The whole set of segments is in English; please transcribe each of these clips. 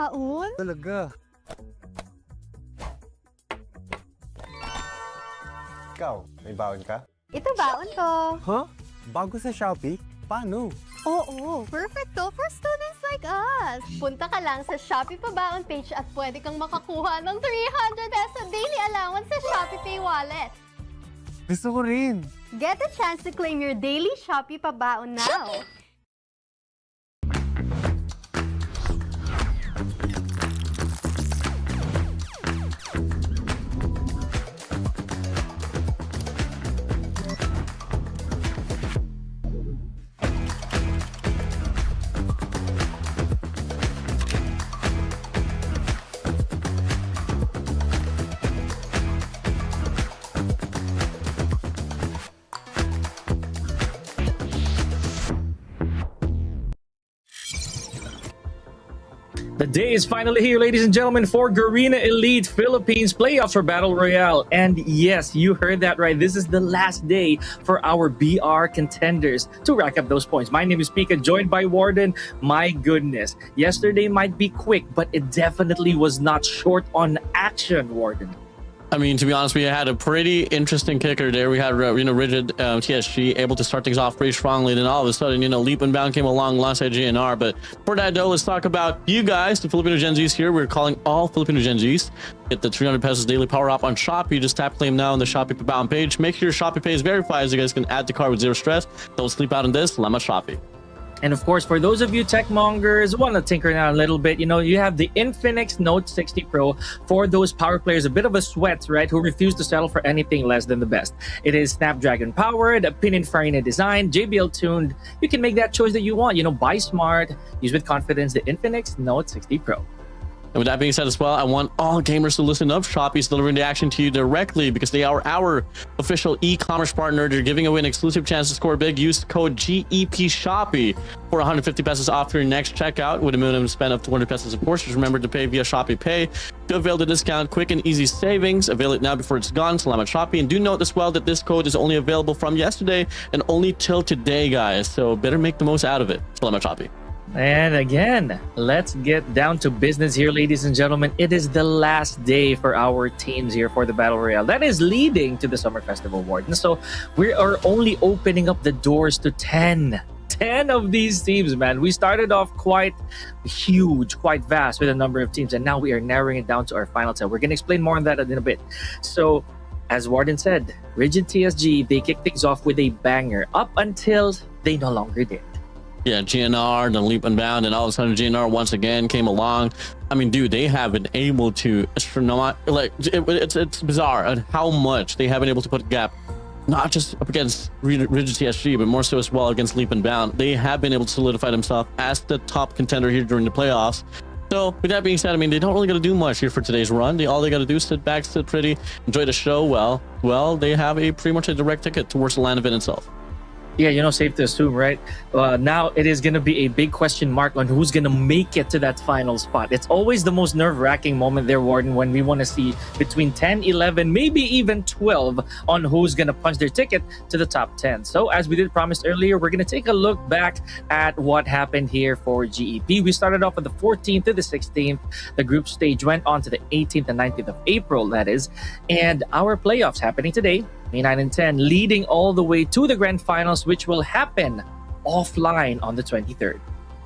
baon? Talaga. Ikaw, may baon ka? Ito baon ko. Huh? Bago sa Shopee? Paano? Oo, perfecto for students like us. Punta ka lang sa Shopee Pabaon page at pwede kang makakuha ng 300 peso daily allowance sa Shopee Pay Wallet. Gusto ko rin. Get a chance to claim your daily Shopee Pabaon now. The day is finally here, ladies and gentlemen, for Garena Elite Philippines Playoffs for Battle Royale. And yes, you heard that right. This is the last day for our BR contenders to rack up those points. My name is Pika, joined by Warden. My goodness, yesterday might be quick, but it definitely was not short on action, Warden. I mean, to be honest, we had a pretty interesting kicker there. We had, Rigid TSG able to start things off pretty strongly. Then all of a sudden, Leap and Bound came along alongside GNR. But for that, though, let's talk about you guys, the Filipino Gen Zs here. We're calling all Filipino Gen Zs. Get the 300 pesos daily power up on Shopee. Just tap claim now on the Shopee Pabaon page. Make sure your Shopee Pay is verified so you guys can add the card with zero stress. Don't sleep out on this. Lama Shopee. And of course, for those of you tech mongers who want to tinker now a little bit, you have the Infinix Note 60 Pro for those power players, a bit of a sweat, right, who refuse to settle for anything less than the best. It is Snapdragon powered, a Pininfarina design, JBL tuned. You can make that choice that you want. Buy smart, use with confidence the Infinix Note 60 Pro. And with that being said as well, I want all gamers to listen up. Shopee's delivering the action to you directly because they are our official e-commerce partner. They're giving away an exclusive chance to score big. Use code GEP Shopee for 150 pesos off your next checkout with a minimum spend of 200 pesos. Of course, just remember to pay via Shopee Pay to avail the discount. Quick and easy savings. Avail it now before it's gone. Salamat Shopee. And do note as well that this code is only available from yesterday and only till today, guys. So better make the most out of it. Salamat Shopee. And again, let's get down to business here, ladies and gentlemen. It is the last day for our teams here for the Battle Royale. That is leading to the Summer Festival Warden. So we are only opening up the doors to 10 of these teams, man. We started off quite huge, quite vast with a number of teams, and now we are narrowing it down to our final 10. We're going to explain more on that in a bit. So, as Warden said, Rigid TSG, they kicked things off with a banger up until they no longer did. Yeah, GNR, then Leap and Bound, and all of a sudden GNR once again came along. I mean, dude, they have been able to it's bizarre at how much they have been able to put a gap, not just up against Rigid TSG, but more so as well against Leap and Bound. They have been able to solidify themselves as the top contender here during the playoffs. So with that being said, I mean, they don't really got to do much here for today's run. All they got to do is sit back, sit pretty, enjoy the show. Well, they have pretty much a direct ticket towards the land event itself. Yeah, safe to assume, right? Now it is going to be a big question mark on who's going to make it to that final spot. It's always the most nerve-wracking moment there, Warden, when we want to see between 10, 11, maybe even 12 on who's going to punch their ticket to the top 10. So as we did promise earlier, we're going to take a look back at what happened here for GEP. We started off on the 14th to the 16th. The group stage went on to the 18th and 19th of April, that is. And our playoffs happening today, May 9 and 10, leading all the way to the grand finals, which will happen offline on the 23rd.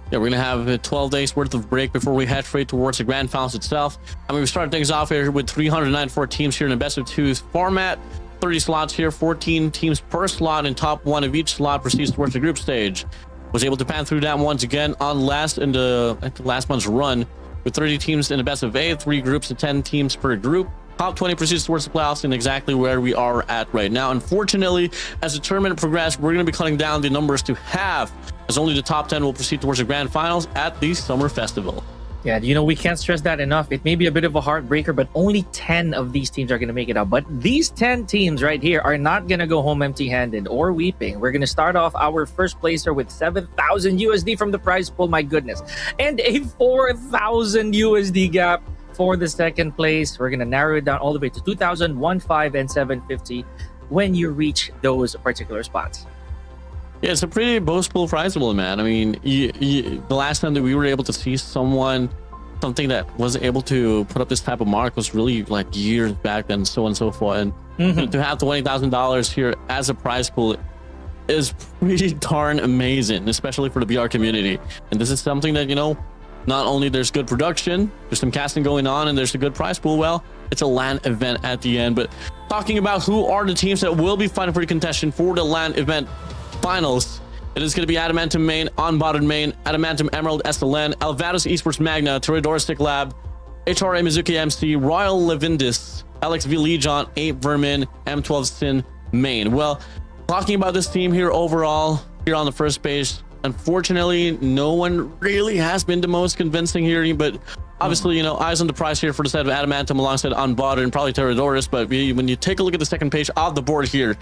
Yeah, we're going to have 12 days worth of break before we head straight towards the grand finals itself. I mean, we started things off here with 394 teams here in a best of two format. 30 slots here, 14 teams per slot, and top one of each slot proceeds towards the group stage. Was able to pan through that once again on last month's run with 30 teams in a best of 8, 3 groups of 10 teams per group. Top 20 proceeds towards the playoffs and exactly where we are at right now. Unfortunately, as the tournament progresses, we're going to be cutting down the numbers to half, as only the top 10 will proceed towards the grand finals at the Summer Festival. Yeah, we can't stress that enough. It may be a bit of a heartbreaker, but only 10 of these teams are going to make it out. But these 10 teams right here are not going to go home empty-handed or weeping. We're going to start off our first placer with 7,000 USD from the prize pool, my goodness, and a 4,000 USD gap for the second place. We're going to narrow it down all the way to 2,000, 1,500, and 750 when you reach those particular spots. Yeah, it's a pretty boastful prize pool, man. I mean, the last time that we were able to see someone something that wasn't able to put up this type of mark was really like years back then, so on and so forth. And to have $20,000 here as a prize pool is pretty darn amazing, especially for the BR community. And this is something that, you know, not only there's good production, there's some casting going on, and there's a good prize pool. Well, it's a LAN event at the end. But talking about who are the teams that will be fighting for the contention for the LAN event finals, it is going to be Adamantium Main, Unbotted Main, Adamantium Emerald SLN, Elvados Esports Magna, Toradora Stick Lab, HRA Mizuki MC, Royal Levindis, LXV Legion, 8 Vermin, M12 Sin Main. Well, talking about this team here overall, here on the first page, unfortunately, no one really has been the most convincing here, but obviously, you know, eyes on the prize here for the side of Adamantium alongside Unbotted and probably Toradora. But when you take a look at the second page of the board here,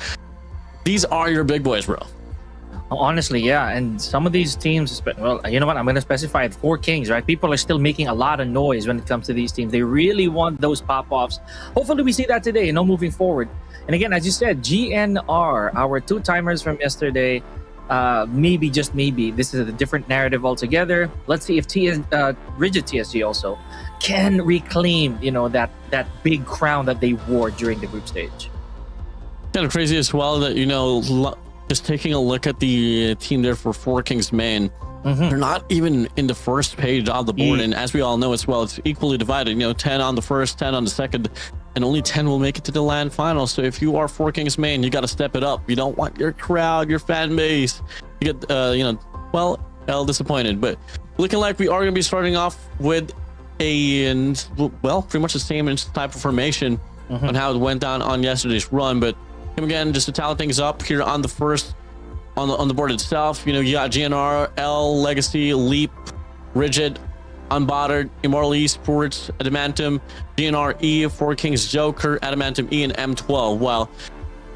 these are your big boys, bro. Honestly, yeah, and some of these teams, well, you know what, I'm going to specify it, 4 Kings, right? People are still making a lot of noise when it comes to these teams. They really want those pop-offs. Hopefully we see that today, you know, moving forward. And again, as you said, GNR, our 2-timers from yesterday, maybe, just maybe, this is a different narrative altogether. Let's see if Rigid TSG also can reclaim, you know, that big crown that they wore during the group stage. Kind of crazy as well that, you know, just taking a look at the team there for 4 Kings Main, they're not even in the first page of the board. And as we all know as well, it's equally divided, you know, 10 on the first, 10 on the second, and only 10 will make it to the LAN final. So if you are 4 Kings Main, you got to step it up. You don't want your crowd, your fan base, you get, you know, well, disappointed. But looking like we are going to be starting off with well, pretty much the same type of formation on how it went down on yesterday's run. But again, just to tally things up here on the first, on the board itself, you know, you got GNR, L, Legacy, Leap, Rigid, Unbotted, Immortal Esports, Adamantium, GNR E, 4 Kings Joker, Adamantium E, and M12. Well,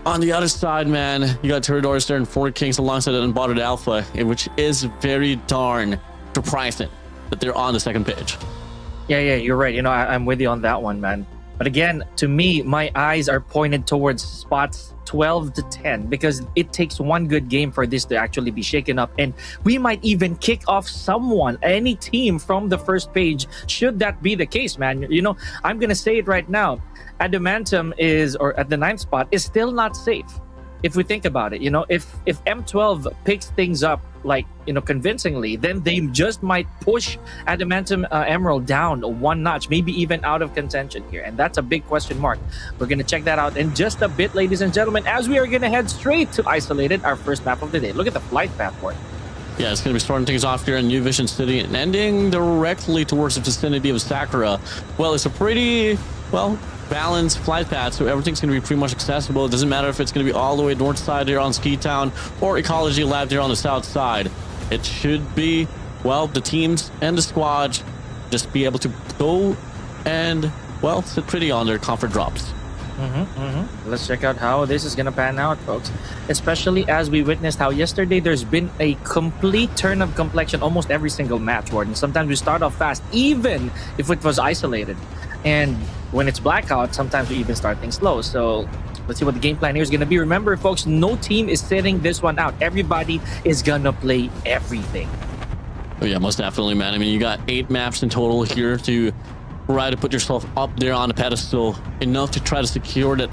on the other side, man, you got Toradora there and 4 Kings alongside an Unbotted Alpha, which is very darn surprising that they're on the second page. Yeah, you're right. You know, I'm with you on that one, man. But again, to me, my eyes are pointed towards spots 12 to 10 because it takes one good game for this to actually be shaken up. And we might even kick off any team from the first page, should that be the case, man. You know, I'm going to say it right now. Adamantium or at the 9th spot, is still not safe. If we think about it, you know, if M12 picks things up, like, you know, convincingly, then they just might push Adamantium Emerald down 1 notch, maybe even out of contention here. And that's a big question mark. We're going to check that out in just a bit, ladies and gentlemen, as we are going to head straight to Isolated, our first map of the day. Look at the flight path for it. Yeah, it's going to be starting things off here in New Vision City and ending directly towards the vicinity of Sakura. Well, it's a pretty, well, balanced flight path, so everything's going to be pretty much accessible. It doesn't matter if it's going to be all the way north side here on Ski Town or Ecology Lab here on the south side. It should be, well, the teams and the squad just be able to go and, well, sit pretty on their comfort drops. Let's check out how this is going to pan out, folks. Especially as we witnessed how yesterday there's been a complete turn of complexion almost every single match, Warden. Sometimes we start off fast, even if it was isolated. And when it's Blackout, sometimes we even start things slow. So let's see what the game plan here is going to be. Remember, folks, no team is sitting this one out. Everybody is going to play everything. Oh, yeah, most definitely, man. I mean, you got 8 maps in total here to try to put yourself up there on the pedestal, enough to try to secure that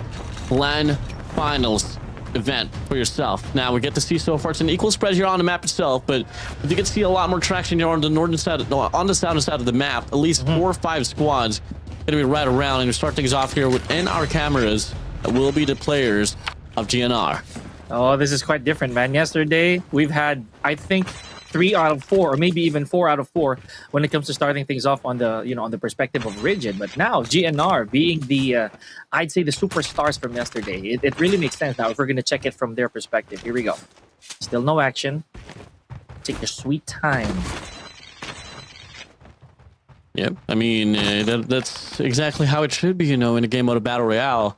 LAN finals event for yourself. Now, we get to see so far it's an equal spread here on the map itself, but you can see a lot more traction here on the northern side, on the southern side of the map. At least 4 or 5 squads going to be right around, and we start things off here within our cameras that will be the players of GNR. Oh, this is quite different, man. Yesterday, we've had, I think, 3 out of 4, or maybe even 4 out of 4 when it comes to starting things off on the, you know, on the perspective of Rigid. But now GNR being the, I'd say the superstars from yesterday. It really makes sense now if we're going to check it from their perspective. Here we go. Still no action. Take your sweet time. Yep, I mean, that's exactly how it should be, you know, in a game mode of Battle Royale.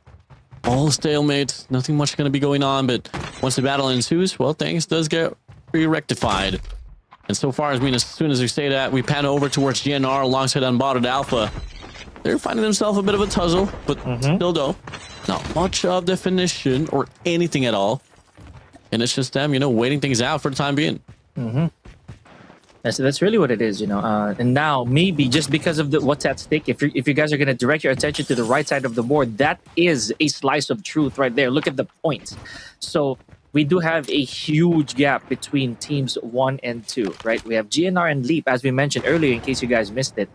All stalemates, nothing much going to be going on, but once the battle ensues, well, things does get re-rectified. And so far, I mean, as soon as we say that, we pan over towards GNR alongside Unbotted Alpha. They're finding themselves a bit of a tussle, but still though, not much of definition or anything at all. And it's just them, you know, waiting things out for the time being. That's really what it is, you know. And now maybe just because of what's at stake, if you guys are going to direct your attention to the right side of the board, that is a slice of truth right there. Look at the points. So we do have a huge gap between teams 1 and 2, right? We have GNR and Leap, as we mentioned earlier, in case you guys missed it,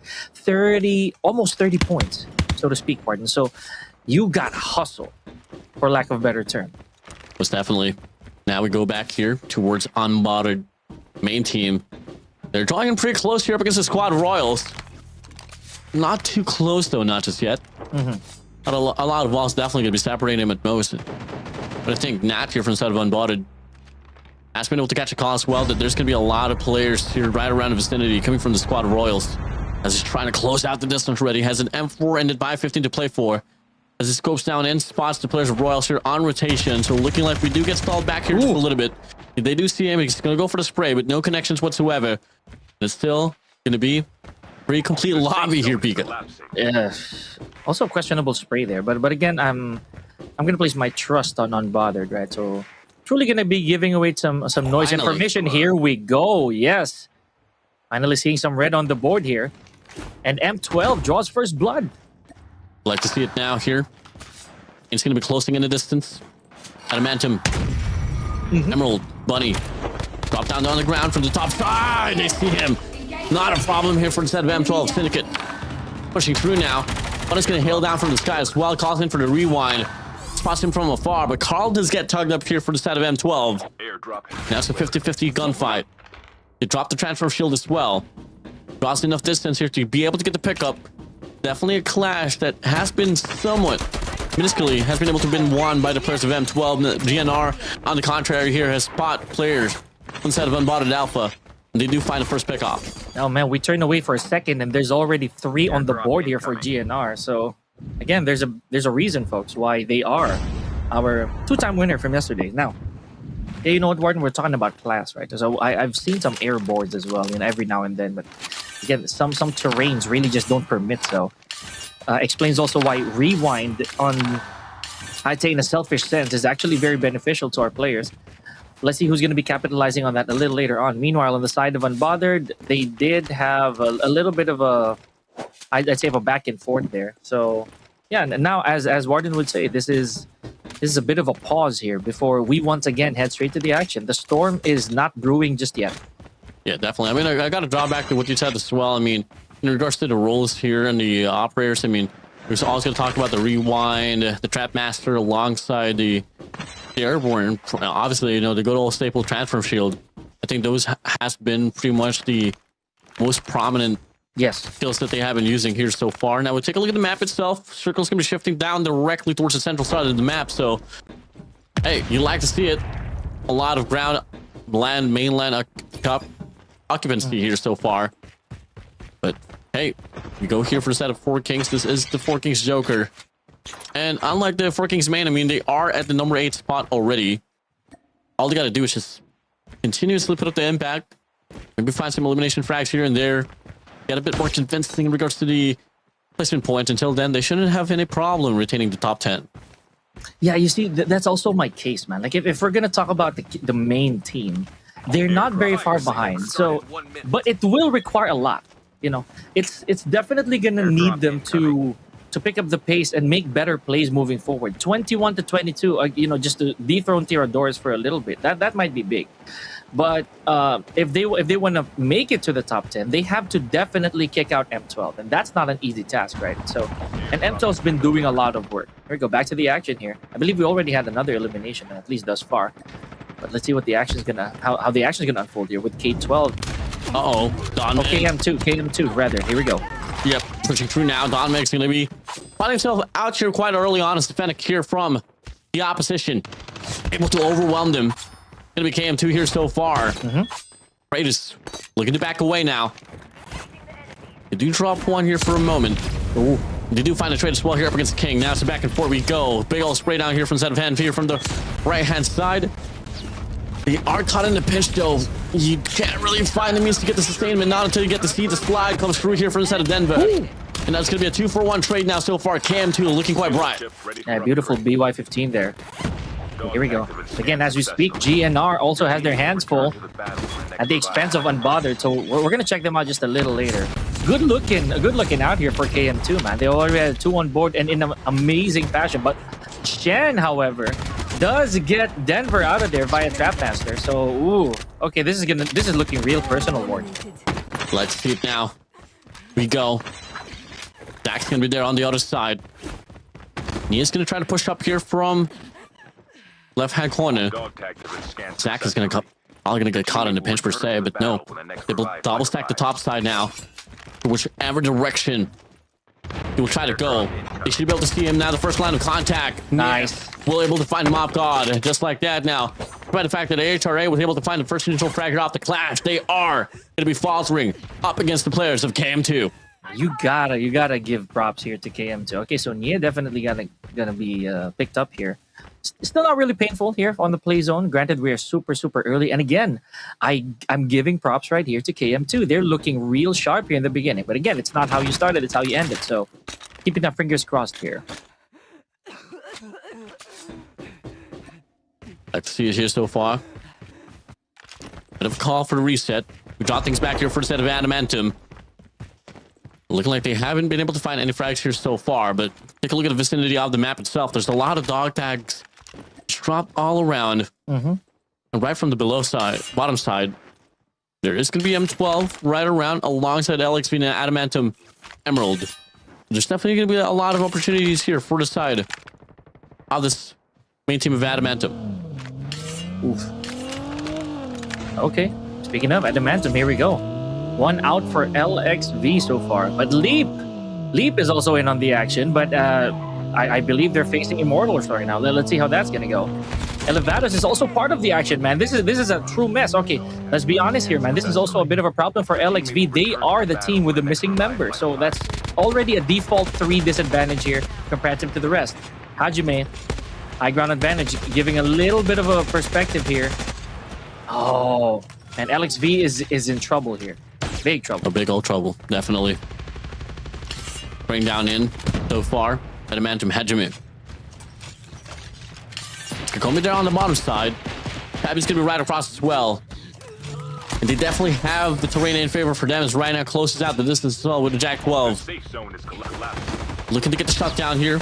almost 30 points, so to speak, pardon. So you got hustle, for lack of a better term. Most definitely. Now we go back here towards unbothered main team. They're drawing in pretty close here up against the Squad Royals. Not too close, though, not just yet. But a lot of walls definitely going to be separating him at most. But I think Nat here from the side of Unbotted has been able to catch a call as well, that there's going to be a lot of players here right around the vicinity coming from the Squad Royals. As he's trying to close out the distance already. Has an M4 ended by 15 to play for. As he scopes down and spots the players of Royals here on rotation. So looking like we do get stalled back here just a little bit. If they do see him, he's going to go for the spray, but no connections whatsoever. It's still going to be pretty complete lobby here, Pika. Yeah. Also questionable spray there, but again, I'm gonna place my trust on Unbothered, right? So truly gonna be giving away some noise information. Here we go. Yes, finally seeing some red on the board here, and M12 draws first blood. Like to see it now here. It's gonna be closing in the distance. Adamantium, Emerald, Bunny, drop down on the ground from the top side. They see him. Not a problem here for the set of M12 Syndicate. Pushing through now. Bunny's gonna hail down from the sky as well. Calls in for the rewind. Spots him from afar, but Carl does get tugged up here for the side of M12. Now it's a 50-50 gunfight. They drop the transfer shield as well. Draws enough distance here to be able to get the pickup. Definitely a clash that has been somewhat minusculely has been able to be won by the players of M12. GNR, on the contrary, here has spot players instead of Unbotted Alpha. And they do find the first pick off. Oh man, we turned away for a second, and there's already 3 on the board here for GNR. So again, there's a reason, folks, why they are our 2-time winner from yesterday. Now, you know what, Warden? We're talking about class, right? So I've seen some air boards as well, you know, every now and then, but again, some terrains really just don't permit so. Explains also why rewind on, I'd say in a selfish sense, is actually very beneficial to our players. Let's see who's going to be capitalizing on that a little later on. Meanwhile, on the side of Unbothered, they did have a little bit of a, I'd say, of a back and forth there. So yeah, and now as Warden would say, this is a bit of a pause here before we once again head straight to the action. The storm is not brewing just yet. Yeah, definitely. I mean, I got to draw back to what you said as well. I mean, in regards to the roles here and the operators, I mean, we're always going to talk about the rewind, the trap master alongside the airborne. Obviously, you know, the good old staple transfer shield. I think those has been pretty much the most prominent skills that they have been using here so far. Now we'll take a look at the map itself. Circle's going to be shifting down directly towards the central side of the map. So, hey, you like to see it. A lot of ground, land, mainland occupancy here so far. But hey, we go here for the set of 4 Kings. This is the 4 Kings Joker. And unlike the 4 Kings main, I mean, they are at the number 8 spot already. All they got to do is just continuously put up the impact. Maybe find some elimination frags here and there. Get a bit more convincing in regards to the placement points. Until then, they shouldn't have any problem retaining the top 10. Yeah, you see, that's also my case, man. Like, if we're going to talk about the main team, they're not very far behind. So, but it will require a lot. You know, it's definitely going to need them to pick up the pace and make better plays moving forward. 21 to 22, you know, just to dethrone Tiradores for a little bit. That might be big. But if they want to make it to the top 10, they have to definitely kick out M12. And that's not an easy task, right? So, and M12's been doing a lot of work. Here we go, back to the action here. I believe we already had another elimination, at least thus far. But let's see what the action's gonna, how the action's gonna unfold here with K12. Uh-oh. KM2 rather. Here we go. Yep, pushing through now. Don Meg's going to be finding himself out here quite early on as Fennec here from the opposition. Able to overwhelm them. Going to be KM2 here so far. Raid is looking to back away now. They do drop one here for a moment. Ooh. They do find a trade as well here up against the King. Now it's a back and forth we go. Big old spray down here from Set of Hand here from the right-hand side. They are caught in the pinch though. You can't really find the means to get the sustainment, not until you get to see the slide comes through here from the side of Denver. Ooh. And that's going to be a 2-for-1 trade now so far. KM2 looking quite bright. Yeah, beautiful BY15 there. Here we go. Again, as we speak, GNR also has their hands full. at the expense of Unbothered. So we're gonna check them out just a little later. Good looking out here for KM2, man. They already had 2 on board and in an amazing fashion. But Shen, however, does get Denver out of there via Trapmaster. So, ooh, okay, this is looking real personal, Ward. Let's see it now. We go. Dak's gonna be there on the other side. Nia's gonna try to push up here from left-hand corner. Zach is probably gonna get caught in the pinch per se, but no. They will double stack the top side now. Whichever direction he will try to go. They should be able to see him now. The first line of contact. Nice. We're able to find him off guard. Just like that now. Despite the fact that AHRA was able to find the first initial frag off the clash, they are going to be faltering up against the players of KM2. You gotta give props here to KM2. Okay, so Nia definitely gonna be picked up here. Still not really painful here on the play zone. Granted, we are super early, and again, I'm giving props right here to KM2. They're looking real sharp here in the beginning, but again, it's not how you started; it's how you ended. So, keeping our fingers crossed here. Let's see it here so far. Bit of a call for the reset. We draw things back here for the set of Adamantium. Looking like they haven't been able to find any frags here so far, but take a look at the vicinity of the map itself. There's a lot of dog tags dropped all around. And right from the bottom side, there is going to be M12 right around alongside LXV and Adamantium Emerald. There's definitely going to be a lot of opportunities here for the side of this main team of Adamantium. Oof. Okay, speaking of Adamantium, here we go. 1 out for LXV so far, but Leap is also in on the action, but I believe they're facing Immortals right now. Let's see how that's gonna go. Elevatus is also part of the action, man. This is a true mess. Okay, let's be honest here, man. This is also a bit of a problem for LXV. They are the team with the missing member, so that's already a default 3 disadvantage here comparative to the rest. Hajime, high ground advantage, giving a little bit of a perspective here. Oh, and LXV is in trouble here. Big trouble. A big old trouble, definitely. Bring down in so far. Adamantium Hajime. Kakomi there on the bottom side. Tabby's gonna be right across as well. And they definitely have the terrain in favor for them as right now closes out the distance as well with the Jack 12. Looking to get the shot down here.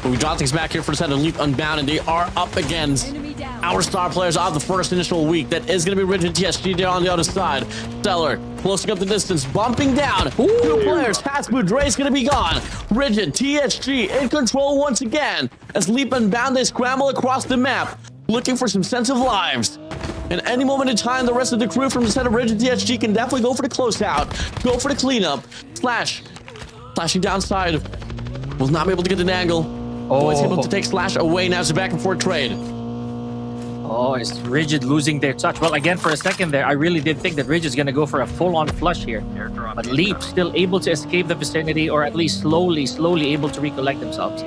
But we draw things back here for the set of Leap Unbound, and they are up against our star players of the first initial week. That is going to be Rigid TSG there on the other side. Stellar closing up the distance, bumping down. 2 players. Hasbud Dre's going to be gone. Rigid TSG in control once again as Leap Unbound they scramble across the map, looking for some sense of lives. And any moment in time, the rest of the crew from the set of Rigid TSG can definitely go for the closeout, go for the cleanup. Slash, flashing downside, will not be able to get an angle. Boys able to take Slash away. Now it's a back and forth trade. Oh, is Rigid losing their touch? Well, again, for a second there, I really did think that Rigid's going to go for a full-on flush here. But Leap still able to escape the vicinity, or at least slowly able to recollect themselves.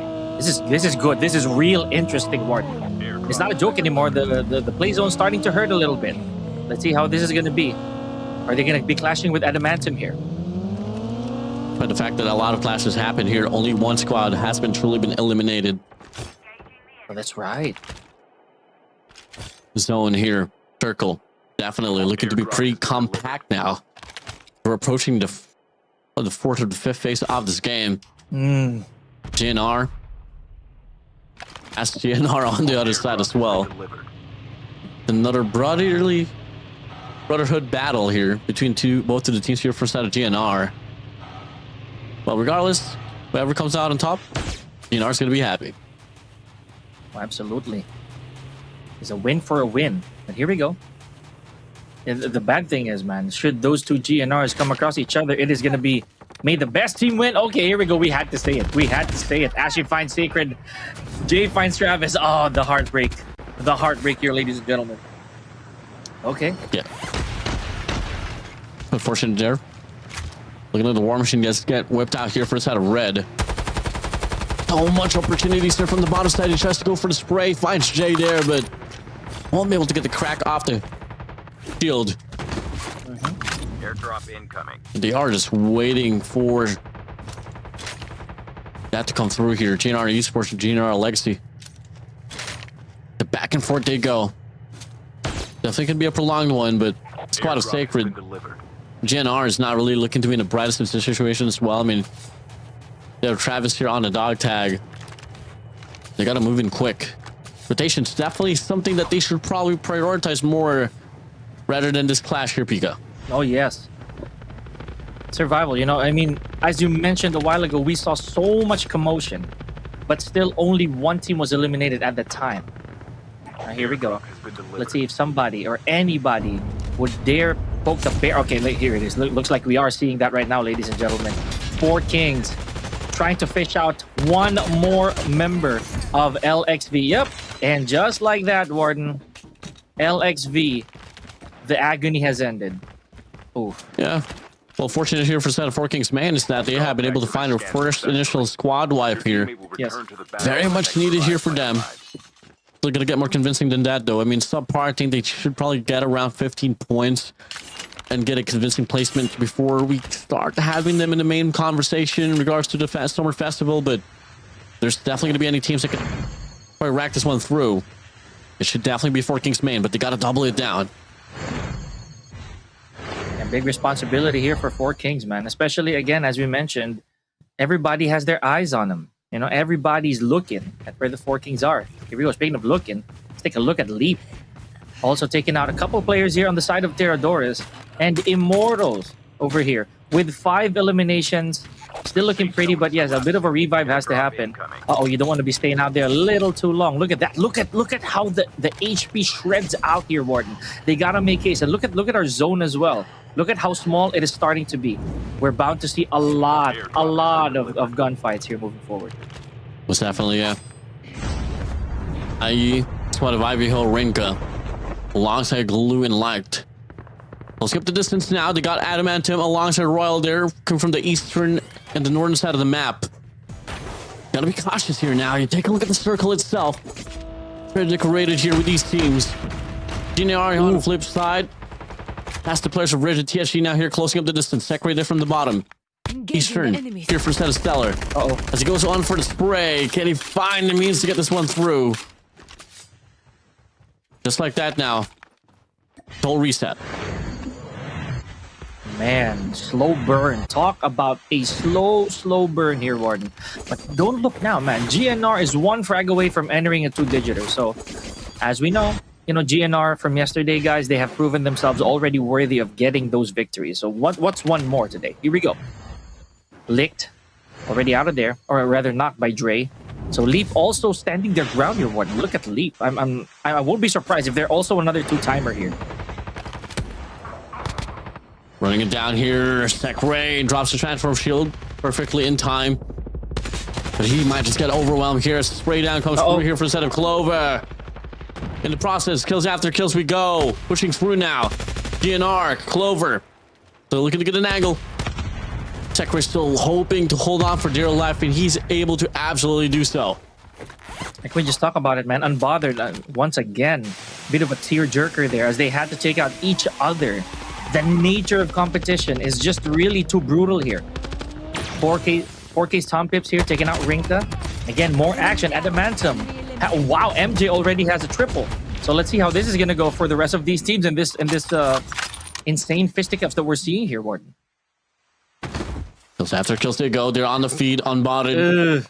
This is good. This is real interesting, Warden. It's not a joke anymore. The play zone's starting to hurt a little bit. Let's see how this is going to be. Are they going to be clashing with Adamantium here? But the fact that a lot of clashes happen here, only one squad has truly been eliminated. Oh, that's right. Zone here, circle, definitely looking to be pretty compact now. We're approaching the 4th or the 5th phase of this game. GNR. That's GNR on the other side as well. Another brotherhood battle here between both of the teams here for side of GNR. Well, regardless, whoever comes out on top, GNR is going to be happy. Oh, absolutely. It's a win for a win. But here we go. And the bad thing is, man, should those 2 GNRs come across each other, it is going to be, may the best team win. Okay, here we go. We had to say it. We had to say it. Ashley finds Sacred. Jay finds Travis. Oh, the heartbreak. The heartbreak here, ladies and gentlemen. Okay. Yeah. Unfortunate there. Looking at the War Machine guys get whipped out here for the side of red. So much opportunities there from the bottom side. He tries to go for the spray. Finds Jay there, but won't be able to get the crack off the shield. Airdrop incoming. They are just waiting for that to come through here. GNR Esports and GNR Legacy. The back and forth they go. Definitely could be a prolonged one, but squad of Sacred. GNR is not really looking to be in the brightest of situations as well. I mean, they have Travis here on a dog tag. They got to move in quick. Rotation's definitely something that they should probably prioritize more rather than this clash here, Pika. Oh, yes. Survival, you know, I mean, as you mentioned a while ago, we saw so much commotion, but still only one team was eliminated at the time. Now, here we go. Let's see if somebody or anybody would dare poke the bear. Okay, here it is. Looks like we are seeing that right now, ladies and gentlemen. 4 Kings trying to fish out one more member of LXV. Yep, and just like that, Warden, LXV, the agony has ended. Oh, yeah. Well, fortunate here for set of 4 Kings man is that they have been able to find their first initial squad wipe here. Yes. Very much needed here for them. They're going to get more convincing than that, though. I mean, subpar, I think they should probably get around 15 points and get a convincing placement before we start having them in the main conversation in regards to the Summer Festival. But there's definitely going to be any teams that can probably rack this one through. It should definitely be 4 Kings main, but they got to double it down. And big responsibility here for 4 Kings, man. Especially, again, as we mentioned, everybody has their eyes on them. You know, everybody's looking at where the 4 Kings are. Here we go. Speaking of looking, let's take a look at Leap. Also taking out a couple players here on the side of Terradoras. And Immortals over here with 5 eliminations. Still looking pretty, but yes, a bit of a revive has to happen. Uh-oh, you don't want to be staying out there a little too long. Look at that. Look at how the HP shreds out here, Warden. They gotta make case. And look at our zone as well. Look at how small it is starting to be. We're bound to see a lot of gunfights here moving forward. Most definitely, yeah. IE, squad of Ivy Hill Rinka, alongside Glue and Light. We'll skip the distance now. They got Adamantium alongside Royal there, coming from the eastern and the northern side of the map. Gotta be cautious here now. You take a look at the circle itself. Very decorated here with these teams. GNR on the flip side. That's the players of Rigid TSG now here, closing up the distance. Separated from the bottom. Eastern, here for set of Stellar. Uh-oh. As he goes on for the spray, can he find the means to get this one through? Just like that now. Total reset. Man, slow burn. Talk about a slow burn here, Warden. But don't look now, man. GNR is 1 frag away from entering a 2-digiter. So, as we know, you know, GNR from yesterday, guys, they have proven themselves already worthy of getting those victories. So what's one more today? Here we go. Licked, already out of there, or rather knocked by Dre. So Leap also standing their ground here, Warden. Look at Leap. I won't be surprised if they're also another 2-timer here. Running it down here. Sec Ray drops the transform shield perfectly in time. But he might just get overwhelmed here. Spray down comes through here for a set of Clover. In the process, kills after kills we go. Pushing through now. GNR, Clover. So looking to get an angle. Sec Ray still hoping to hold on for dear life, and he's able to absolutely do so. Like we just talk about it, man. Unbothered once again. Bit of a tear-jerker there as they had to take out each other. The nature of competition is just really too brutal here. 4K's Tom Pips here taking out Rinka. Again, more action. Adamantium. Wow, MJ already has a triple. So let's see how this is going to go for the rest of these teams in this insane fisticuffs that we're seeing here, Warden. Kills after kills they go. They're on the feed, unbotted.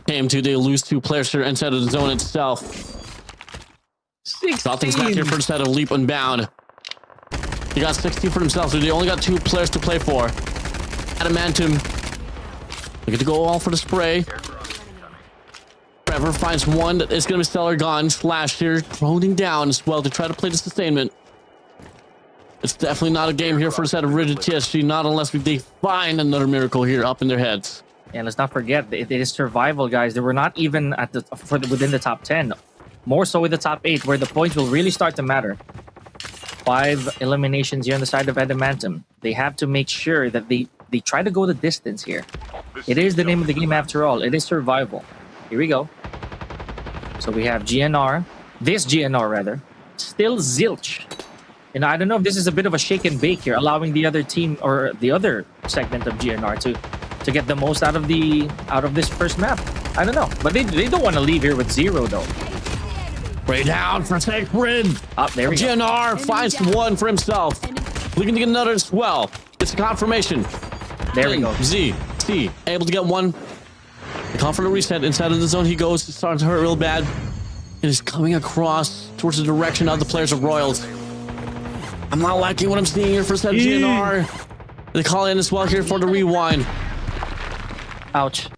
KM2, they lose 2 players here inside of the zone itself. 16. back here for the set of Leap Unbound. They got 16 for themselves, so they only got 2 players to play for. Adamantium. They get to go all for the spray. Trevor finds one that is going to be Stellar gone. Slash here, droning down as well to try to play the sustainment. It's definitely not a game here for the set of Rigid TSG, not unless they find another miracle here up in their heads. And let's not forget, it is survival, guys. They were not even at within the top 10. More so with the top 8, where the points will really start to matter. 5 eliminations here on the side of Adamantium. They have to make sure that they try to go the distance here. It is the name of the game after all. It is survival. Here we go. So we have GNR. This GNR, rather. Still zilch. And I don't know if this is a bit of a shake and bake here, allowing the other team or the other segment of GNR to get the most out of this first map. I don't know. But they don't want to leave here with 0, though. Way down for Sacred. Up there we go. GNR finds 1 for himself. Looking to get another as well. It's a confirmation. There we go. Z, C, able to get one. The confident reset inside of the zone he goes. It starts to hurt real bad. It is coming across towards the direction of the players of Royals. I'm not liking what I'm seeing here for set GNR. They call in as well here for the rewind. Ouch.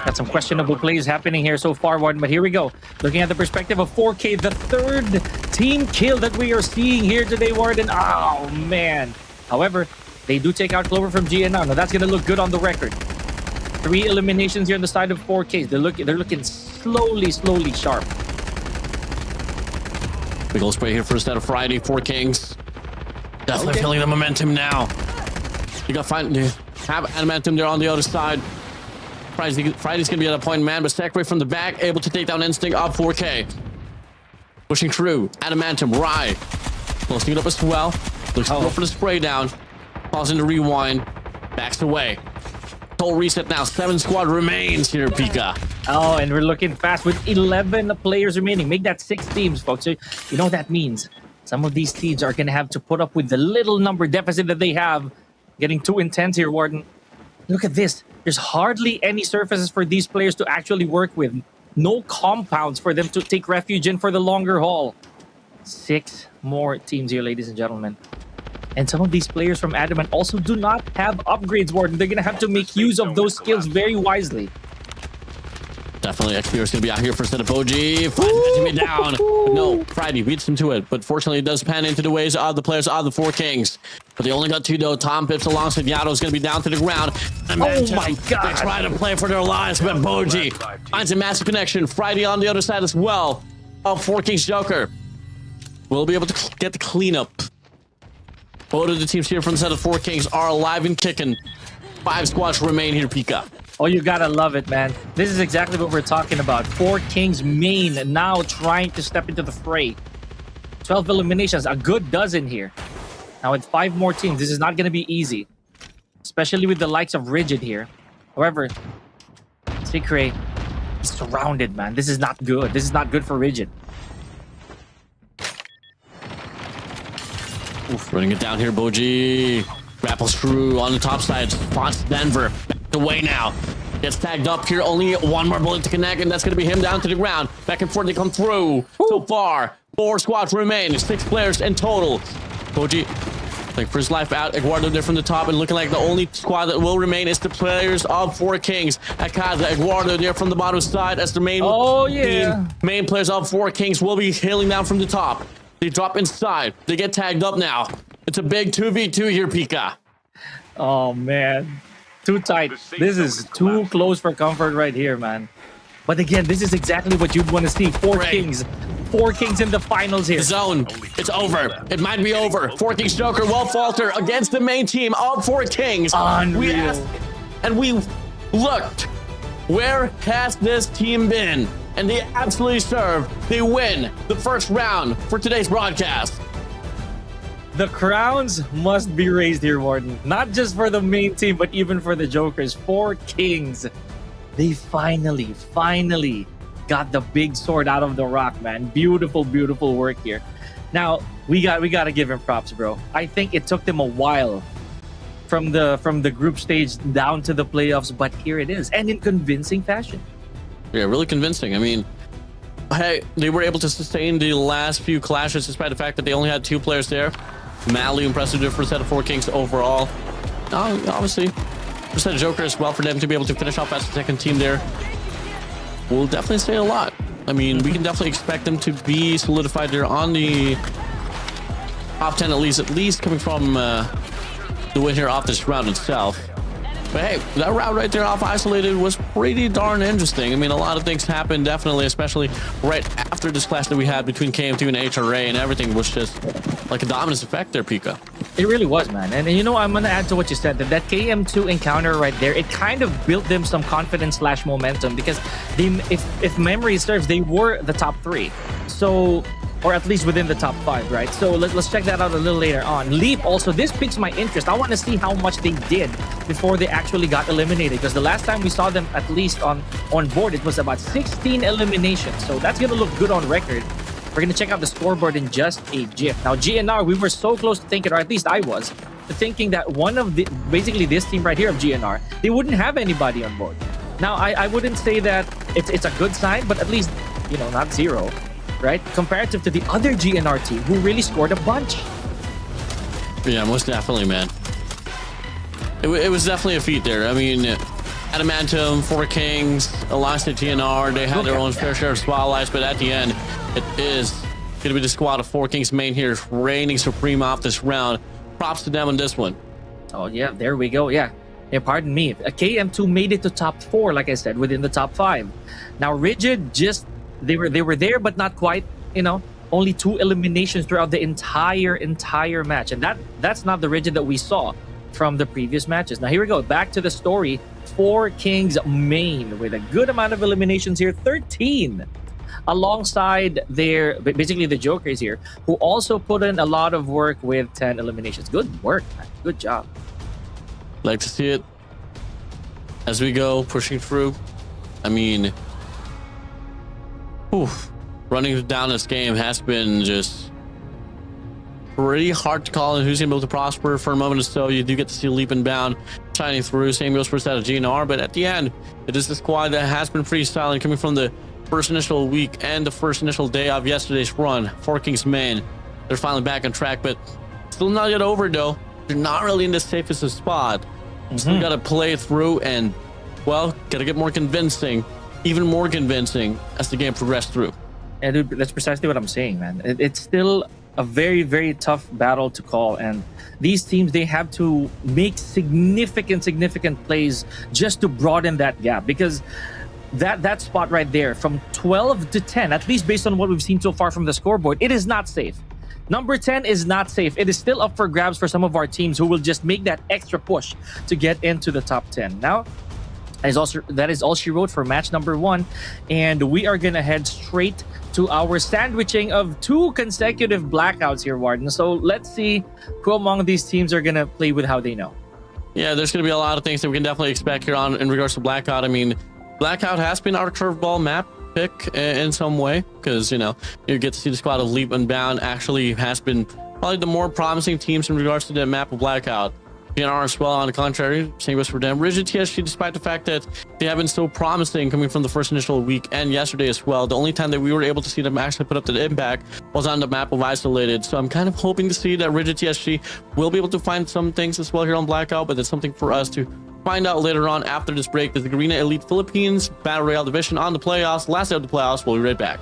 Got some questionable plays happening here so far, Warden, but here we go. Looking at the perspective of 4K, the third team kill that we are seeing here today, Warden. Oh, man. However, they do take out Clover from GNR. Now, that's going to look good on the record. 3 eliminations here on the side of 4K. They're looking slowly sharp. Big old spray here for a set of Friday. 4 Kings. Definitely feeling the momentum now. You got have Adamantium there on the other side. Friday's gonna be at a point man, but Sackray from the back, able to take down Instinct of 4K. Pushing through. Adamantium, Rye. Closing it up as well. Looks to go for the spray down. Pausing the rewind. Backs away. Total reset now. 7 squad remains here, Pika. Oh, and we're looking fast with 11 players remaining. Make that 6 teams, folks. So, you know what that means? Some of these teams are going to have to put up with the little number deficit that they have. Getting too intense here, Warden. Look at this. There's hardly any surfaces for these players to actually work with. No compounds for them to take refuge in for the longer haul. 6 more teams here, ladies and gentlemen. And some of these players from Adamant also do not have upgrades, Warden. They're going to have to make use of those skills very wisely. Definitely, XP is going to be out here for a set of Boji. Friday's be down. But no, Friday beats him to it. But fortunately, it does pan into the ways of the players of the 4 Kings. But they only got 2, though. Tom Pips alongside Yato is going to be down to the ground. And oh my God. They try to play for their lives, but Boji finds a massive connection. Friday on the other side as well of 4 Kings Joker. We'll be able to get the cleanup. Both of the teams here from the set of 4 Kings are alive and kicking. 5 squads remain here, Pika. Oh, you gotta love it, man. This is exactly what we're talking about. 4 Kings main now trying to step into the fray. 12 eliminations, a good dozen here. Now with 5 more teams, this is not gonna be easy. Especially with the likes of Rigid here. However, Secret is surrounded, man. This is not good. This is not good for Rigid. Oof, running it down here, Boji. Grapples through on the top side. Spots Denver. Back away now. Gets tagged up here. Only 1 more bullet to connect, and that's going to be him down to the ground. Back and forth they come through. So far, 4 squads remain. 6 players in total. Boji, like for his life out. Eduardo there from the top, and looking like the only squad that will remain is the players of 4 Kings. Akaza, Eduardo there from the bottom side as the main team. Main players of 4 Kings will be hailing down from the top. They drop inside. They get tagged up now. It's a big 2v2 here, Pika. Oh, man. Too tight. This is too close for comfort right here, man. But again, this is exactly what you'd want to see. 4 Kings. 4 Kings in the finals here. Zone. It's over. It might be over. 4 Kings Joker will falter against the main team of 4 Kings. Unreal. We looked. Where has this team been? And they absolutely serve. They win the first round for today's broadcast. The crowns must be raised here, Warden. Not just for the main team, but even for the Jokers. 4 Kings. They finally got the big sword out of the rock, man. Beautiful, beautiful work here. Now, we got to give him props, bro. I think it took them a while from the group stage down to the playoffs, but here it is, and in convincing fashion. Yeah, really convincing. I mean, hey, they were able to sustain the last few clashes despite the fact that they only had 2 players there. Madly impressive for a set of 4 Kings overall. Obviously, for a set of Joker as well, for them to be able to finish off as the second team there will definitely say a lot. I mean, we can definitely expect them to be solidified there on the top 10 at least coming from the win here off this round itself. But hey, that round right there off Isolated was pretty darn interesting. I mean, a lot of things happened, definitely, especially right after this clash that we had between KM2 and HRA, and everything was just like a dominance effect there, Pika. It really was, man. And you know, I'm going to add to what you said, that KM2 encounter right there, it kind of built them some confidence / momentum, because they, if memory serves, they were the top 3. So, or at least within the top 5, right? So let's check that out a little later on. Leap also, this piques my interest. I want to see how much they did before they actually got eliminated, because the last time we saw them at least on board, it was about 16 eliminations. So that's going to look good on record. We're gonna check out the scoreboard in just a jiff. Now, GNR, we were so close to thinking, or at least I was, to thinking that one of the, basically this team right here of GNR, they wouldn't have anybody on board. Now, I wouldn't say that it's a good sign, but at least, you know, not zero, right? Comparative to the other GNR team who really scored a bunch. Yeah, most definitely, man. It was definitely a feat there. I mean, Adamantium, Four Kings, Elastic GNR, they had their own fair share of spotlights, but at the end, it is going to be the squad of Four Kings main here reigning supreme off this round. Props to them on this one. Oh, yeah, there we go. Yeah, pardon me. KM2 made it to top 4, like I said, within the top 5. Now, Rigid just, they were there, but not quite, you know, only 2 eliminations throughout the entire match. And that's not the Rigid that we saw from the previous matches. Now, here we go. Back to the story. Four Kings main with a good amount of eliminations here, 13. Alongside their, basically the Jokers here, who also put in a lot of work with 10 eliminations. Good work, man. Good job. Like to see it as we go, pushing through. I mean, running down this game has been just pretty hard to call, and who's gonna be able to prosper for a moment or so. You do get to see Leap and Bound shining through. Same goes for a set of GNR, but at the end, it is the squad that has been pretty solid coming from the first initial week and the first initial day of yesterday's run. Four Kings main, they're finally back on track, but still not yet over though. They're not really in the safest of spot. Still gotta play through and, well, gotta get more convincing, even more convincing as the game progressed through. Yeah, dude, that's precisely what I'm saying, man. It's still a very, very tough battle to call, and these teams, they have to make significant plays just to broaden that gap, because that spot right there from 12 to 10, at least based on what we've seen so far from the scoreboard, it is not safe. Number 10 is not safe. It is still up for grabs for some of our teams who will just make that extra push to get into the top 10. Now, that is all she wrote for match number 1, and we are gonna head straight to our sandwiching of 2 consecutive blackouts here, Warden. So let's see who among these teams are gonna play with how they know. Yeah, there's going to be a lot of things that we can definitely expect here on in regards to Blackout. I mean, Blackout has been our curveball map pick in some way, because, you know, you get to see the squad of Leap and Bound actually has been probably the more promising teams in regards to the map of Blackout. GNR as well, on the contrary, same goes for them. Rigid TSG, despite the fact that they have been so promising coming from the first initial week and yesterday as well, the only time that we were able to see them actually put up the impact was on the map of Isolated. So I'm kind of hoping to see that Rigid TSG will be able to find some things as well here on Blackout, but it's something for us to find out later on after this break. There's the Garena Elite Philippines Battle Royale division on the playoffs. Last day of the playoffs. We'll be right back.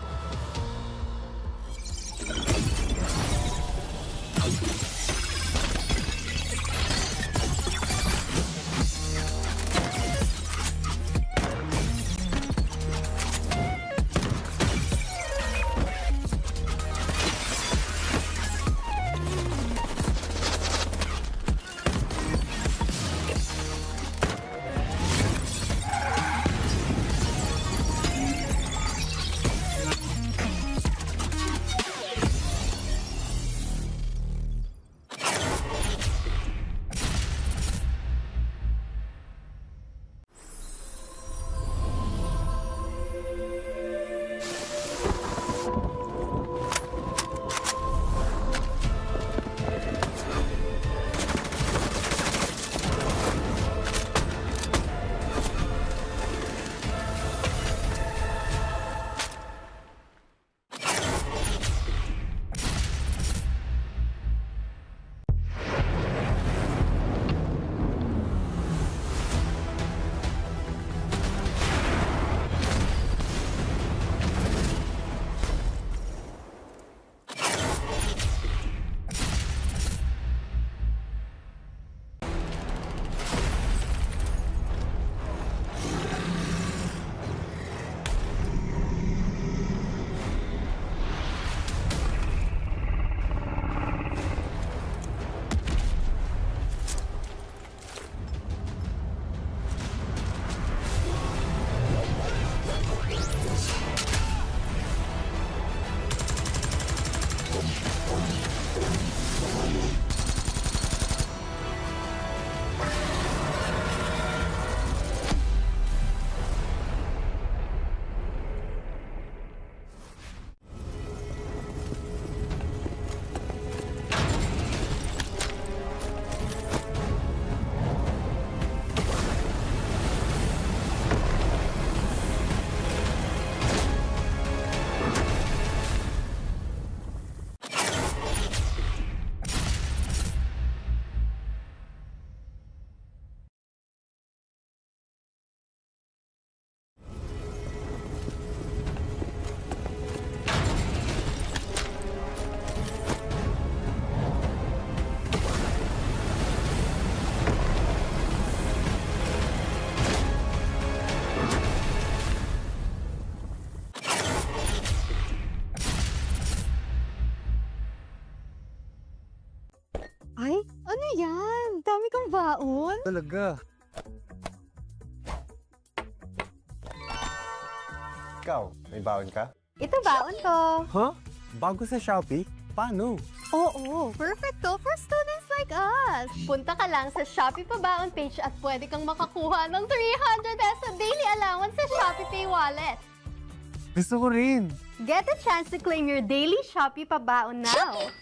Talaga. Ikaw, may baon ka? Ito baon ko. Huh? Bago sa Shopee? Paano? Oo, perfect to for students like us. Punta ka lang sa Shopee Pabaon page at pwede kang makakuha ng 300 peso daily allowance sa Shopee Pay Wallet. Gusto ko rin. Get a chance to claim your daily Shopee Pabaon now.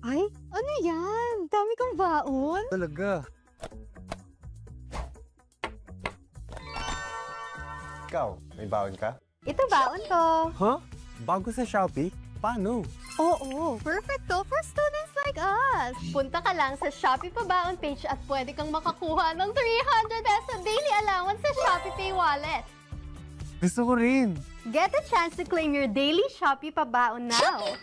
Ay, ano yan? Dami kong baon. Talaga. Ikaw, may baon ka? Ito baon ko. Huh? Bago sa Shopee? Paano? Oo, perfect to for students like us. Punta ka lang sa Shopee Pabaon page at pwede kang makakuha ng 300 peso daily allowance sa Shopee Pay Wallet. Gusto ko rin. Get a chance to claim your daily Shopee Pabaon now.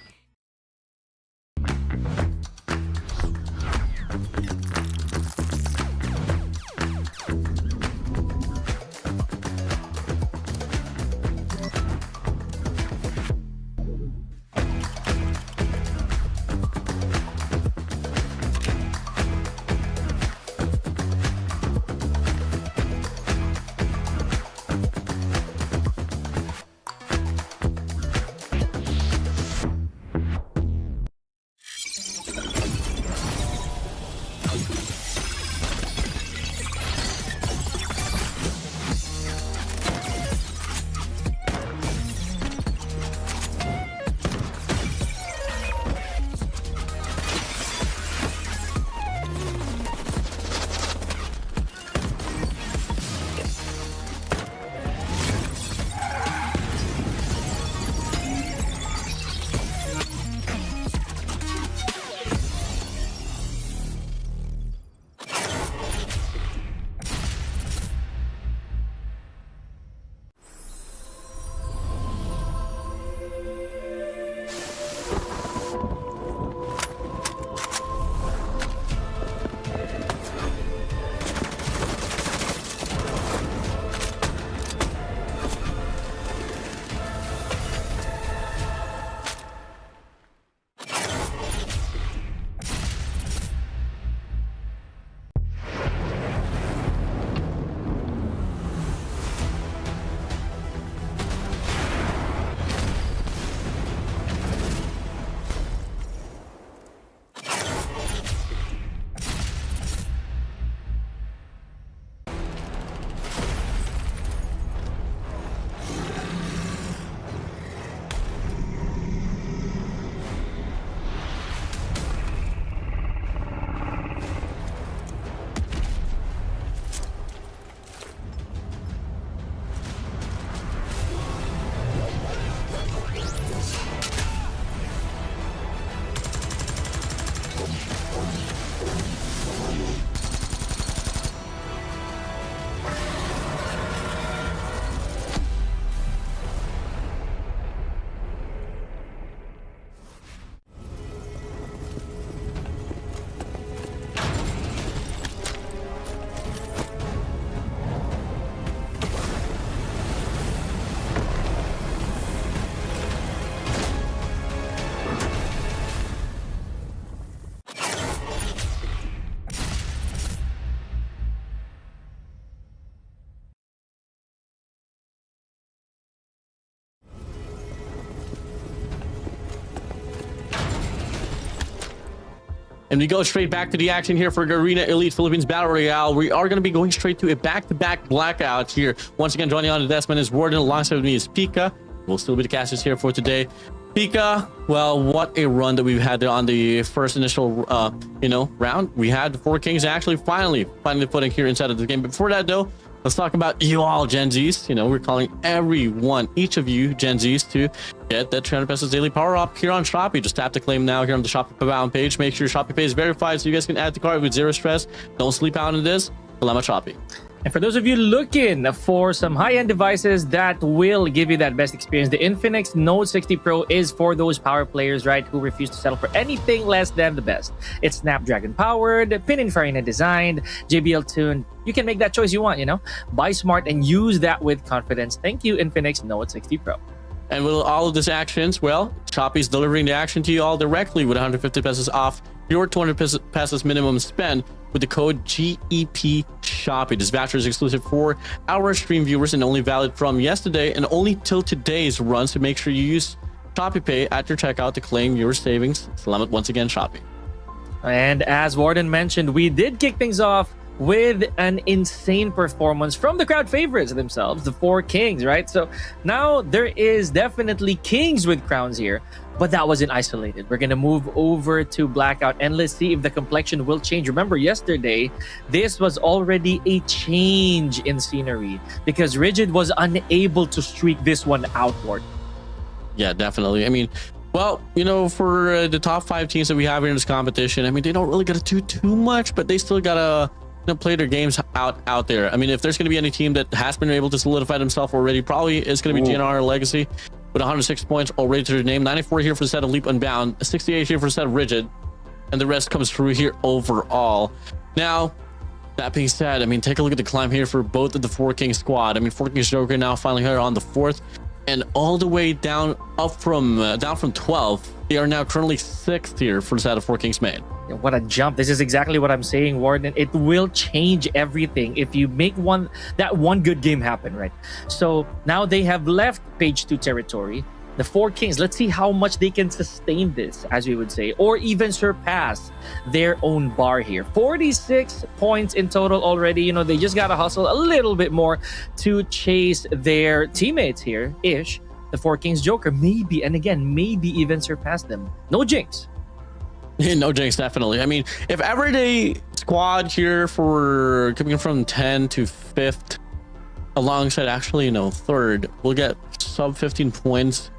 And we go straight back to the action here for Garena Elite Philippines Battle Royale. We are going to be going straight to a back-to-back blackout here. Once again, joining on the Desmond is Warden. Alongside with me is Pika. We'll still be the casters here for today. Pika, well, what a run that we've had there on the first initial, round. We had the Four Kings actually finally putting here inside of the game. But before that, though, let's talk about you all Gen Zs. We're calling everyone, each of you Gen Zs, to get that 300 pesos daily power up here on Shopee. Just tap the claim now here on the Shopee Pabao page. Make sure Shopee Pay is verified so you guys can add the card with zero stress. Don't sleep out on this. Salamat Shopee. And for those of you looking for some high-end devices that will give you that best experience, the Infinix Note 60 Pro is for those power players, right, who refuse to settle for anything less than the best. It's Snapdragon-powered, Pininfarina designed, JBL-tuned. You can make that choice you want, Buy smart and use that with confidence. Thank you, Infinix Note 60 Pro. And with all of these actions, well, Shopee's delivering the action to you all directly with 150 pesos off your 200 pesos minimum spend with the code GEP Shopee. This voucher is exclusive for our stream viewers and only valid from yesterday and only till today's run. So make sure you use Shopee Pay at your checkout to claim your savings. Salamat once again, Shopee. And as Warden mentioned, we did kick things off with an insane performance from the crowd favorites themselves, the Four Kings, right? So now there is definitely kings with crowns here, but that wasn't isolated. We're gonna move over to Blackout and let's see if the complexion will change. Remember yesterday, this was already a change in scenery because Rigid was unable to streak this one outward. Yeah, definitely. I mean, well, for the top 5 teams that we have here in this competition, I mean, they don't really gotta do too much, but they still gotta play their games out there. I mean, if there's going to be any team that has been able to solidify themselves already, probably is going to be GNR Legacy with 106 points already to their name. 94 here for the set of Leap Unbound, 68 here for the set of Rigid, and the rest comes through here overall. Now, that being said, I mean, take a look at the climb here for both of the Four Kings squad. I mean, Four Kings Joker now finally here on the 4th, and all the way down from 12. They are now currently 6th here for the set of Four Kings main. What a jump. This is exactly what I'm saying, Warden. It will change everything if you make that one good game happen, right? So now they have left page 2 territory. The Four Kings, let's see how much they can sustain this, as we would say, or even surpass their own bar here. 46 points in total already. They just got to hustle a little bit more to chase their teammates here, ish. The Four Kings Joker, maybe, and again, maybe even surpass them. No jinx. No jinx, definitely. I mean, if everyday squad here for coming from 10 to 5th, alongside actually, 3rd, we'll get sub 15 points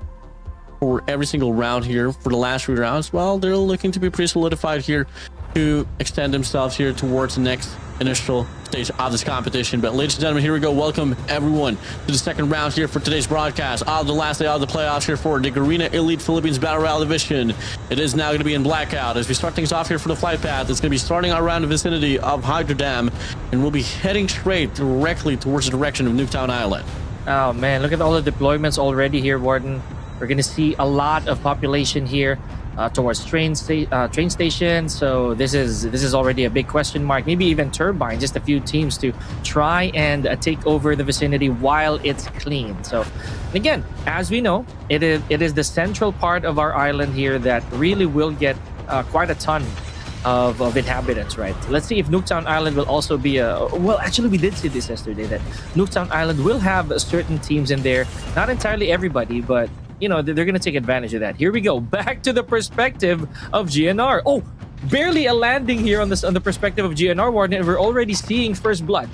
for every single round here for the last 3 rounds. Well, they're looking to be pretty solidified here to extend themselves here towards the next initial stage of this competition. But ladies and gentlemen, here we go. Welcome everyone to the second round here for today's broadcast of the last day of the playoffs here for the Garena Elite Philippines Battle Royale Division. It is now going to be in Blackout. As we start things off here for the flight path, it's going to be starting around the vicinity of Hydro Dam, and we'll be heading straight directly towards the direction of Nuketown Island. Oh man, look at all the deployments already here, Warden. We're going to see a lot of population here towards train station. So this is already a big question mark. Maybe even Turbine, just a few teams to try and take over the vicinity while it's clean. So again, as we know, it is the central part of our island here that really will get quite a ton of inhabitants, right? Let's see if Nuketown Island will also be well, actually we did see this yesterday, that Nuketown Island will have certain teams in there. Not entirely everybody, but they're going to take advantage of that. Here we go. Back to the perspective of GNR. Oh, barely a landing here on the perspective of GNR, Warden. We're already seeing first blood.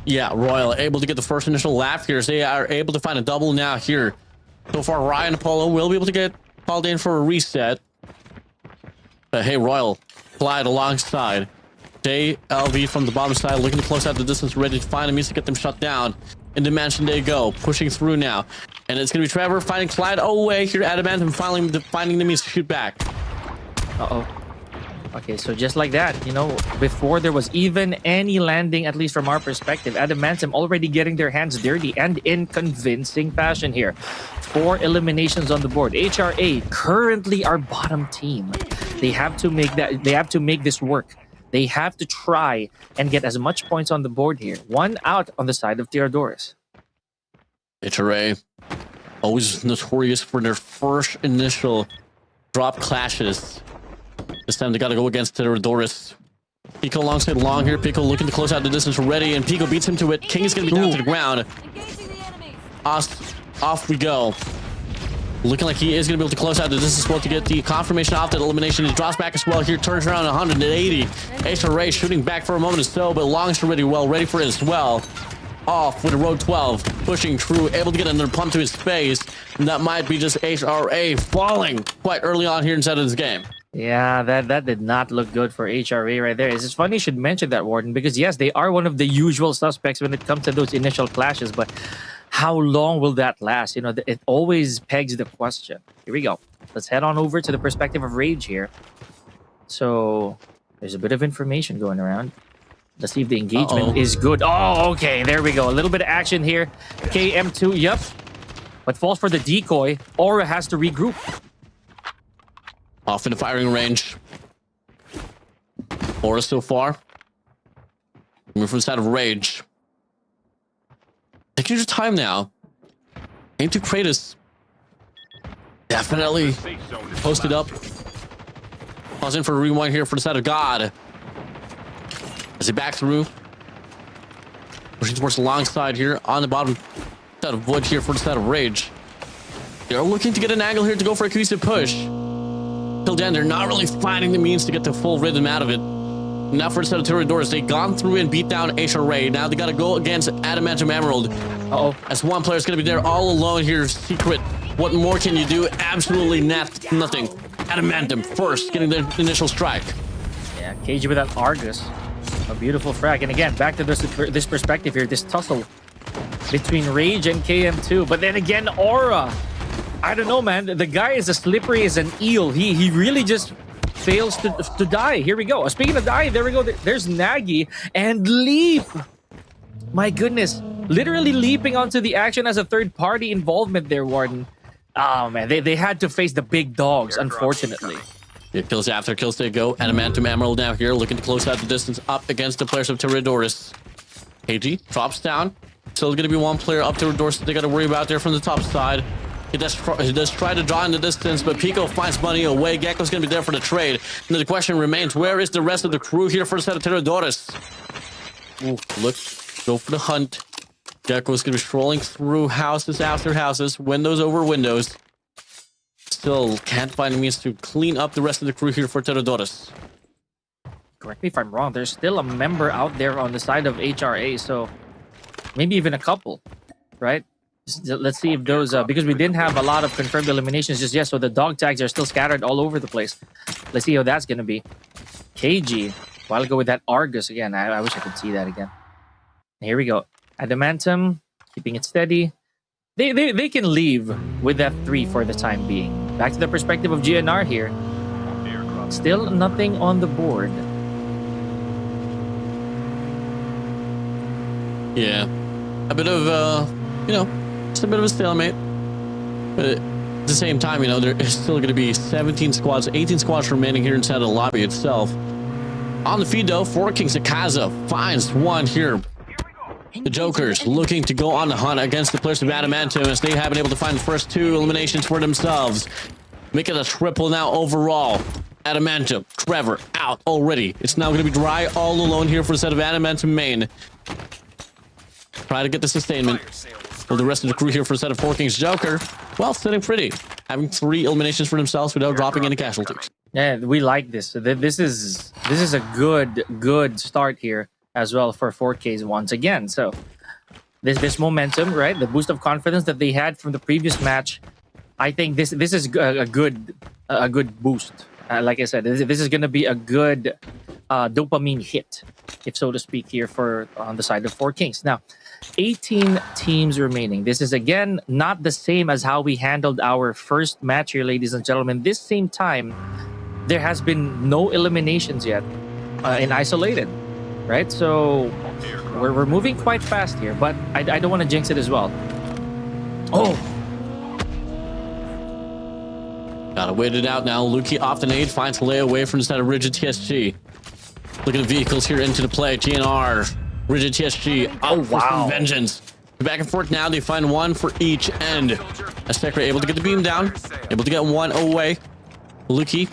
Yeah, Royal able to get the first initial lap here. So they are able to find a double now here. So far, Ryan Apollo will be able to get called in for a reset. But hey, Royal flied alongside. JLV from the bottom side, looking to close out the distance, ready to find a means to get them shut down. In Dimension they go, pushing through now. And it's going to be Trevor finding Clyde away here at Adamantium, finally finding the means to shoot back. Uh-oh. Okay, so just like that, before there was even any landing, at least from our perspective, Adamantium already getting their hands dirty and in convincing fashion here. 4 eliminations on the board. HRA, currently our bottom team. They have to make this work. They have to try and get as much points on the board here. 1 out on the side of Theodoros. HRA, always notorious for their first initial drop clashes. This time they got to go against Terodorus. Pico alongside Long here. Pico looking to close out the distance already, and Pico beats him to it. King is going to be down to the ground. Off we go. Looking like he is going to be able to close out the distance as well to get the confirmation off that elimination. He drops back as well here, turns around 180. HRA shooting back for a moment or so, but Long's already well ready for it as well. Off with a road 12, pushing through, able to get another pump to his face. And that might be just HRA falling quite early on here inside of this game. Yeah, that did not look good for HRA right there. It's just funny you should mention that, Warden, because yes, they are one of the usual suspects when it comes to those initial clashes, but how long will that last? You know, it always pegs the question. Here we go. Let's head on over to the perspective of Rage here. So there's a bit of information going around. Let's see if the engagement is good. Oh, okay. There we go. A little bit of action here. KM2, yep. But falls for the decoy. Aura has to regroup. Off in the firing range. Aura so far. Move from the side of Rage. Take your time now. Into Kratos. Definitely posted up. Pause in for a rewind here for the side of God. As he back through. Pushing towards the long side here on the bottom side of wood here for the side of Rage. They're looking to get an angle here to go for a cohesive push. Till then, they're not really finding the means to get the full rhythm out of it. Now for the set of Terodorus, they've gone through and beat down HRA. Now they got to go against Adamantium Emerald. As one player is going to be there all alone here. Secret. What more can you do? Absolutely nothing. Adamantium first, getting the initial strike. Yeah, KG with that Argus. A beautiful frag. And again, back to this perspective here. This tussle between Rage and KM2. But then again, Aura. I don't know, man. The guy is as slippery as an eel. He really just fails to die. Here we go. Speaking of die, there we go. There's Nagy and Leap. My goodness. Literally leaping onto the action as a third-party involvement there, Warden. Oh, man. They had to face the big dogs, unfortunately. Yeah, kills after kills they go. Adamantium Emerald now here, looking to close out the distance up against the players of Terodorus. KG drops down. Still going to be one player up Terodorus that they got to worry about there from the top side. He does try to draw in the distance, but Pico finds money away. Gecko's going to be there for the trade. And the question remains, where is the rest of the crew here for the set of Terodorus? Ooh, look, go for the hunt. Gecko's going to be strolling through houses after houses, windows over windows. Still can't find a means to clean up the rest of the crew here for Terodorus. Correct me if I'm wrong. There's still a member out there on the side of HRA, so maybe even a couple, right? Let's see if those, because we didn't have a lot of confirmed eliminations just yet, so the dog tags are still scattered all over the place. Let's see how that's going to be. KG, while I go with that Argus again. I wish I could see that again. Here we go. Adamantium, keeping it steady. They can leave with that 3 for the time being. Back to the perspective of GNR here. Still nothing on the board. Yeah. A bit of, you know, it's a bit of a stalemate. But at the same time, you know, there is still going to be 17 squads, 18 squads remaining here inside of the lobby itself. On the feed, though, 4 Kings Akaza finds one here. The Jokers looking to go on the hunt against the players of Adamantium as they have been able to find the first 2 eliminations for themselves. Make it a triple now overall. Adamantium, Trevor, out already. It's now going to be Dry all alone here for the set of Adamantium main. Try to get the sustainment. For the rest of the crew here for a set of 4 Kings. Joker, well, sitting pretty. Having 3 eliminations for themselves without dropping any casualties. Yeah, we like this. This is a good start here as well for 4Ks once again. So this momentum, right? The boost of confidence that they had from the previous match. I think this is a good boost. Like I said, this is going to be a good dopamine hit, if so to speak, here for on the side of 4 Kings. Now, 18 teams remaining. This is again not the same as how we handled our first match here, ladies and gentlemen. This same time, there has been no eliminations yet in isolated, right? So we're moving quite fast here, but I don't want to jinx it as well. Oh. Gotta wait it out now. Luki off the nade, finds lay away from the side of Rigid TSG. Look at the vehicles here into the play. GNR, Rigid TSG, oh wow, vengeance. Back and forth now. They find one for each end. Azteca able to get the beam down, able to get one away. Luki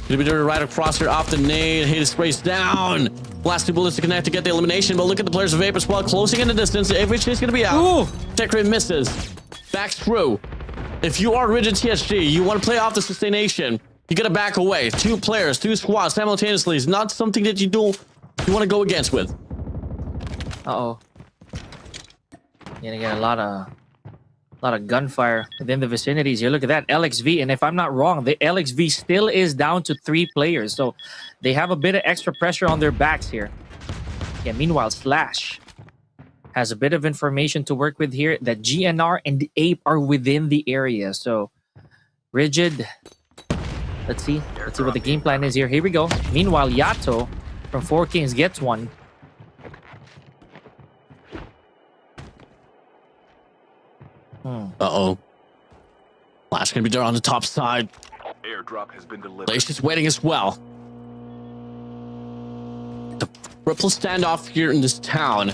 Gonna be there right across here off the nade. Hate sprays down. Last two bullets to connect to get the elimination, but look at the players of Vape as well, closing in the distance. AVH is gonna be out. Ooh. Tech Ray misses. Back through. If you are Rigid TSG, you want to play off the sustaination, you gotta back away. Two players, two squads simultaneously is not something that you want to go against with. Uh-oh. You're gonna get a lot of gunfire within the vicinities here. Look at that, LXV. And if I'm not wrong, the LXV still is down to 3 players. So they have a bit of extra pressure on their backs here. Yeah, meanwhile, Slash has a bit of information to work with here that GNR and Ape are within the area. So Rigid, let's see what the game plan is here. Here we go. Meanwhile, Yato from 4 Kings gets one. Uh-oh. Flash gonna be there on the top side. Airdrop has been delivered. Lace is waiting as well. The triple standoff here in this town.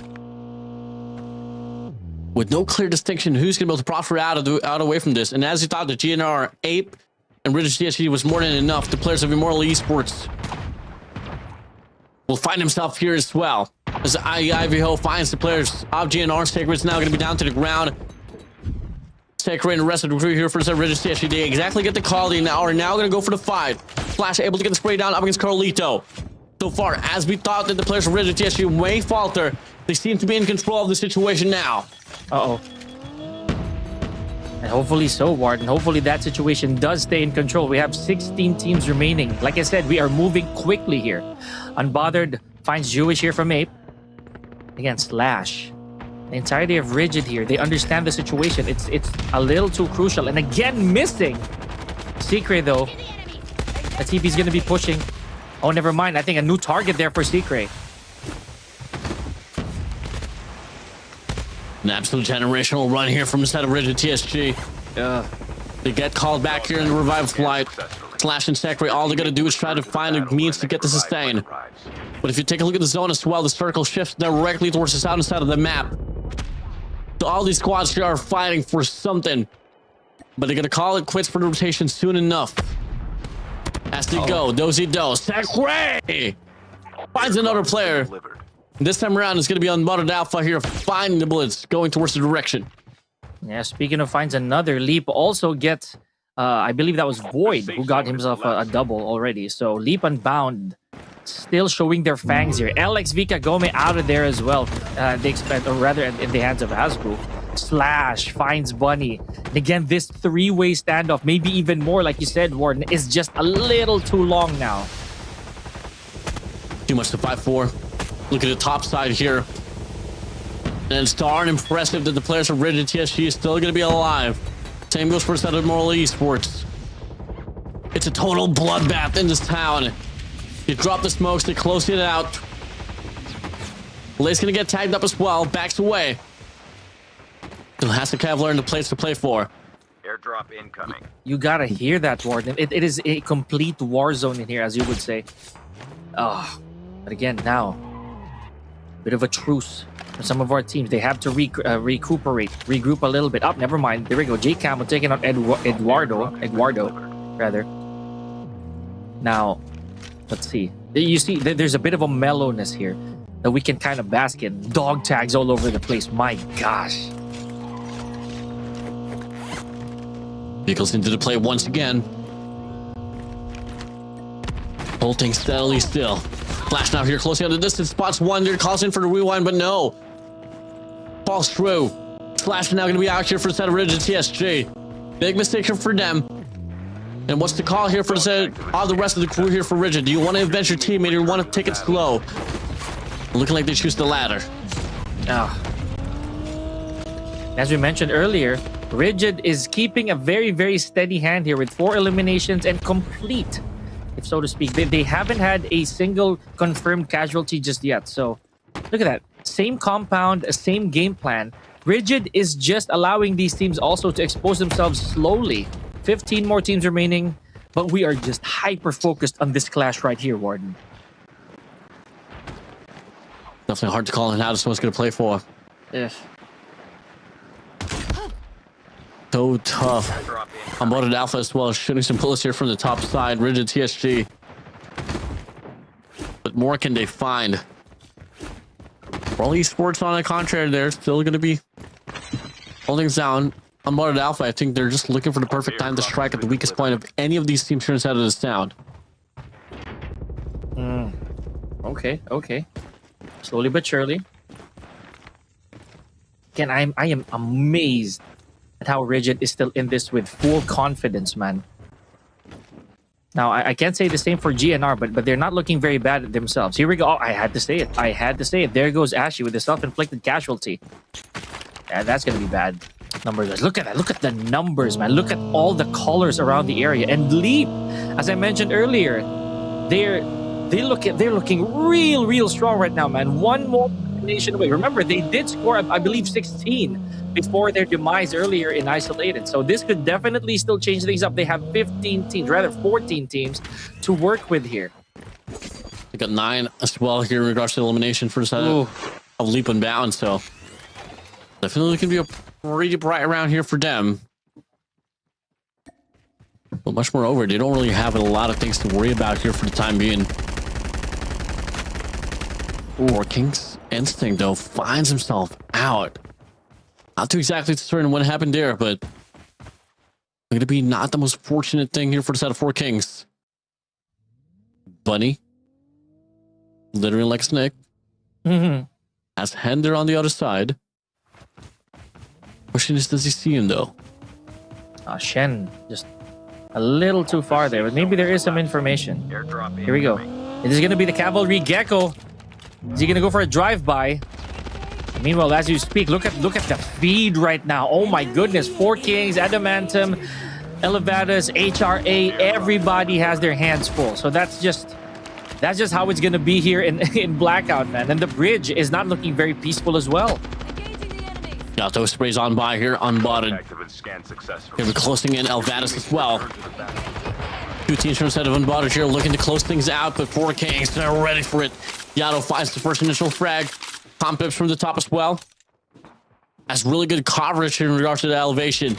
With no clear distinction who's gonna be able to profit out away from this. And as you thought, the GNR, Ape, and Rigid TSG was more than enough. The players of Immortal Esports will find himself here as well. As IVO finds the players of GNR, Sacred's now gonna be down to the ground. Sacred and the rest of the crew here for the Rigid TSG. They exactly get the call. They are now going to go for the fight. Flash able to get the spray down up against Carlito. So far, as we thought that the players from Rigid TSG may falter, they seem to be in control of the situation now. Uh-oh. And hopefully so, Warden. Hopefully that situation does stay in control. We have 16 teams remaining. Like I said, we are moving quickly here. Unbothered finds Jewish here from Ape. Again, Slash. The entirety of Rigid here, they understand the situation. It's a little too crucial. And again, missing. Secret, though. Let's see if he's going to be pushing. Oh, never mind. I think a new target there for Secret. An absolute generational run here from the side of Rigid TSG. They get called back here in the revive flight. Slash and Secret, all they're going to do is try to find a means to get the sustain. But if you take a look at the zone as well, the circle shifts directly towards the southern side of the map. So all these squads here are fighting for something. But they're going to call it quits for the rotation soon enough. As they go, dozy-do. Secret finds another player. This time around, it's going to be Unbothered Alpha here, finding the bullets, going towards the direction. Yeah, speaking of finds another, Leap also gets, I believe that was Void, who got himself a double already. So Leap Unbound still showing their fangs here. LXV Kagome out of there as well. They expect, or rather in the hands of Hasbro. Slash finds Bunny. And again, this 3-way standoff, maybe even more, like you said, Warden, is just a little too long now. Too much to fight for. Look at the top side here. And it's darn impressive that the players from Rigid TSG is still going to be alive. Same goes for the side of Immortal Esports. It's a total bloodbath in this town. You drop the smokes, they close it out. Blaze gonna get tagged up as well, backs away. Still has the Cavalier in the place to play for. Airdrop incoming. You gotta hear that, Warden. It is a complete war zone in here, as you would say. But again, now, bit of a truce for some of our teams. They have to recuperate, regroup a little bit. Never mind. There we go. J Camel taking out Eduardo, rather. Now, let's see. You see, there's a bit of a mellowness here that we can kind of bask in. Dog tags all over the place. My gosh. Vehicles into the play once again. Holding steadily still. Flash now here, closing on the distance. Spots one there, calls in for the rewind, but no. Falls through. Flash now going to be out here for the set of Rigid TSG. Big mistake here for them. And what's the call here for the rest of the crew here for Rigid? Do you want to avenge your teammate or you want to take it slow? Looking like they choose the latter. As we mentioned earlier, Rigid is keeping a very, very steady hand here with 4 eliminations and complete, if so to speak. They haven't had a single confirmed casualty just yet. So look at that. Same compound, same game plan. Rigid is just allowing these teams also to expose themselves slowly. 15 more teams remaining, but we are just hyper-focused on this clash right here, Warden. Definitely hard to call in how this one's going to play for. Yes. So tough. Unbothered Alpha as well, shooting some bullets here from the top side. Rigid TSG But more can they find? Well, esports on the contrary, they're still going to be holding down. Unmodded Alpha, I think they're just looking for the perfect time to strike at the weakest point of any of these teams here inside of this town. Okay. Slowly but surely. Again, I am amazed at how Rigid is still in this with full confidence, man. Now, I can't say the same for GNR, but they're not looking very bad at themselves. Here we go. Oh, I had to say it. There goes Ashy with the self-inflicted casualty. Yeah, that's going to be bad. Numbers. Look at that. Look at the numbers, man. Look at all the colors around the area. And Leap, as I mentioned earlier, they're looking real strong right now, man. One more elimination away. Remember, they did score, I believe, 16 before their demise earlier in Isolated. So this could definitely still change things up. They have 14 teams to work with here. They got 9 as well here in regards to elimination for the side of Leap and Bound. So definitely can be a pretty bright round here for them. But much more over, they don't really have a lot of things to worry about here for the time being. Or King's Instinct, though, finds himself out. Not too exactly certain what happened there, but going to be not the most fortunate thing here for the set of 4 Kings. Bunny, literally like a snake, has Hender on the other side. Question is, does he see him though? Shen just a little too far there, but maybe there is some information. Here we go. It is going to be the Cavalry Gecko. Is he going to go for a drive-by? Meanwhile, as you speak, look at the feed right now. Oh my goodness, 4 Kings, Adamantum, Elevatus, HRA, everybody has their hands full. So that's just how it's going to be here in Blackout, man. And the bridge is not looking very peaceful as well. Got those sprays on by here, unbotted. Here we're closing in Elvatus as well. 2 teams from the set of unbotted here looking to close things out, but 4 Kings, they're ready for it. Yato finds the first initial frag. Tom Pips from the top as well. That's really good coverage here in regards to the elevation.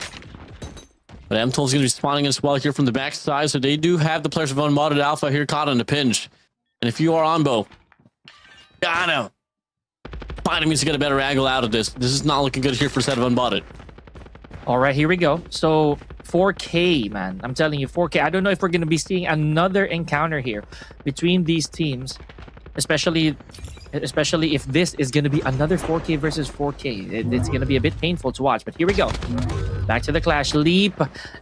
But MTOL is going to be spawning as well here from the backside, so they do have the players of unmodded Alpha here caught on the pinch. And if you are Onbo, gotta find him to get a better angle out of this. This is not looking good here for a set of unmodded. All right, here we go. So 4K, man. I'm telling you, 4K. I don't know if we're going to be seeing another encounter here between these teams, especially if this is going to be another 4K versus 4K. It's going to be a bit painful to watch, but here we go. Back to the clash. Leap,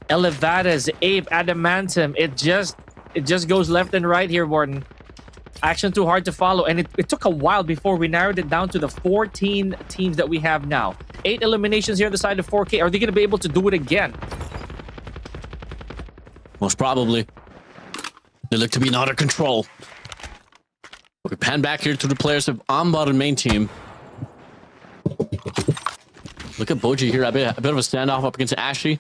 Elevatus, Ape, Adamantum. It just goes left and right here, Warden. Action too hard to follow, and it took a while before we narrowed it down to the 14 teams that we have now. 8 eliminations here on the side of 4K. Are they going to be able to do it again? Most probably. They look to be under control. We pan back here to the players of unbotted main team. Look at Boji here. A bit of a standoff up against Ashley.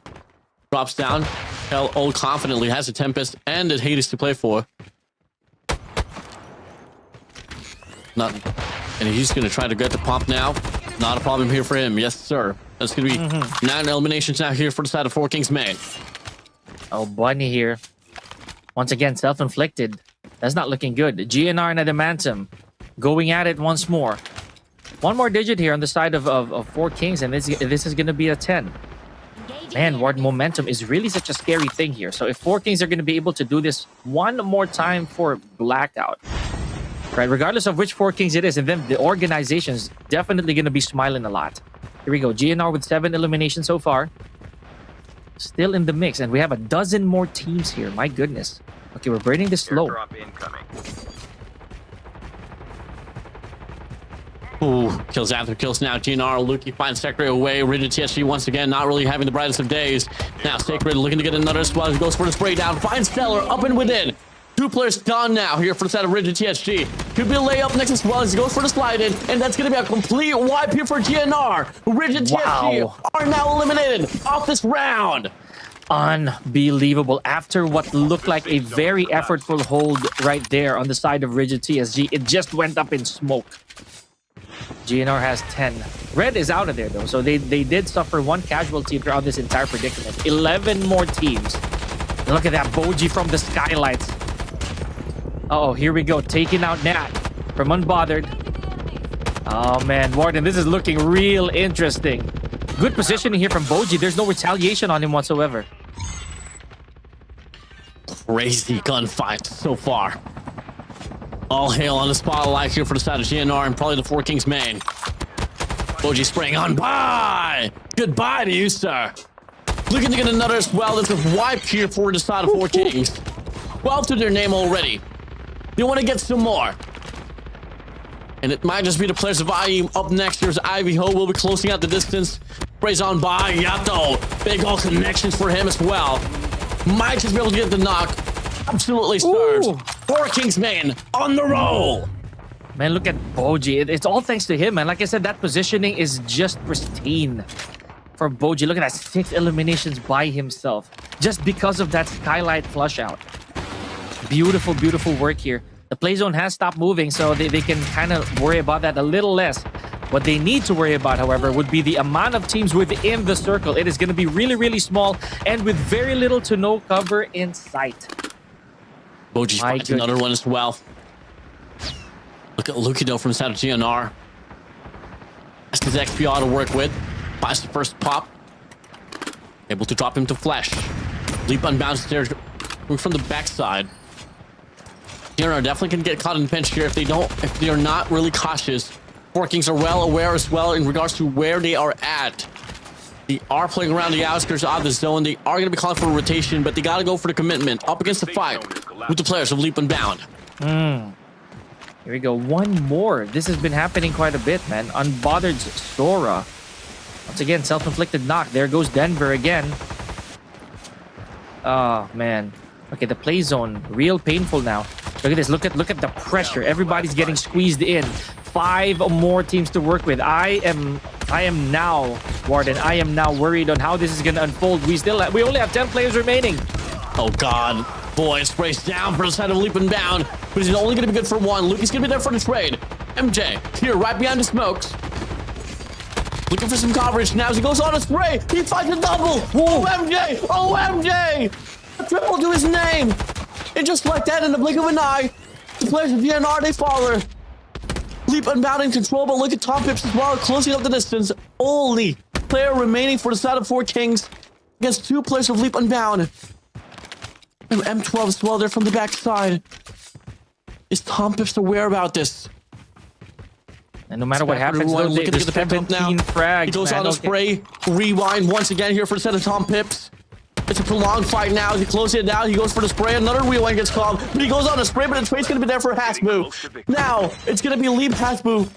Drops down. Hell, all confidently has a Tempest and a Hades to play for. And he's going to try to get the pump now. Not a problem here for him. Yes, sir. That's going to be 9 eliminations now here for the side of 4 Kings main. Oh, Bunny here. Once again, self-inflicted. That's not looking good. GNR and Adamantum going at it once more. One more digit here on the side of 4 Kings, and this is going to be a 10. Man, Ward, momentum is really such a scary thing here. So if 4 Kings are going to be able to do this one more time for Blackout, right, regardless of which 4 Kings it is, and then the organization's definitely going to be smiling a lot. Here we go. GNR with 7 eliminations so far. Still in the mix, and we have a dozen more teams here. My goodness. Okay, we're burning this slow. Ooh, kills after kills now. GNR, Lukey finds Sacred away. Rigid TSG once again, not really having the brightest of days. Now Sacred looking to get another spot. Goes for the spray down. Finds Stellar up and within. 2 players gone now here for the side of Rigid TSG. Could be a layup next as well as he goes for the slide in. And that's going to be a complete wipe here for GNR. Rigid TSG are now eliminated off this round. Unbelievable. After what looked like a very effortful hold right there on the side of Rigid TSG, it just went up in smoke. GNR has 10. Red is out of there though, so they did suffer 1 casualty throughout this entire predicament. 11 more teams. Look at that Boji from the skylights. Oh, here we go. Taking out Nat from Unbothered. Oh, man. Warden, this is looking real interesting. Good positioning here from Boji. There's no retaliation on him whatsoever. Crazy gunfight so far. All hail on the spotlight here for the side of GNR and probably the Four Kings main. Boji spraying on by. Goodbye to you, sir. Looking to get another as well. This is wiped here for the side of Four Kings. 12 to their name already. You want to get some more. And it might just be the players of IE. Up next, here's Ivy Ho. Will be closing out the distance. Sprays on by Yato. Big ol' connections for him as well. Might just be able to get the knock. Absolutely serves. Ooh. Four Kings main on the roll. Man, look at Boji. It's all thanks to him, man. Like I said, that positioning is just pristine for Boji. Look at that, 6 eliminations by himself. Just because of that skylight flush out. Beautiful, beautiful work here. The play zone has stopped moving, so they can kind of worry about that a little less. What they need to worry about, however, would be the amount of teams within the circle. It is going to be really, really small and with very little to no cover in sight. Boji finds another one as well. Look at Lukido from the side of GNR. That's his XPR to work with. Buys the first pop. Able to drop him to flash. Leap unbound there from the backside. GNR definitely can get caught in the pinch here if they are not really cautious. Four Kings are well aware as well in regards to where they are at. They are playing around the outskirts of the zone. They are going to be calling for a rotation, but they got to go for the commitment. Up against the fight with the players of Leap and Bound. Here we go. One more. This has been happening quite a bit, man. Unbothered's Sora. Once again, self-inflicted knock. There goes Denver again. Oh, man. Okay, the play zone. Real painful now. Look at this. Look at the pressure. Everybody's getting squeezed in. 5 more teams to work with. I am now, Warden. I am now worried on how this is going to unfold. We only have 10 players remaining. Oh God, boy, sprays down for the side of Leap and Bound, but he's only going to be good for one. Luke's going to be there for the trade. MJ here, right behind the smokes, looking for some coverage now as he goes on a spray. He finds a double. Oh MJ! Oh MJ! A triple to his name, and just like that, in the blink of an eye, the players of VNR they follow. Leap Unbound in control, but look at Tom Pips as well, closing up the distance. Only player remaining for the side of Four Kings against 2 players of Leap Unbound. And M12 as well there from the backside. Is Tom Pips aware about this? And no matter what happens, though, looking to there's get the pep up now. 17 frags, He goes man. on a spray, rewind once again here for the set of Tom Pips. It's a prolonged fight now. He closes it down. He goes for the spray. Another rewind gets called. But he goes on a spray, but the trade's going to be there for Hasbu. Now, it's going to be Leap Hasbu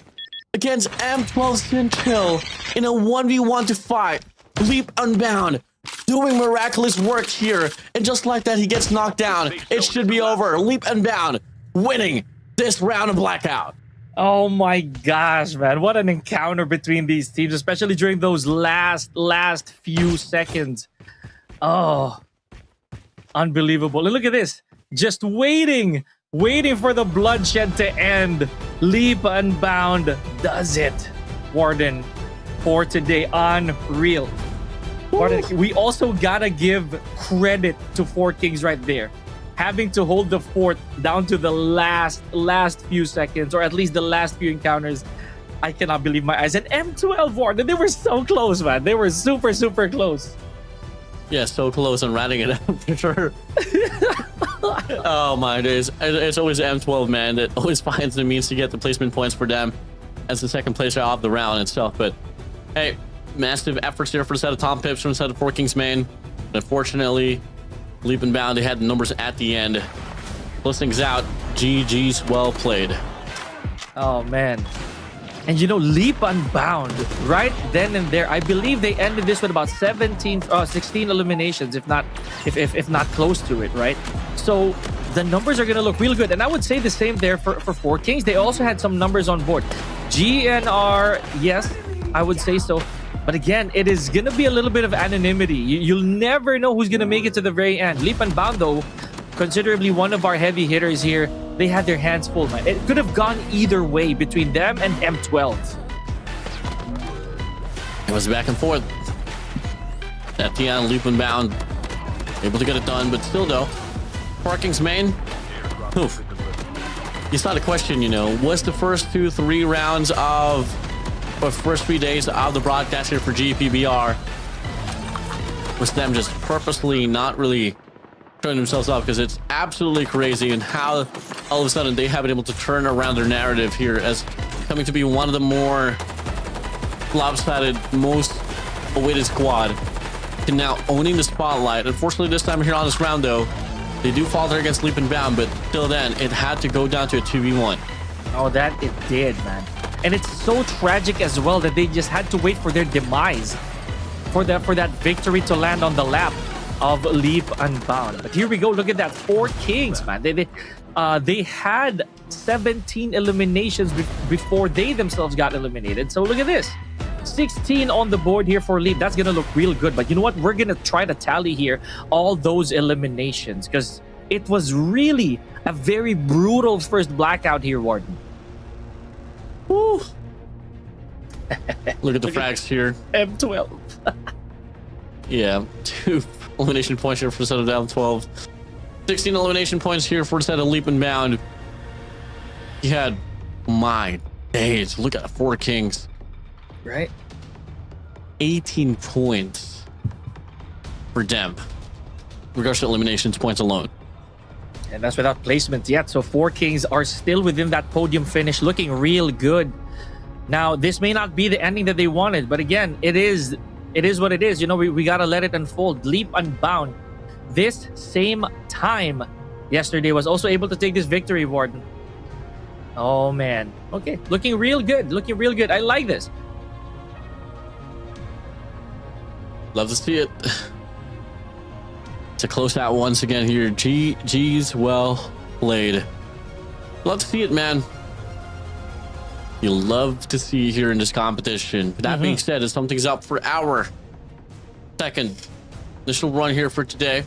against M12 Sinchill in a 1v1 to fight. Leap Unbound doing miraculous work here. And just like that, he gets knocked down. It should be over. Leap Unbound winning this round of Blackout. Oh my gosh, man. What an encounter between these teams, especially during those last few seconds. Oh, unbelievable. And look at this. Just waiting for the bloodshed to end. Leap Unbound does it. Warden, for today. Unreal. Warden, we also gotta give credit to Four Kings right there. Having to hold the fort down to the last few seconds, or at least the last few encounters. I cannot believe my eyes. And M12 Warden, they were so close, man. They were super, super close. Yeah, so close on ratting it out for sure. Oh my days. It's always M12, man, that always finds the means to get the placement points for them as the second placer of the round itself. But hey, massive efforts here for the set of Tom Pips from the set of Four Kings main. Unfortunately, Leap and Bound, they had the numbers at the end. Close things out. GG's well played. Oh man. And you know, Leap Unbound, right then and there, I believe they ended this with about 16 eliminations, if not close to it, right? So the numbers are going to look real good. And I would say the same there for Four Kings. They also had some numbers on board. GNR, yes, I would say so. But again, it is going to be a little bit of anonymity. You'll never know who's going to make it to the very end. Leap Unbound, though, considerably one of our heavy hitters here, they had their hands full, man. It could have gone either way between them and M12. It was back and forth. At the end, Leap and Bound able to get it done, but still though, Four Kings main, oof, you saw the question, you know, was the first 2-3 rounds of or first 3 days of the broadcast here for GPBR was them just purposely not really showing themselves up, because it's absolutely crazy and how all of a sudden they have been able to turn around their narrative here as coming to be one of the more lopsided, most awaited squad to now owning the spotlight. Unfortunately, this time here on this round, though, they do falter against Leap and Bound, but till then, it had to go down to a 2v1. Oh, that it did, man. And it's so tragic as well that they just had to wait for their demise for that victory to land on the lap of Leap Unbound. But here we go. Look at that. 4 kings, man. They had 17 eliminations before they themselves got eliminated. So look at this. 16 on the board here for Leap. That's going to look real good. But you know what? We're going to try to tally here all those eliminations, because it was really a very brutal first Blackout here, Warden. Woo. Look at the frags here. M12. Yeah, 2 elimination points here for the set of down 12. 16 elimination points here for the set of Leap and Bound. He had, my days, look at 4 kings. Right? 18 points for Dem, regards to eliminations points alone. And that's without placement yet. So 4 kings are still within that podium finish, looking real good. Now, this may not be the ending that they wanted, but again, it is what it is. You know, we got to let it unfold. Leap Unbound, this same time yesterday, was also able to take this victory, Warden. Oh, man. Okay, looking real good. Looking real good. I like this. Love to see it. To close out once again here. G's well played. Love to see it, man. You love to see here in this competition. But that being said, something's up for our second initial run here for today.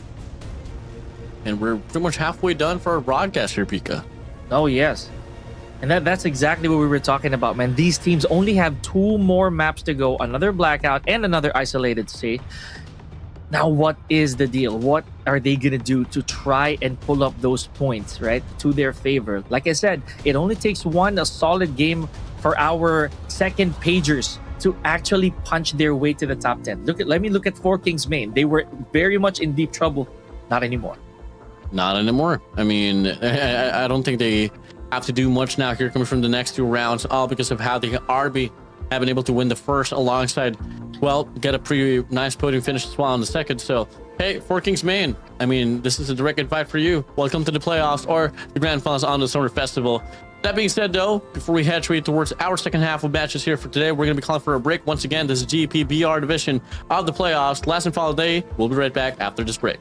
And we're pretty much halfway done for our broadcast here, Pika. Oh, yes. And that's exactly what we were talking about, man. These teams only have 2 more maps to go. Another Blackout and another Isolated State. Now, what is the deal? What are they going to do to try and pull up those points, right, to their favor? Like I said, it only takes a solid game for our second pagers to actually punch their way to the top 10. Let me look at 4 Kings main. They were very much in deep trouble. Not anymore. Not anymore. I mean, I don't think they have to do much now here coming from the next 2 rounds, all because of how the RB have been able to win the first alongside, well, get a pretty nice podium finish as well on the second. So, hey, 4 Kings main, I mean, this is a direct invite for you. Welcome to the playoffs or the grand finals on the Summer Festival. That being said, though, before we head straight towards our second half of matches here for today, we're going to be calling for a break. Once again, this is GPBR division of the playoffs. Last and final day. We'll be right back after this break.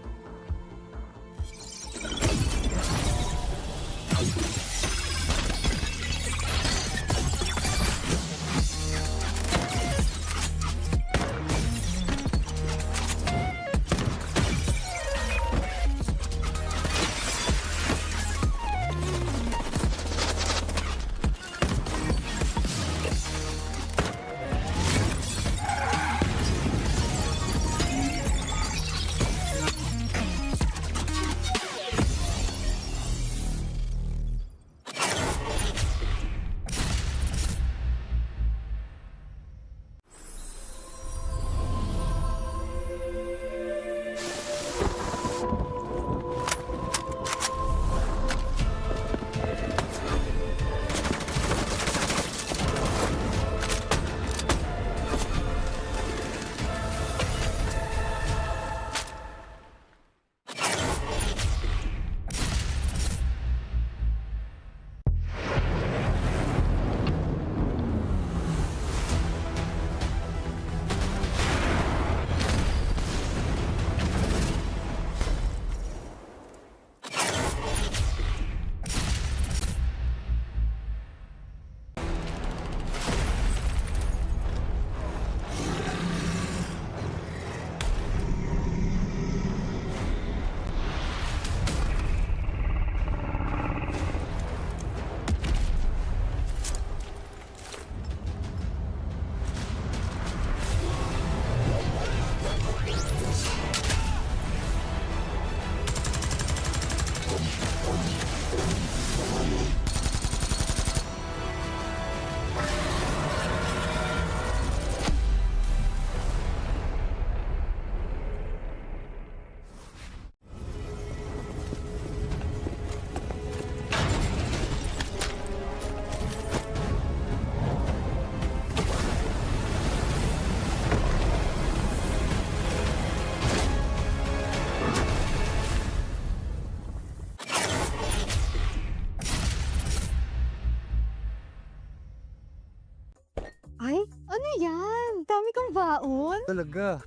Ay, ano yan? Dami kang baon. Talaga.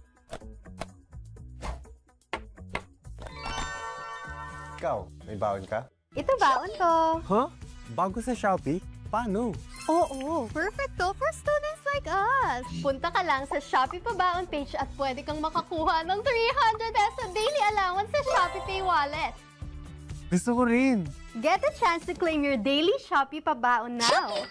Ikaw, may baon ka? Ito baon ko. Huh? Bago sa Shopee? Paano? Oo, perfect to for students like us. Punta ka lang sa Shopee Pabaon page at pwede kang makakuha ng 300 peso daily allowance sa Shopee Pay Wallet. Gusto ko rin. Get a chance to claim your daily Shopee Pabaon now.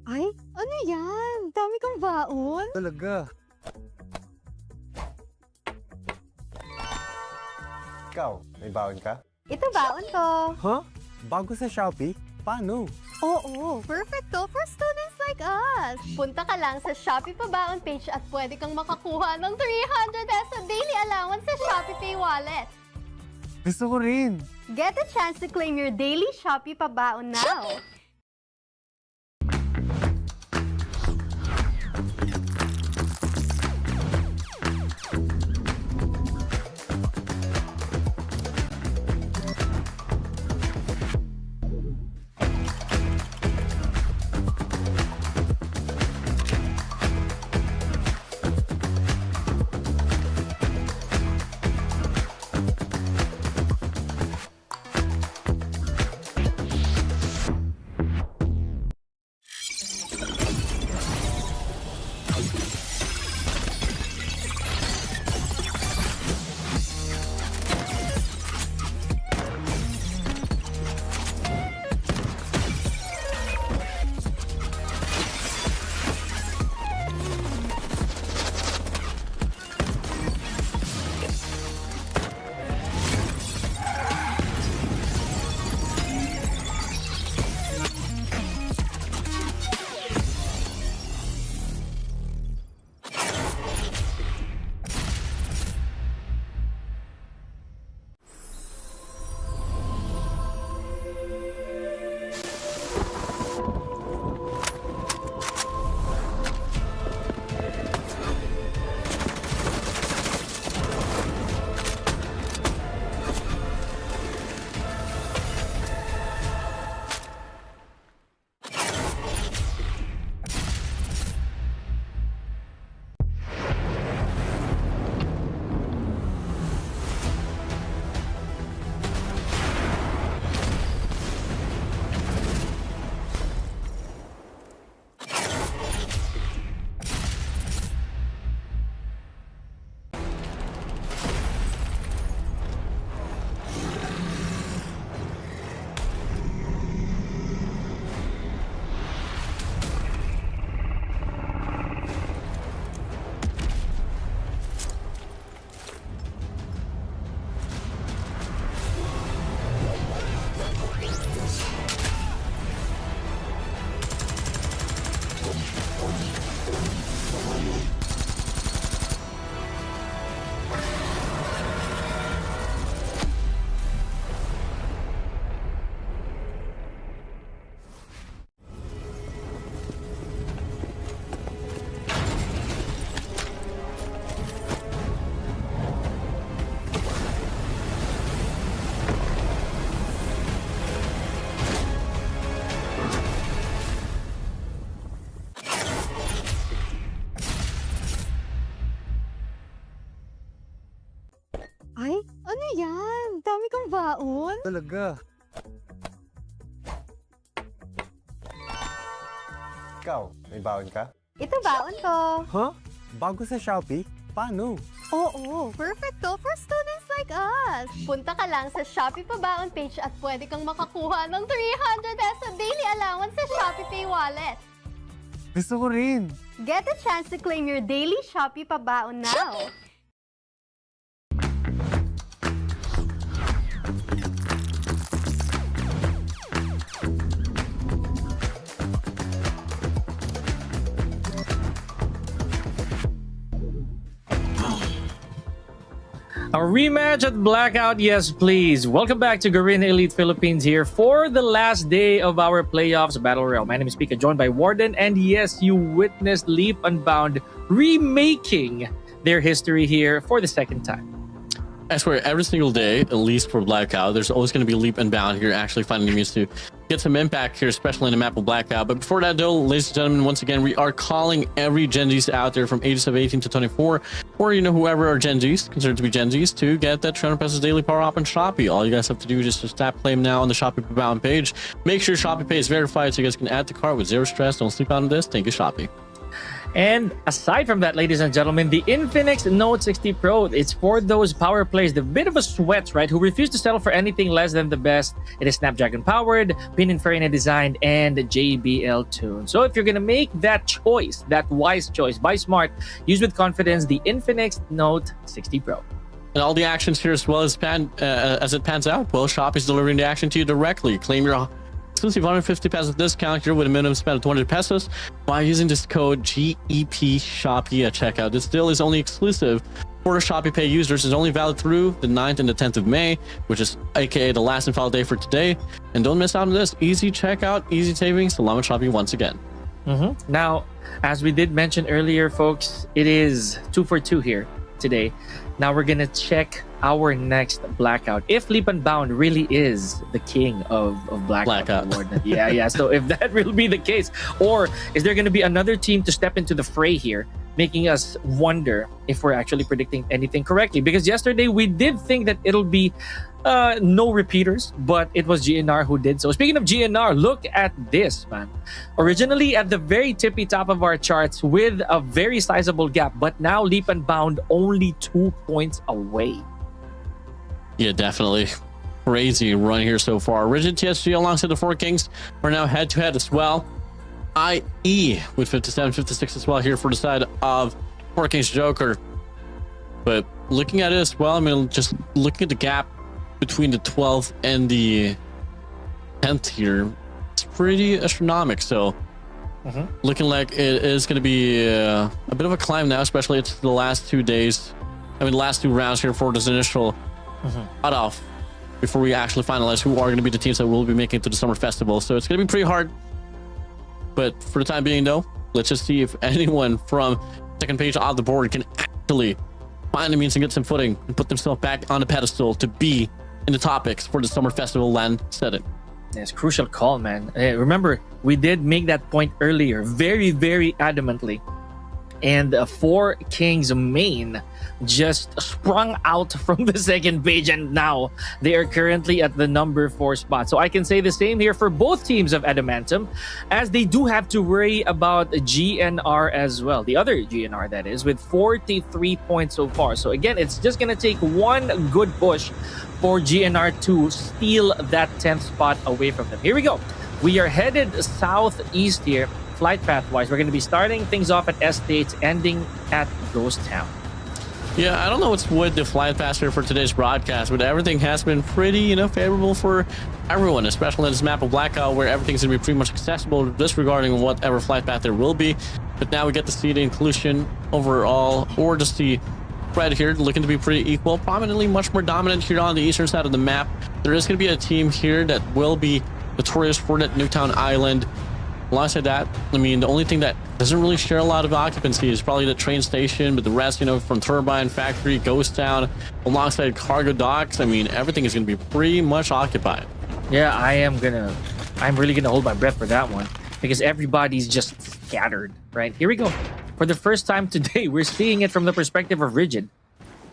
Ay, ano yan? Dami kang baon. Talaga. Ikaw, may baon ka? Ito baon ko. Huh? Bago sa Shopee? Paano? Oo, perfect to for students like us. Punta ka lang sa Shopee Pabaon page at pwede kang makakuha ng 300 peso daily allowance sa Shopee Pay Wallet. Gusto ko rin. Get a chance to claim your daily Shopee Pabaon now. Ano yan? Dami kong baon. Talaga. Ikaw, may baon ka? Ito baon ko. Huh? Bago sa Shopee? Paano? Oo, perfecto for students like us. Punta ka lang sa Shopee Pabaon page at pwede kang makakuha ng 300 peso daily allowance sa Shopee Pay wallet. Gusto ko rin. Get a chance to claim your daily Shopee Pabaon now. A rematch at Blackout, yes please. Welcome back to Garena Elite Philippines here for the last day of our playoffs Battle Royale. My name is Pika, joined by Warden, and yes, you witnessed Leap Unbound remaking their history here for the second time. I swear, every single day, at least for Blackout, there's always going to be Leap and Bound here actually finding means to get some impact here, especially in the map of Blackout. But before that, though, ladies and gentlemen, once again, we are calling every Gen Zs out there from ages of 18 to 24, or, whoever are Gen Zs, considered to be Gen Zs, to get that 300 pesos daily power up on Shopee. All you guys have to do is just tap claim now on the Shopee Bound page. Make sure Shopee Pay is verified so you guys can add the cart with zero stress. Don't sleep on this. Thank you, Shopee. And aside from that, ladies and gentlemen, the Infinix Note 60 Pro, it's for those power players, the bit of a sweats, right, who refuse to settle for anything less than the best. It is Snapdragon powered, Pininfarina designed, and JBL tuned. So if you're gonna make that choice, that wise choice, buy smart, use with confidence the Infinix Note 60 Pro. And all the actions here, as well as it pans out, well, Shopee's delivering the action to you directly. Claim your exclusive 150 pesos discount here with a minimum spend of 200 pesos by using this code GEP Shopee at checkout. This deal is only exclusive for Shopee Pay users. It's only valid through the 9th and the 10th of May, which is aka the last and final day for today. And don't miss out on this. Easy checkout, easy savings. Salamat Shopee once again. Now, as we did mention earlier, folks, it is 2 for 2 here today. Now we're gonna check our next Blackout. If Leap Unbound really is the king of Blackout. Yeah. So if that will be the case, or is there gonna be another team to step into the fray here, making us wonder if we're actually predicting anything correctly? Because yesterday we did think that it'll be no repeaters, but it was GNR who did so. Speaking of GNR, look at this, man. Originally at the very tippy top of our charts with a very sizable gap, but now Leap Unbound only 2 points away. Yeah, definitely. Crazy run here so far. Rigid TSG alongside the Four Kings are now head-to-head as well. IE with 57-56 as well here for the side of Four Kings Joker. But looking at it as well, I mean, just looking at the gap between the 12th and the 10th here, it's pretty astronomical. So looking like it is going to be a bit of a climb now, especially it's the last 2 days. I mean, the last 2 rounds here for this initial cutoff before we actually finalize who are going to be the teams that will be making it to the summer festival. So it's going to be pretty hard. But for the time being, though, let's just see if anyone from second page of the board can actually find the means to get some footing and put themselves back on the pedestal to be in the topics for the summer festival land setting. Yes, crucial call, man. Remember, we did make that point earlier, very, very adamantly. And Four Kings main just sprung out from the second page, and now they are currently at the number 4 spot. So I can say the same here for both teams of Adamantium, as they do have to worry about GNR as well. The other GNR, that is, with 43 points so far. So again, it's just going to take one good push for GNR to steal that 10th spot away from them. Here we go. We are headed southeast here. Flight path wise, we're going to be starting things off at Estates, ending at Ghost Town. Yeah, I don't know what's with the flight path here for today's broadcast, but everything has been pretty, favorable for everyone, especially in this map of Blackout, where everything's going to be pretty much accessible, disregarding whatever flight path there will be. But now we get to see the inclusion overall, or just the spread here looking to be pretty equal, prominently much more dominant here on the eastern side of the map. There is going to be a team here that will be notorious for that Nuketown Island. Alongside that, I mean, the only thing that doesn't really share a lot of occupancy is probably the train station, but the rest, from Turbine Factory, Ghost Town, alongside Cargo Docks, I mean, everything is going to be pretty much occupied. Yeah, I'm really gonna hold my breath for that one, because everybody's just scattered, right? Here we go. For the first time today, we're seeing it from the perspective of Rigid.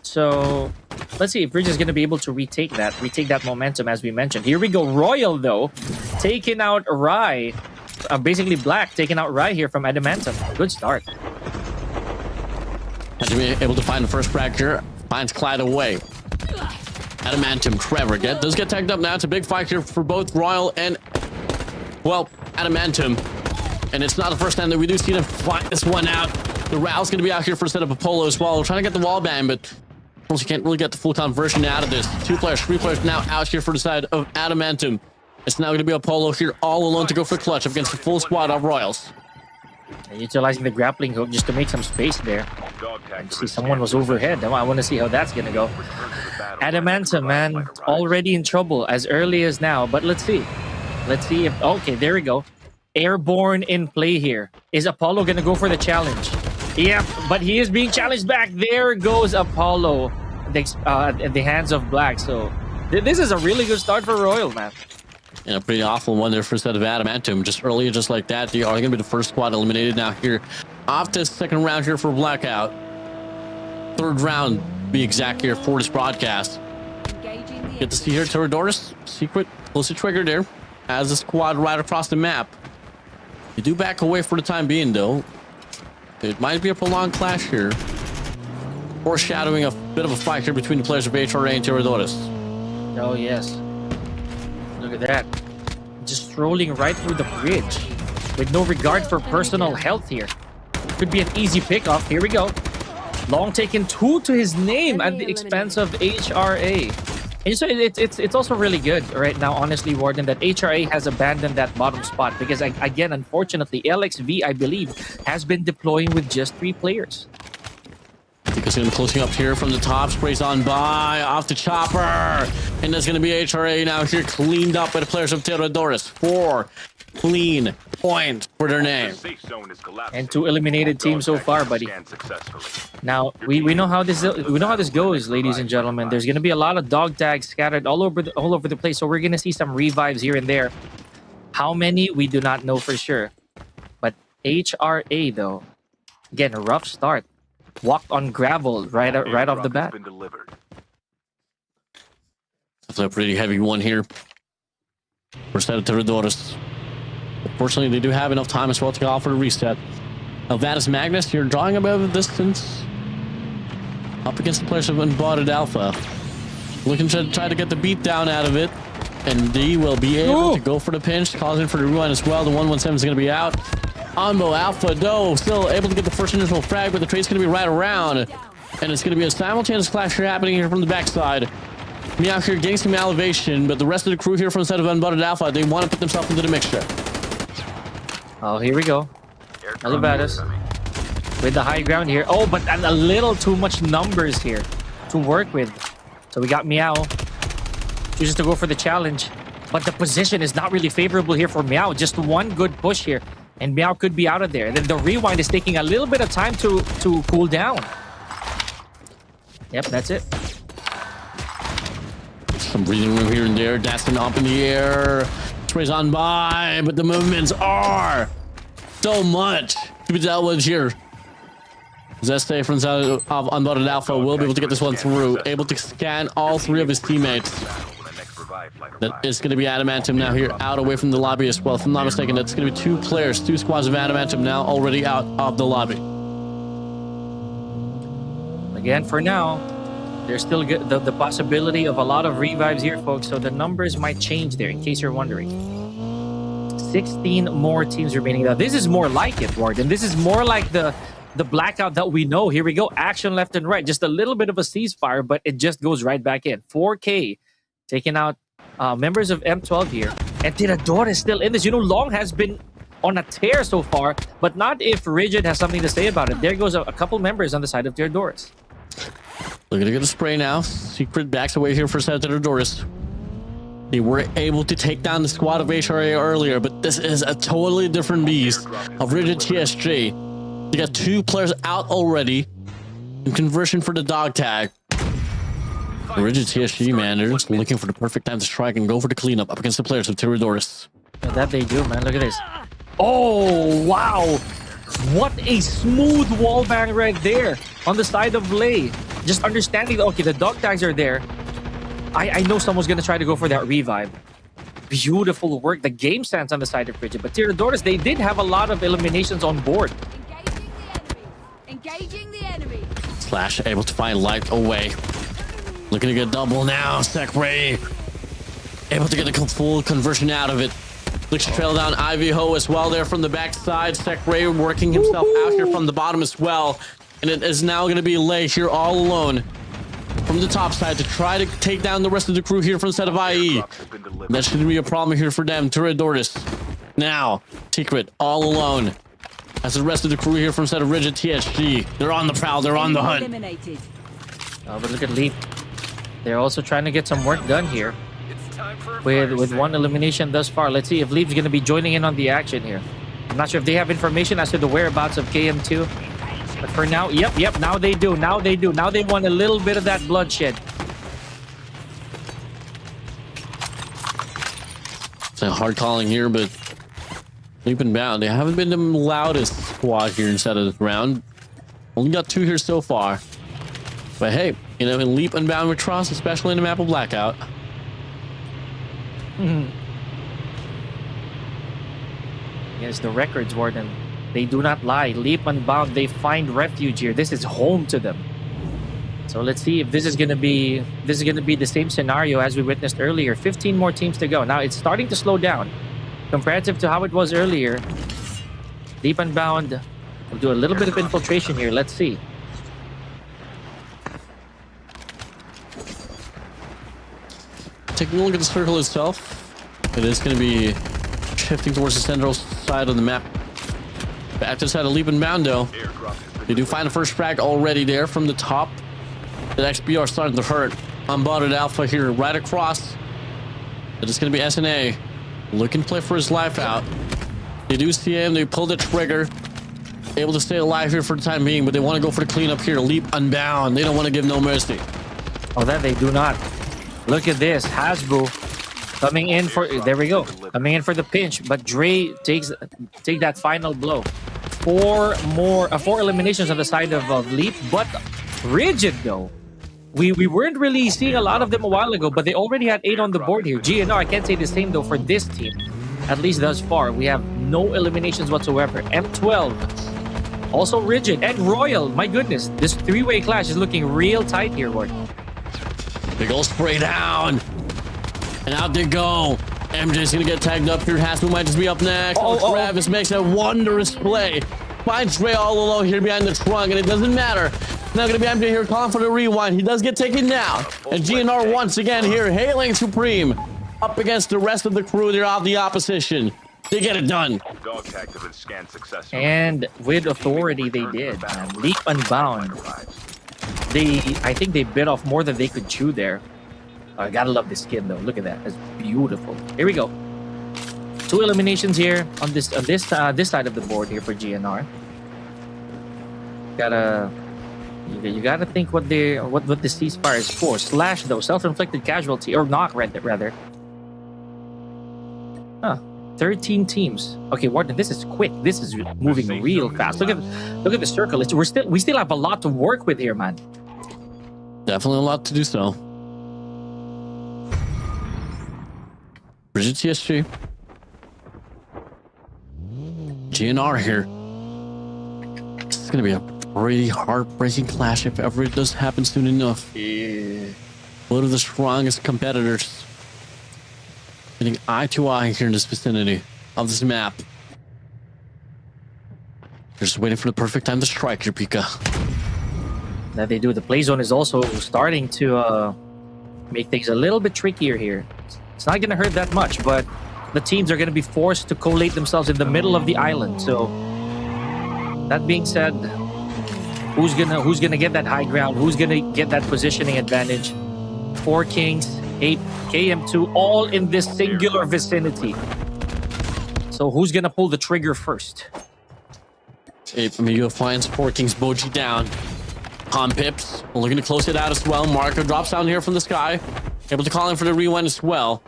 So Let's see if we're just going to be able to retake that momentum as we mentioned. Here we go. Royal, though, taking out Rye. Basically Black taking out Rye here from Adamantum. Good start. As we able to find the first frag here. Finds Clyde away. Adamantum, Trevor does get tagged up now. It's a big fight here for both Royal and, well, Adamantum. And it's not the first time that we do see them fight this one out. The Rao's going to be out here for a set of Apollo as well. We're trying to get the wall bang, but you can't really get the full conversion out of this. 2 players, 3 players now out here for the side of Adamantum. It's now going to be Apollo here all alone to go for clutch against the full squad of Royals. Utilizing the grappling hook just to make some space there. See, someone was overhead. I want to see how that's going to go. Adamantum, man, already in trouble as early as now. But let's see. Let's see if... Okay, there we go. Airborne in play here. Is Apollo going to go for the challenge? Yep, but he is being challenged back. There goes Apollo at the hands of Black. So this is a really good start for Royal, man. And a pretty awful one there for a set of Adamantum. Just earlier, just like that, they are going to be the first squad eliminated now here. Off to second round here for Blackout. Third round, be exact here for this broadcast. Get to see here Toradorus. Secret, close to trigger there. As a squad right across the map. You do back away for the time being, though. It might be a prolonged clash here. Foreshadowing a bit of a fight here between the players of HRA and Toradorus. Oh, yes. Look at that. Just strolling right through the bridge with no regard for personal health here. Could be an easy pickoff. Here we go. Long taken 2 to his name at the expense of HRA. And so it's also really good right now, honestly, Warden, that HRA has abandoned that bottom spot because, again, unfortunately, LXV, I believe, has been deploying with just 3 players. Because him closing up here from the top, sprays on by, off the chopper. And that's going to be HRA now here, cleaned up by the players of Toradorus. 4 clean points for their name. And 2 eliminated teams so far, buddy. Now we know how this goes, ladies and gentlemen. There's going to be a lot of dog tags scattered all over the place, so we're going to see some revives here and there. How many, we do not know for sure. But HRA, though, again, a rough start. Walked on gravel right off the bat. That's a pretty heavy one here. First out of Toradorus. Unfortunately, they do have enough time as well to go for the reset. Elvatus Magnus, you're drawing a bit of a distance. Up against the players of Embodied Alpha. Looking to try to get the beat down out of it. And they will be able to go for the pinch, causing for the rewind as well. The 117 is going to be out. Onbo Alpha, though, still able to get the first initial frag, but the trade's going to be right around. And it's going to be a simultaneous clash here happening here from the backside. Meow here getting some elevation, but the rest of the crew here from the side of Unbuttered Alpha, they want to put themselves into the mixture. Oh, here we go. Elvatus with the high ground here. Oh, but a little too much numbers here to work with. So we got Meow. Chooses to go for the challenge. But the position is not really favorable here for Meow. Just one good push here. And Meow could be out of there. Then the rewind is taking a little bit of time to cool down. Yep, that's it. Some breathing room here and there. Dasting up in the air. Sprays on by, but the movements are so much to be dealt with here. Zeste from side of Unbuttered Alpha will be able to get this one through. Able to scan all 3 of his teammates. That is going to be Adamantum now here out away from the lobby as well. If I'm not mistaken, that's going to be 2 players, 2 squads of Adamantum now already out of the lobby. Again, for now, there's still the possibility of a lot of revives here, folks. So the numbers might change there, in case you're wondering. 16 more teams remaining. Now, this is more like it, Warden. This is more like the Blackout that we know. Here we go. Action left and right. Just a little bit of a ceasefire, but it just goes right back in. 4K taking out members of M12 here. And Tirador is still in this. You know, Long has been on a tear so far, but not if Rigid has something to say about it. There goes a couple members on the side of Tiradorus. Looking to get a spray now. Secret backs away here for Tiradorus. They were able to take down the squad of HRA earlier, but this is a totally different beast of Rigid TSJ. They got 2 players out already in conversion for the dog tag. The Rigid TSG, man, they're just looking for the perfect time to strike and go for the cleanup up against the players of Tiradorus. That they do, man. Look at this. Oh, wow. What a smooth wall bang right there on the side of Lay. just understanding that, okay, the dog tags are there. I know someone's gonna try to go for that revive. Beautiful work. The game sense on the side of Frigid. But Tiradores, they did have a lot of eliminations on board. Engaging the enemy. Slash able to find light away. Looking to get double now. Sekray able to get a full conversion out of it. Looks to trail down Ivy Ho as well there from the backside. Sekray working himself out here from the bottom as well. And it is now going to be Lei here all alone from the top side to try to take down the rest of the crew here from the side of IE. That shouldn't be a problem here for them. Tiradores now. Secret all alone. As the rest of the crew here from the side of Rigid TSG. They're on the prowl. They're on the hunt. Eliminated. Oh, but look at Leap. They're also trying to get some work done here. With one elimination thus far. Let's see if Leap's going to be joining in on the action here. I'm not sure if they have information as to the whereabouts of KM2. But for now, yep, now they do. Now they do. Now they want a little bit of that bloodshed. It's a hard calling here, but Leap and Bound, they haven't been the loudest squad here inside of this round. Only got 2 here so far. But hey, you know, in Leap and Bound we trust, especially in the map of Blackout. Yes, the records, Warden. They do not lie. Leap and Bound, they find refuge here. This is home to them. So let's see if this is gonna be the same scenario as we witnessed earlier. 15 more teams to go. Now it's starting to slow down comparative to how it was earlier. Leap and Bound will do a little bit of infiltration here. Let's see. Taking a look at the circle itself, it is going to be shifting towards the central side of the map. Back to the side of Leap and Bound, though. They do find the first frag already there from the top. The XBR starting to hurt. Unbotted Alpha here right across. It is going to be SNA looking to play for his life out. They do see him. They pull the trigger. Able to stay alive here for the time being, but they want to go for the cleanup here. Leap Unbound. They don't want to give no mercy. Oh, that they do not. Look at this. Hasbro coming in for... There we go. Coming in for the pinch. But Dre take that final blow. 4 eliminations on the side of Leap. But Rigid, though. We weren't really seeing a lot of them a while ago, but they already had 8 on the board here. GNR, I can't say the same, though, for this team. At least thus far. We have no eliminations whatsoever. M12. Also Rigid. And Royal. My goodness. This 3-way clash is looking real tight here, Ward. Big ol' spray down. And out they go. MJ's gonna get tagged up here. Hasbro might just be up next. Travis makes a wondrous play. Finds Dre all alone here behind the trunk, and it doesn't matter. Now gonna be MJ here calling for the rewind. He does get taken down. And GNR once again here, hailing supreme. Up against the rest of the crew. They're out the opposition. They get it done. Dog tags have been scanned successfully. And with authority, they did. Leap Unbound. I think they bit off more than they could chew there. I gotta love this skin though. Look at that. It's beautiful. Here we go. 2 eliminations here on this side of the board here for GNR. You gotta think what the ceasefire is for. Slash though, self-inflicted casualty or knock rather. 13 teams. Okay, Warden, this is quick. This is moving real fast. Look at the circle. We still have a lot to work with here, man. Definitely a lot to do so. Bridget TSG. GNR here. This is going to be a pretty heartbreaking clash if ever it does happen soon enough. One of the strongest competitors getting eye to eye here in this vicinity of this map. They're just waiting for the perfect time to strike here, Pika. That they do. The play zone is also starting to make things a little bit trickier here. It's not going to hurt that much, but the teams are going to be forced to collate themselves in the middle of the island. So that being said, who's gonna get that high ground? Who's gonna get that positioning advantage? 4 Kings, 8 KM2, all in this singular vicinity. So who's gonna pull the trigger first? 8 Amigo finds 4 Kings Boji down. Palm Pips looking to close it out as well. Marco drops down here from the sky. Able to call in for the rewind as well.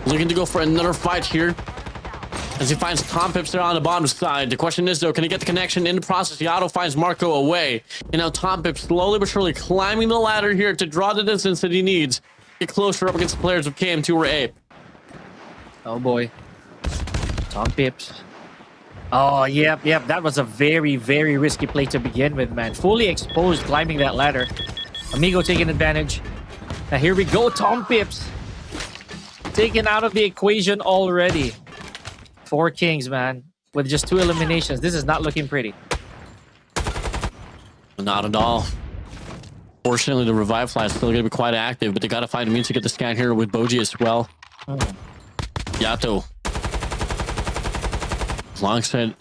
Looking to go for another fight here. as he finds Tom Pips there on the bottom side. The question is, though, can he get the connection? In the process, Yato finds Marco away. And now Tom Pips slowly but surely climbing the ladder here to draw the distance that he needs. Get closer up against the players of KM2 or Ape. Oh boy. Tom Pips. Oh, yep. That was a very, very risky play to begin with, man. Fully exposed climbing that ladder. Amigo taking advantage. Now here we go, Tom Pips. Taken out of the equation already. 4 kings, man. With just 2 eliminations. This is not looking pretty. Not at all. Fortunately, the revive fly is still going to be quite active, but they got to find a means to get the scan here with Boji as well. Yato. Alongside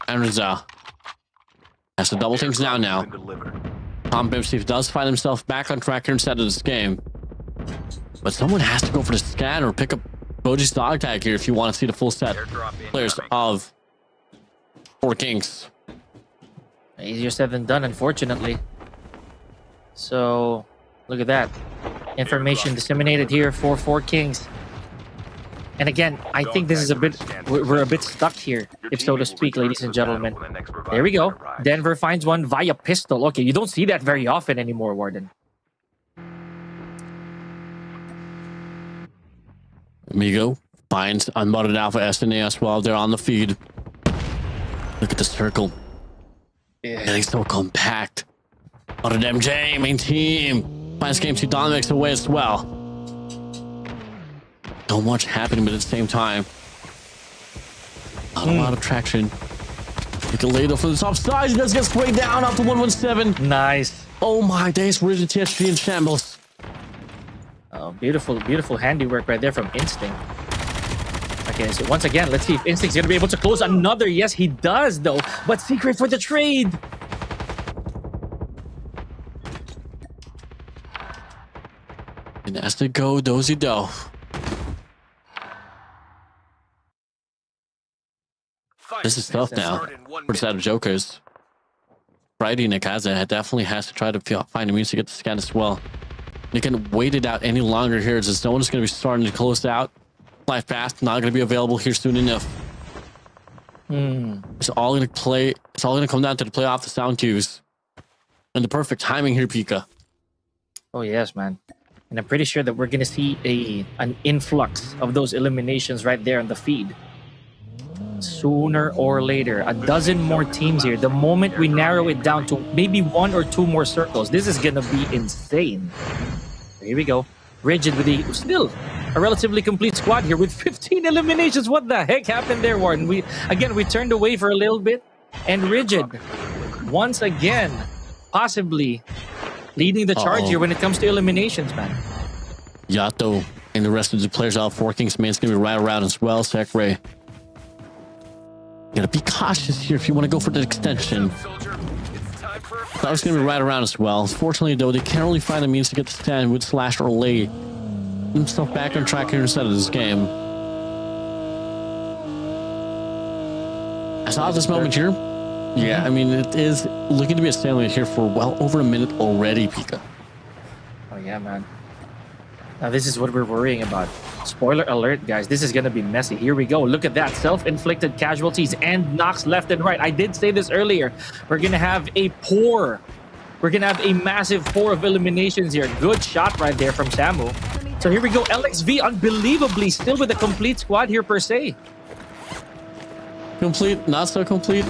Anriza. Has to double things down now. Tom Bipsy does find himself back on track here inside of this game. But someone has to go for the scan or pick up Boji's dog tag here if you want to see the full set players of 4 Kings. Easier said than done, unfortunately. So, look at that. Information disseminated here for 4 Kings. And again, I think this is a bit... We're a bit stuck here, if so to speak, ladies and gentlemen. There we go. Denver finds one via pistol. Okay, you don't see that very often anymore, Warden. Amigo finds unmudded Alpha SNA as well. They're on the feed. Look at the circle. Yeah. Getting so compact. Mudded MJ, main team. Finds game 2 Dominic's away as well. So much happening, but at the same time, not a lot of traction. Take a ladle from the top side. He does get sprayed down off the 117. Nice. Oh my days, where's the TSG in shambles? Oh, beautiful, beautiful handiwork right there from Instinct. Okay, so once again, let's see if Instinct's gonna be able to close another. Yes, he does, though. But Secret for the trade. And as they go, dozy do. This is tough now for the side of Jokers. Friday Nakaza definitely has to try to find a means to get the scan as well. They can wait it out any longer here as the zone is going to be starting to close out. Life Path not going to be available here soon enough. It's all going to play. It's all going to come down to the play off the sound cues. And the perfect timing here, Pika. Oh, yes, man. And I'm pretty sure that we're going to see an influx of those eliminations right there on the feed. Sooner or later, a dozen more teams here. The moment we narrow it down to maybe 1 or 2 more circles, this is gonna be insane. Here we go. Rigid with still a relatively complete squad here with 15 eliminations. What the heck happened there, Warden? We turned away for a little bit, and Rigid once again possibly leading the charge here when it comes to eliminations, man. Yato and the rest of the players out 4 Kings main's gonna be right around as well. Sekre. You gotta be cautious here if you want to go for the extension. That was gonna be right around as well. Unfortunately, though, they can't really find a means to get the stand with Slash or Lay himself back on track here inside of this game. I saw this moment here. Yeah, I mean, it is looking to be a stalemate here for well over a minute already, Pika. Oh yeah, man. Now this is what we're worrying about. Spoiler alert, guys. This is going to be messy. Here we go. Look at that. Self-inflicted casualties and knocks left and right. I did say this earlier. We're going to have a pour. We're going to have a massive pour of eliminations here. Good shot right there from Samu. So here we go. LXV unbelievably still with a complete squad here per se. Complete, not so complete.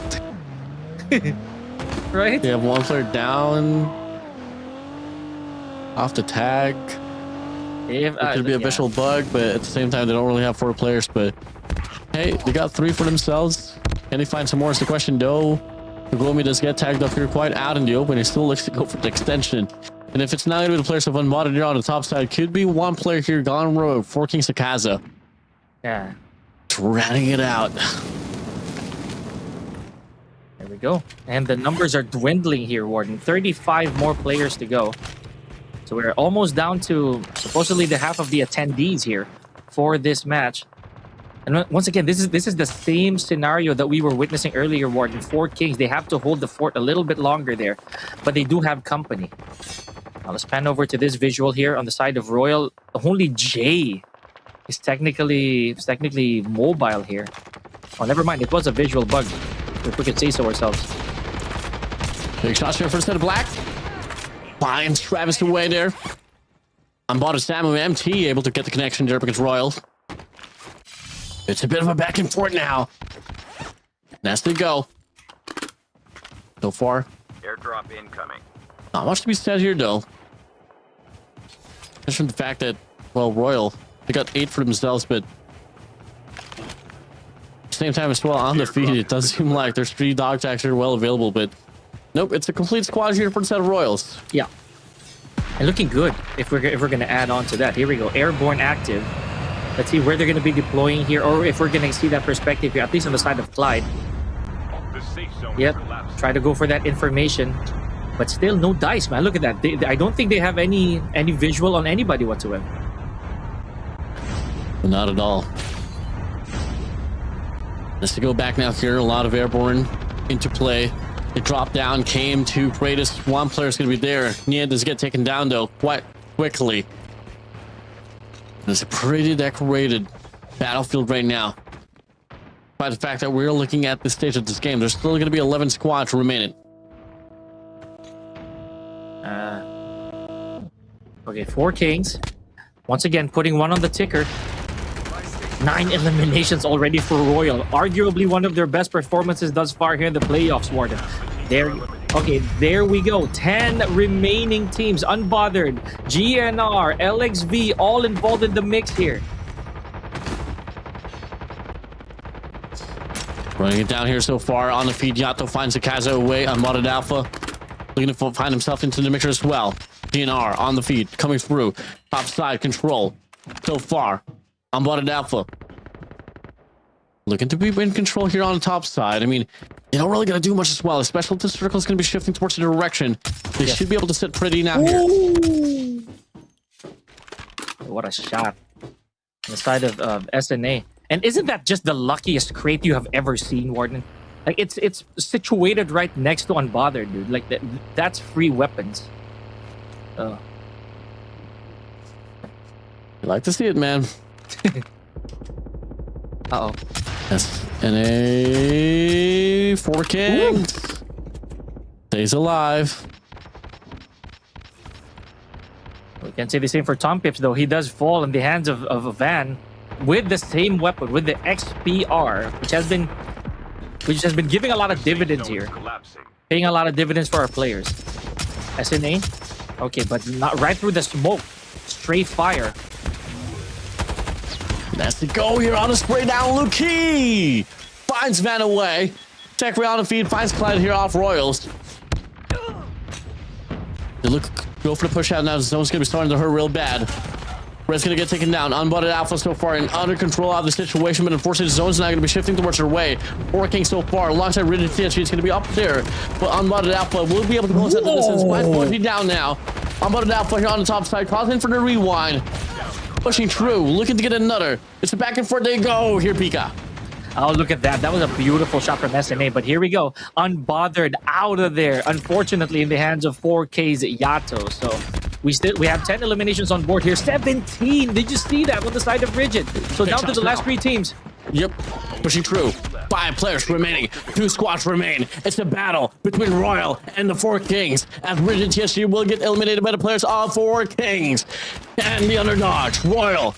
Right? They have 1 player down. Off the tag. It could be a visual bug, but at the same time, they don't really have 4 players. But hey, they got 3 for themselves. Can they find some more? Is the question, though. Nagomi does get tagged up here quite out in the open. He still looks to go for the extension. And if it's not going to be the players of unmodded here on the top side, could be 1 player here gone rogue. 4 Kings Akaza. Yeah. Drowning it out. There we go. And the numbers are dwindling here, Warden. 35 more players to go. So we're almost down to supposedly the half of the attendees here for this match. And once again, this is the same scenario that we were witnessing earlier, Warden. 4 Kings, they have to hold the fort a little bit longer there, but they do have company. Now let's pan over to this visual here on the side of Royal. Only Jay It's technically mobile here. Oh, never mind. It was a visual bug, if we could say so ourselves. Big shots here for the set of Black. Finds Travis away there. On bottom, Samu MT able to get the connection there against Royal. It's a bit of a back and forth now. That's the go. So far, Airdrop incoming. not much to be said here, though. Just from the fact that, well, Royal, they got 8 for themselves, but at the same time as well, on the feed, it does seem like there's 3 dog tags here well available, but nope, it's a complete squad here for the set of Royals. Yeah. And looking good if we're gonna add on to that. Here we go. Airborne active. Let's see where they're gonna be deploying here, or if we're gonna see that perspective here, at least on the side of Clyde. The safe zone Yep. is collapsing. Try to go for that information. But still no dice, man. Look at that. I don't think they have any visual on anybody whatsoever. Not at all. Let's go back now here. A lot of airborne into play. The drop down came to Kratos. One player's going to be there. Nia does get taken down, though, quite quickly. It's a pretty decorated battlefield right now. By the fact that we're looking at this stage of this game, there's still going to be 11 squads remaining. Okay, 4 Kings. Once again, putting one on the ticker. 9 eliminations already for Royal. Arguably one of their best performances thus far here in the playoffs, Warden. There we go. 10 remaining teams, unbothered. GNR, LXV, all involved in the mix here. Running it down here so far on the feed. Yato finds the Kaza away on Modded Alpha. Looking to find himself into the mixer as well. GNR on the feed, coming through. Top side, control. So far, on Modded Alpha. Looking to be in control here on the top side. I mean, you're not really going to do much as well, especially if the circle is going to be shifting towards the direction. They should be able to sit pretty now here. What a shot. On the side of SNA. And isn't that just the luckiest crate you have ever seen, Warden? Like, it's situated right next to Unbothered, dude. Like, that's free weapons. You like to see it, man. Uh-oh. SNA 4 Kings. Stays alive. We can say the same for Tom Pips, though. He does fall in the hands of a van with the same weapon, with the XPR, which has been giving a lot of dividends here. Collapsing. Paying a lot of dividends for our players. SNA? Okay, but not right through the smoke. Straight fire. That's the go here on a spray down. Luki finds Van away. Tech on the feed, finds Clyde here off Royals. They go for the push out now. The zone's gonna be starting to hurt real bad. Red's gonna get taken down. Unbutted Alpha so far and under control of the situation, but unfortunately the zone's now gonna be shifting towards her way. 4 Kings so far, alongside Rigid TSG, it's gonna be up there. But Unbutted Alpha will be able to close out the distance. Why's going to be down now? Unbutted Alpha here on the top side, causing for the rewind. Pushing through, looking to get another. It's a back and forth they go. Here, Pika. Oh, look at that. That was a beautiful shot from SNA. But here we go. Unbothered out of there. Unfortunately, in the hands of 4K's Yato. So we have 10 eliminations on board here. 17. Did you see that on the side of Rigid? So down to the last 3 teams. Yep, pushing through. 5 players remaining. 2 squads remain. It's a battle between Royal and the 4 Kings. As Rigid TSG will get eliminated by the players of 4 Kings. And the underdogs, Royal.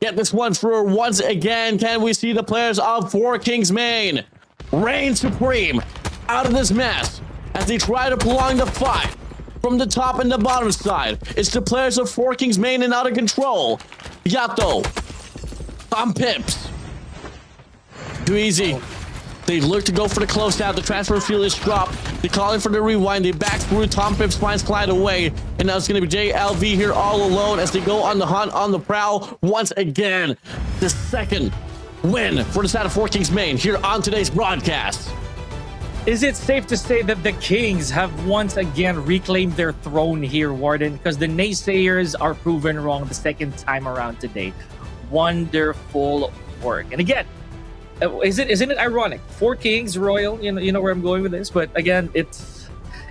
Get this one through once again. Can we see the players of 4 Kings main reign supreme out of this mess as they try to prolong the fight from the top and the bottom side? It's the players of 4 Kings main and out of control. Yato, Tom Pips. Too easy. They look to go for the close out. The transfer field is dropped. They're calling for the rewind. They back through. Tom Pips finds Clyde away. And now it's going to be JLV here all alone as they go on the hunt, on the prowl once again. The second win for the side of 4 Kings main here on today's broadcast. Is it safe to say that the Kings have once again reclaimed their throne here, Warden? Because the naysayers are proven wrong the second time around today. Wonderful work. And again, isn't it ironic? 4 Kings, Royal, you know where I'm going with this, but again, it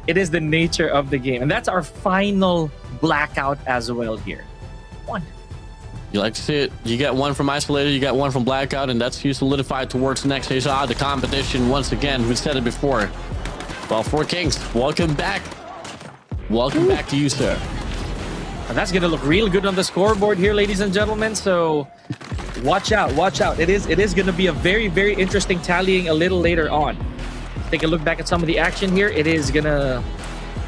is the nature of the game, and that's our final blackout as well here. One. You like to see it. You get one from Isolated, you get one from Blackout, and that's you solidified towards the next stage of the competition. Once again, we said it before. Well, Four Kings, welcome back. Welcome back to you, sir. And that's gonna look real good on the scoreboard here, ladies and gentlemen. So watch out, watch out. It is gonna be a very, very interesting tallying a little later on. Take a look back at some of the action here. It is gonna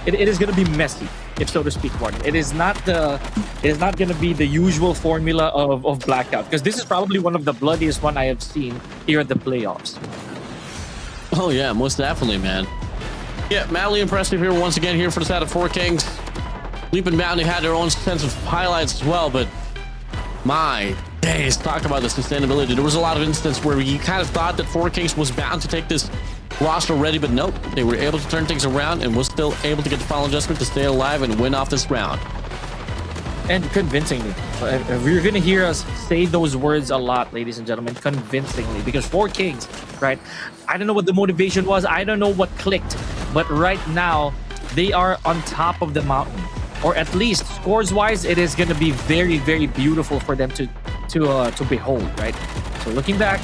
be messy, if so to speak, Warden. It is not gonna be the usual formula of Blackout, because this is probably one of the bloodiest one I have seen here at the playoffs. Oh yeah, most definitely, man. Yeah, madly impressive here once again here for the side of Four Kings. Leap and Bound, they had their own sense of highlights as well, but my days, talk about the sustainability. There was a lot of instances where you kind of thought that Four Kings was bound to take this loss already, but nope, they were able to turn things around and was still able to get the final adjustment to stay alive and win off this round. And convincingly. We're going to hear us say those words a lot, ladies and gentlemen, convincingly, because Four Kings, right? I don't know what the motivation was. I don't know what clicked, but right now they are on top of the mountain, or at least scores wise, it is going to be very, very beautiful for them to behold, right? So looking back,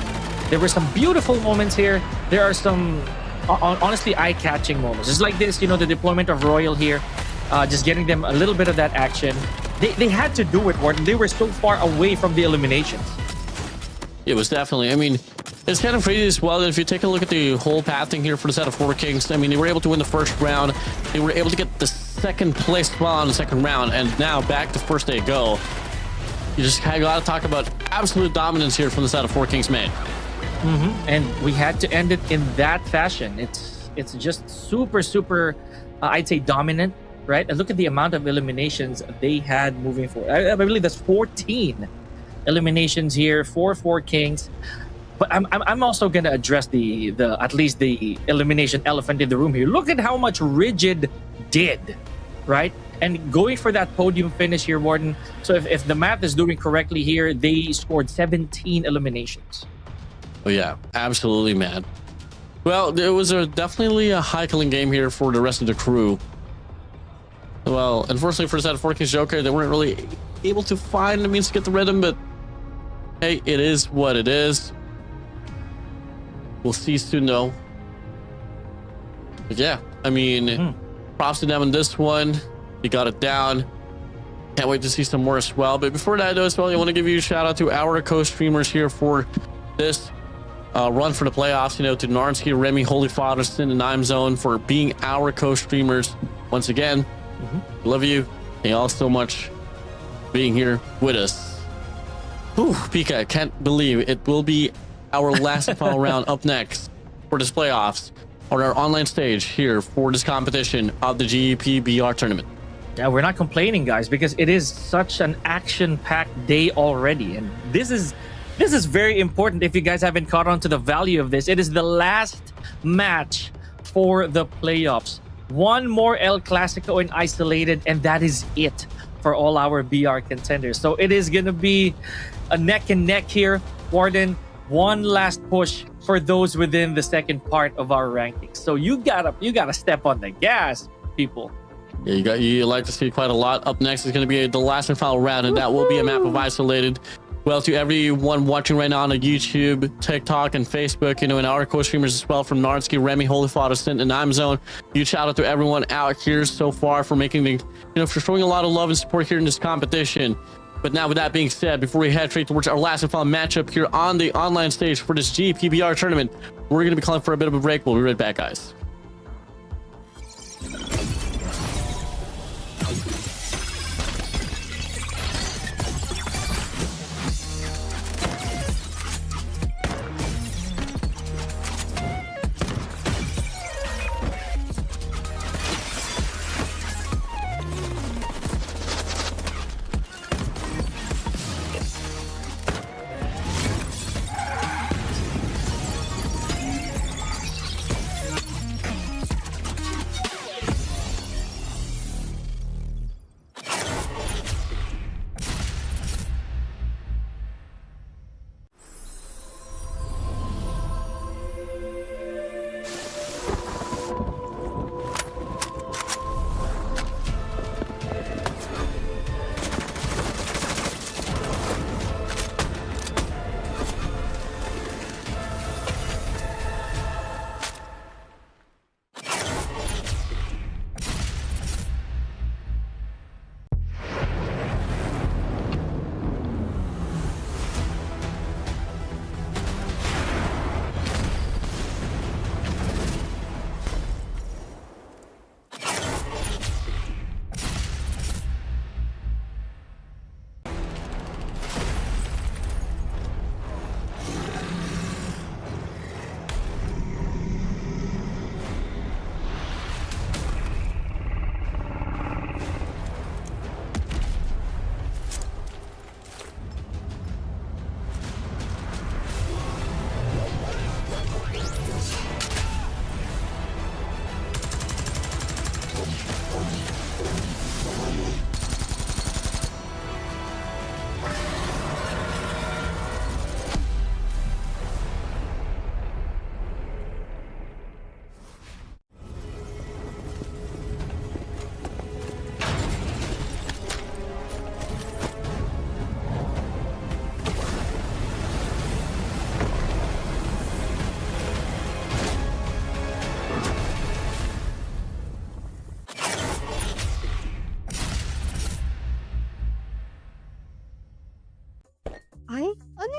there were some beautiful moments here. There are some honestly eye-catching moments. Just like this, you know, the deployment of Royal here, just getting them a little bit of that action. They had to do it, Warden. They were so far away from the eliminations. It was definitely, I mean, it's kind of crazy as well that if you take a look at the whole pathing here for the set of Four Kings, I mean, they were able to win the first round. They were able to get the second place spot on the second round, and now back to first day go. You just got to talk about absolute dominance here from the set of Four Kings, man. And we had to end it in that fashion. It's just super, I'd say dominant, right? And look at the amount of eliminations they had moving forward. I believe that's 14 eliminations here for Four Kings. But I'm also gonna address the at least the elimination elephant in the room here. Look at how much Rigid did, right? And going for that podium finish here, Warden. So if the math is doing correctly here, they scored 17 eliminations. Oh yeah, absolutely, man. Well, there was definitely a high-killing game here for the rest of the crew. Well, unfortunately for the set of Four Kings Joker, they weren't really able to find the means to get the rhythm, but hey, it is what it is. We'll see soon, though. But yeah, I mean, props to them on this one. They got it down. Can't wait to see some more as well. But before that, though, as well, I want to give you a shout out to our co-streamers here for this run for the playoffs. You know, to Narnsky, Remy, Holy Father, Sin, and I'm Zone for being our co-streamers. Once again, love you. Thank you all so much for being here with us. Whew, Pika, I can't believe it will be our last and final round up next for this playoffs on our online stage here for this competition of the GEPBR tournament. Yeah, we're not complaining, guys, because it is such an action-packed day already, and this is very important. If you guys haven't caught on to the value of this, it is the last match for the playoffs. One more El Clasico in Isolated, and that is it for all our BR contenders. So it is gonna be a neck and neck here, Warden. One last push for those within the second part of our rankings. So you gotta step on the gas, people. Yeah, you like to see quite a lot. Up next is going to be the last and final round, and that will be a map of Isolated. Well, to everyone watching right now on YouTube, TikTok, and Facebook, you know, and our co-streamers as well from Narnsky, Remy, Holy Father, Stint, and I'm Zone. Huge shout out to everyone out here so far for making the, you know, for showing a lot of love and support here in this competition. But now, with that being said, before we head straight towards our last and final matchup here on the online stage for this GPBR tournament, we're going to be calling for a bit of a break. We'll be right back, guys.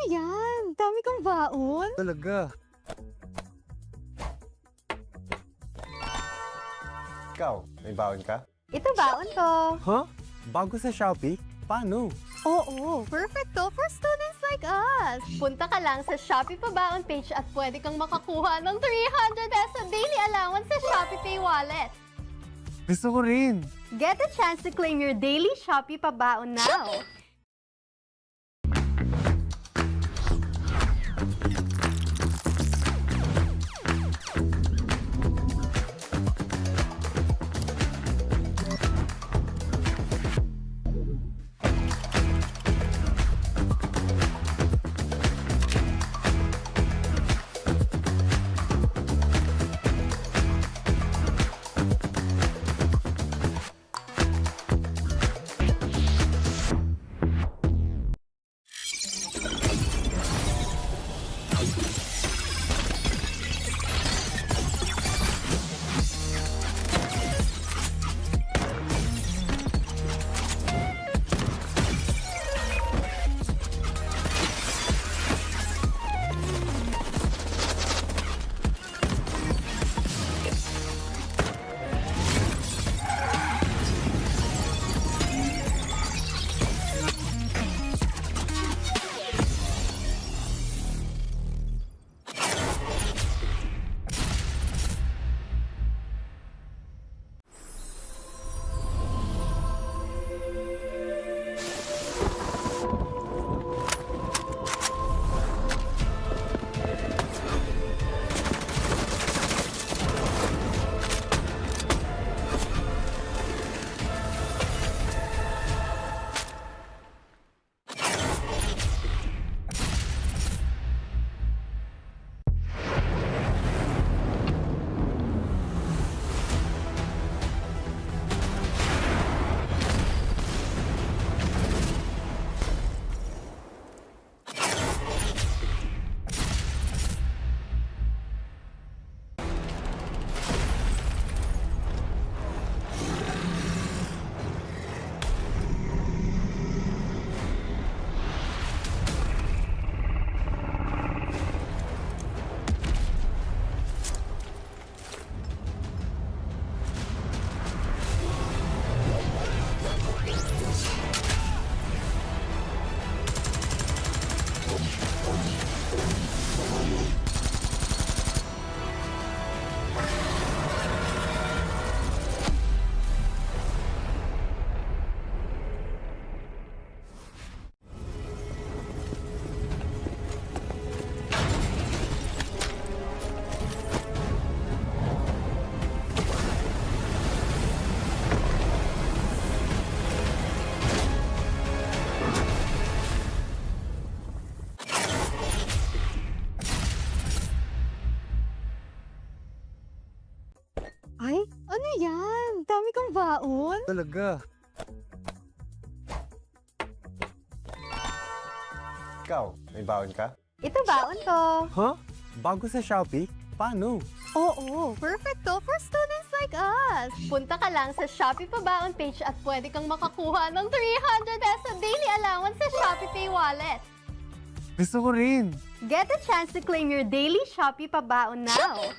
yan? Dami kong baon. Talaga. Ikaw, may baon ka? Ito baon ko. Huh? Bago sa Shopee? Paano? Oo, perfect to for students like us. Punta ka lang sa Shopee Pabaon page at pwede kang makakuha ng 300 peso daily allowance sa Shopee Pay Wallet. Gusto ko rin. Get a chance to claim your daily Shopee Pabaon now. Ay, ano yan? Dami kong baon. Talaga. Ikaw, may baon ka? Ito baon ko. Huh? Bago sa Shopee? Paano? Oo, perfect to for students like us. Punta ka lang sa Shopee Pabaon page at pwede kang makakuha ng 300 peso daily allowance sa Shopee Pay Wallet. Gusto ko rin. Get a chance to claim your daily Shopee Pabaon now.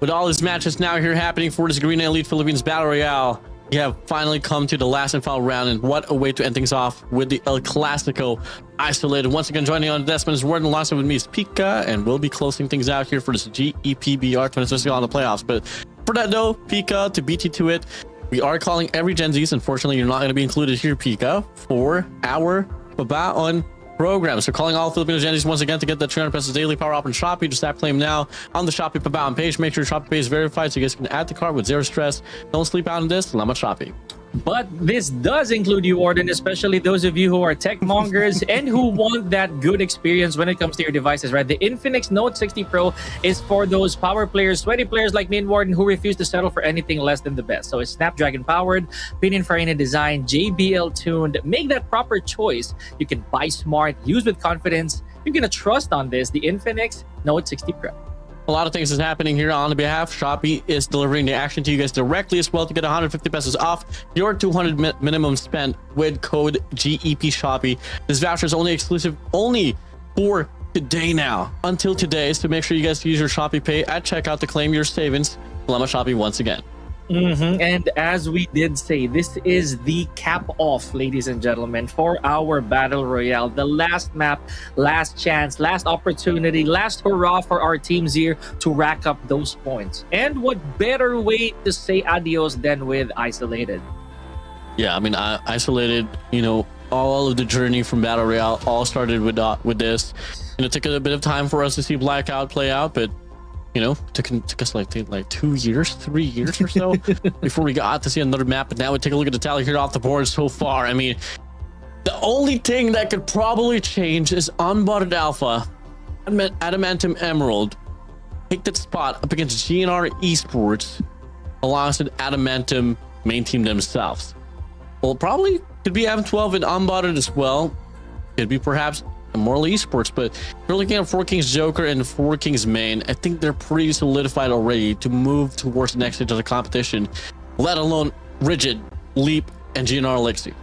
with all these matches now here happening for this Garena Elite Philippines Battle Royale, we have finally come to the last and final round, and what a way to end things off with the El Clasico Isolated. Once again, joining on Desmond is Warden, alongside with me is Pika, and we'll be closing things out here for this GEPBR 2020 on the playoffs. But for that though, Pika, to beat you to it, we are calling every Gen Zs. Unfortunately, you're not going to be included here, Pika, for our Babaon program. So calling all Filipino Gen Zs once again to get the 300 pesos daily power up on Shopee. Just tap claim now on the Shopee Babaon page. Make sure your Shopee pay is verified so you guys can add the card with zero stress. Don't sleep out on this. Salamat Shopee. But this does include you, Warden, especially those of you who are tech mongers and who want that good experience when it comes to your devices, right? The Infinix Note 60 Pro is for those power players, sweaty players like me and Warden who refuse to settle for anything less than the best. So it's Snapdragon powered, Pininfarina design, JBL tuned. Make that proper choice. You can buy smart, use with confidence. You're going to trust on this, the Infinix Note 60 Pro. A lot of things is happening here on the behalf. Shopee is delivering the action to you guys directly as well to get 150 pesos off your 200 minimum spent with code GEP Shopee. This voucher is only exclusive only for today now, until today. So make sure you guys use your Shopee Pay at checkout to claim your savings. Salamat Shopee once again. And as we did say, this is the cap off, ladies and gentlemen, for our Battle Royale. The last map, last chance, last opportunity, last hurrah for our teams here to rack up those points. And what better way to say adios than with Isolated? Yeah, I mean, Isolated, you know, all of the journey from Battle Royale all started with this. You know, it took a bit of time for us to see Blackout play out, but you know, took us like 2 years, 3 years or so before we got to see another map. But now we take a look at the tally here off the board so far. I mean, the only thing that could probably change is Unbotted Alpha, Adamantium Emerald, take that spot up against GNR Esports alongside Adamantium main team themselves. Well, probably could be M12 and Unbotted as well. Could be perhaps Immortal Esports, but if you're looking at 4Kings Joker and 4Kings main, I think they're pretty solidified already to move towards the next stage of the competition, let alone Rigid, Leap, and GNR Elixir.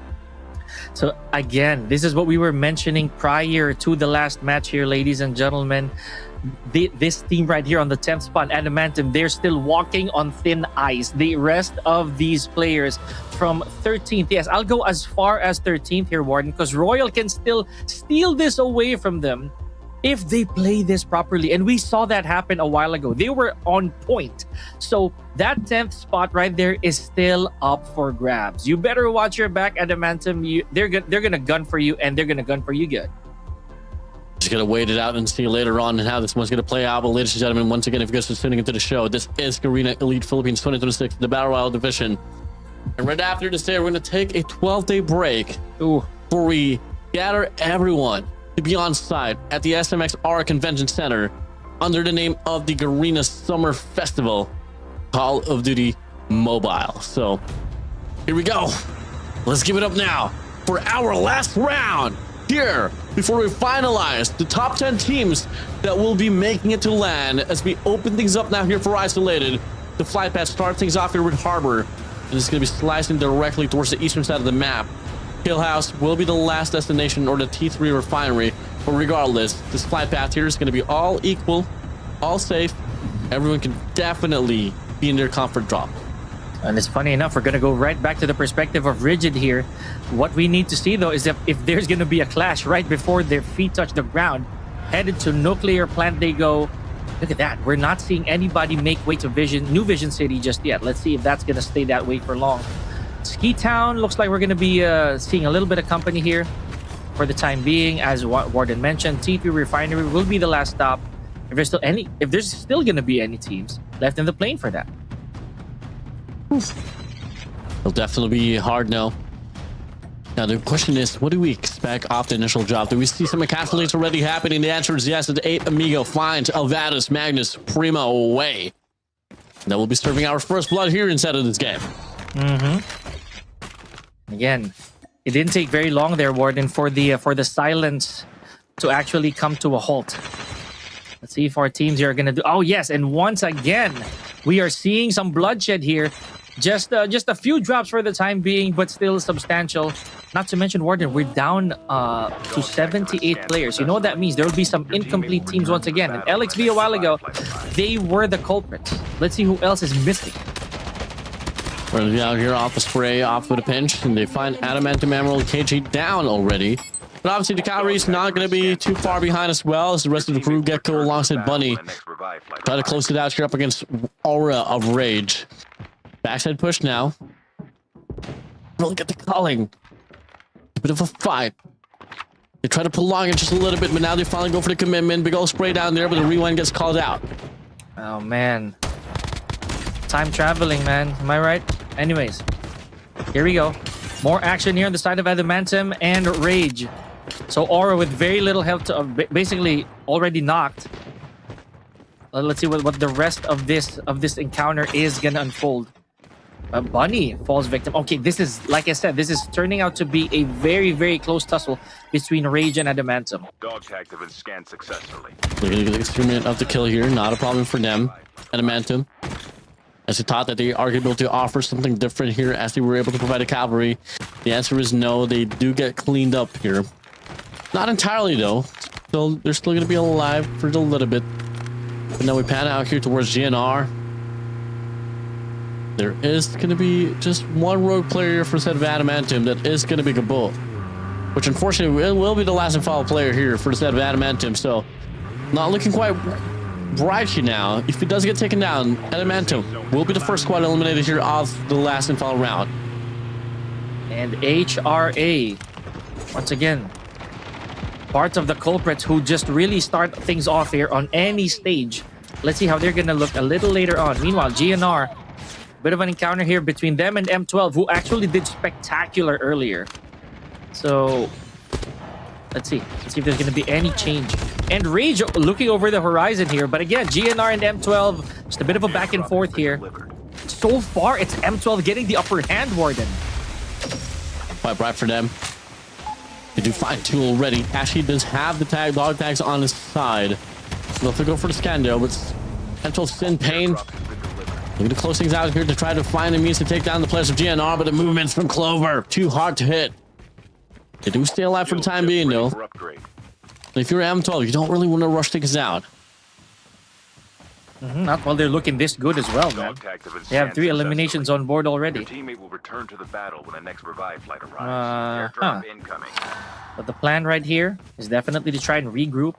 So again, this is what we were mentioning prior to the last match here, ladies and gentlemen. This team right here on the 10th spot, Adamantium, they're still walking on thin ice. The rest of these players from 13th, yes, I'll go as far as 13th here, Warden, because Royal can still steal this away from them if they play this properly. And we saw that happen a while ago. They were on point. So that 10th spot right there is still up for grabs. You better watch your back, Adamantium. They're gonna gun for you, and they're gonna gun for you good. Just gonna wait it out and see later on and how this one's gonna play out. But ladies and gentlemen, once again, if you guys are tuning into the show, this is Garena Elite Philippines 2026, the Battle Royale division. And right after this day, we're gonna take a 12-day break before we gather everyone to be on site at the SMX Aura Convention Center under the name of the Garena Summer Festival Call of Duty Mobile. So here we go. Let's give it up now for our last round here before we finalize the top 10 teams that will be making it to land as we open things up now here for Isolated. The flight path starts things off here with Harbor, and it's going to be slicing directly towards the eastern side of the map. Hill House will be the last destination, or the T3 refinery, but regardless, this flight path here is going to be all equal, all safe. Everyone can definitely be in their comfort drop. And it's funny enough, we're going to go right back to the perspective of Rigid here. What we need to see, though, is that if there's going to be a clash right before their feet touch the ground, headed to nuclear plant they go. Look at that. We're not seeing anybody make way to New Vision City just yet. Let's see if that's going to stay that way for long. Ski Town looks like we're going to be seeing a little bit of company here for the time being. As Warden mentioned, T3 Refinery will be the last stop. If there's still going to be any teams left in the plane for that. It'll definitely be hard now. Now the question is, what do we expect off the initial drop? Do we see some encapsulations already happening? The answer is yes. The 8 Amigo finds Alvatus Magnus Prima away. That will be serving our first blood here inside of this game. Again, it didn't take very long there, Warden, for the silence to actually come to a halt. Let's see if our teams here are gonna do. Oh yes, and once again, we are seeing some bloodshed here. Just a few drops for the time being, but still substantial. Not to mention, Warden, we're down to 78 players. You know what that means? There will be some incomplete teams once again. And LXB a while ago, they were the culprits. Let's see who else is missing. We're gonna be out here off the spray, off with a pinch, and they find Adamantium Emerald KG down already. But obviously the cavalry's not going to be too far behind as well as the rest of the crew. Gecko alongside Bunny try to close it out here up against Aura of Rage. Backside push now. Look at the calling. A bit of a fight. They try to prolong it just a little bit, but now they finally go for the commitment. Big old spray down there, but the rewind gets called out. Oh, man. Time traveling, man. Am I right? Anyways, here we go. More action here on the side of Adamantium and Rage. So Aura with very little health, basically already knocked. Let's see what the rest of this encounter is gonna unfold. Bunny falls victim. Okay, this is, like I said, this is turning out to be a very, very close tussle between Rage and Adamantium. Dog tags have been scanned successfully. They're gonna get the experiment of the kill here. Not a problem for them. Adamantium, as they thought that they are able to offer something different here as they were able to provide a cavalry. The answer is no. They do get cleaned up here. Not entirely though. So they're still going to be alive for a little bit. But now we pan out here towards GNR. There is going to be just one rogue player for the set of Adamantium that is going to be Gabo. Which unfortunately will be the last and final player here for the set of Adamantium. So not looking quite bright here now. If he does get taken down, Adamantium will be the first squad eliminated here of the last and final round. And HRA, once again, part of the culprits who just really start things off here on any stage. Let's see how they're going to look a little later on. Meanwhile, GNR, bit of an encounter here between them and M12, who actually did spectacular earlier. So let's see if there's going to be any change. And Rage looking over the horizon here. But again, GNR and M12, just a bit of a back and forth here. So far, it's M12 getting the upper hand, Warden. Quite bright for them. They do find two already. Ashley does have the dog tags on his side. They'll have to go for the scan though, but M12's in pain. Looking to close things out here to try to find a means to take down the players of GNR, but the movements from Clover, too hard to hit. They do stay alive for the time being though. If you're M12, you don't really want to rush things out. Not while they're looking this good as well, man. They have 3 eliminations on board already. Your teammate will return to the battle when the next revive flight arrives. Airdrop incoming. But the plan right here is definitely to try and regroup.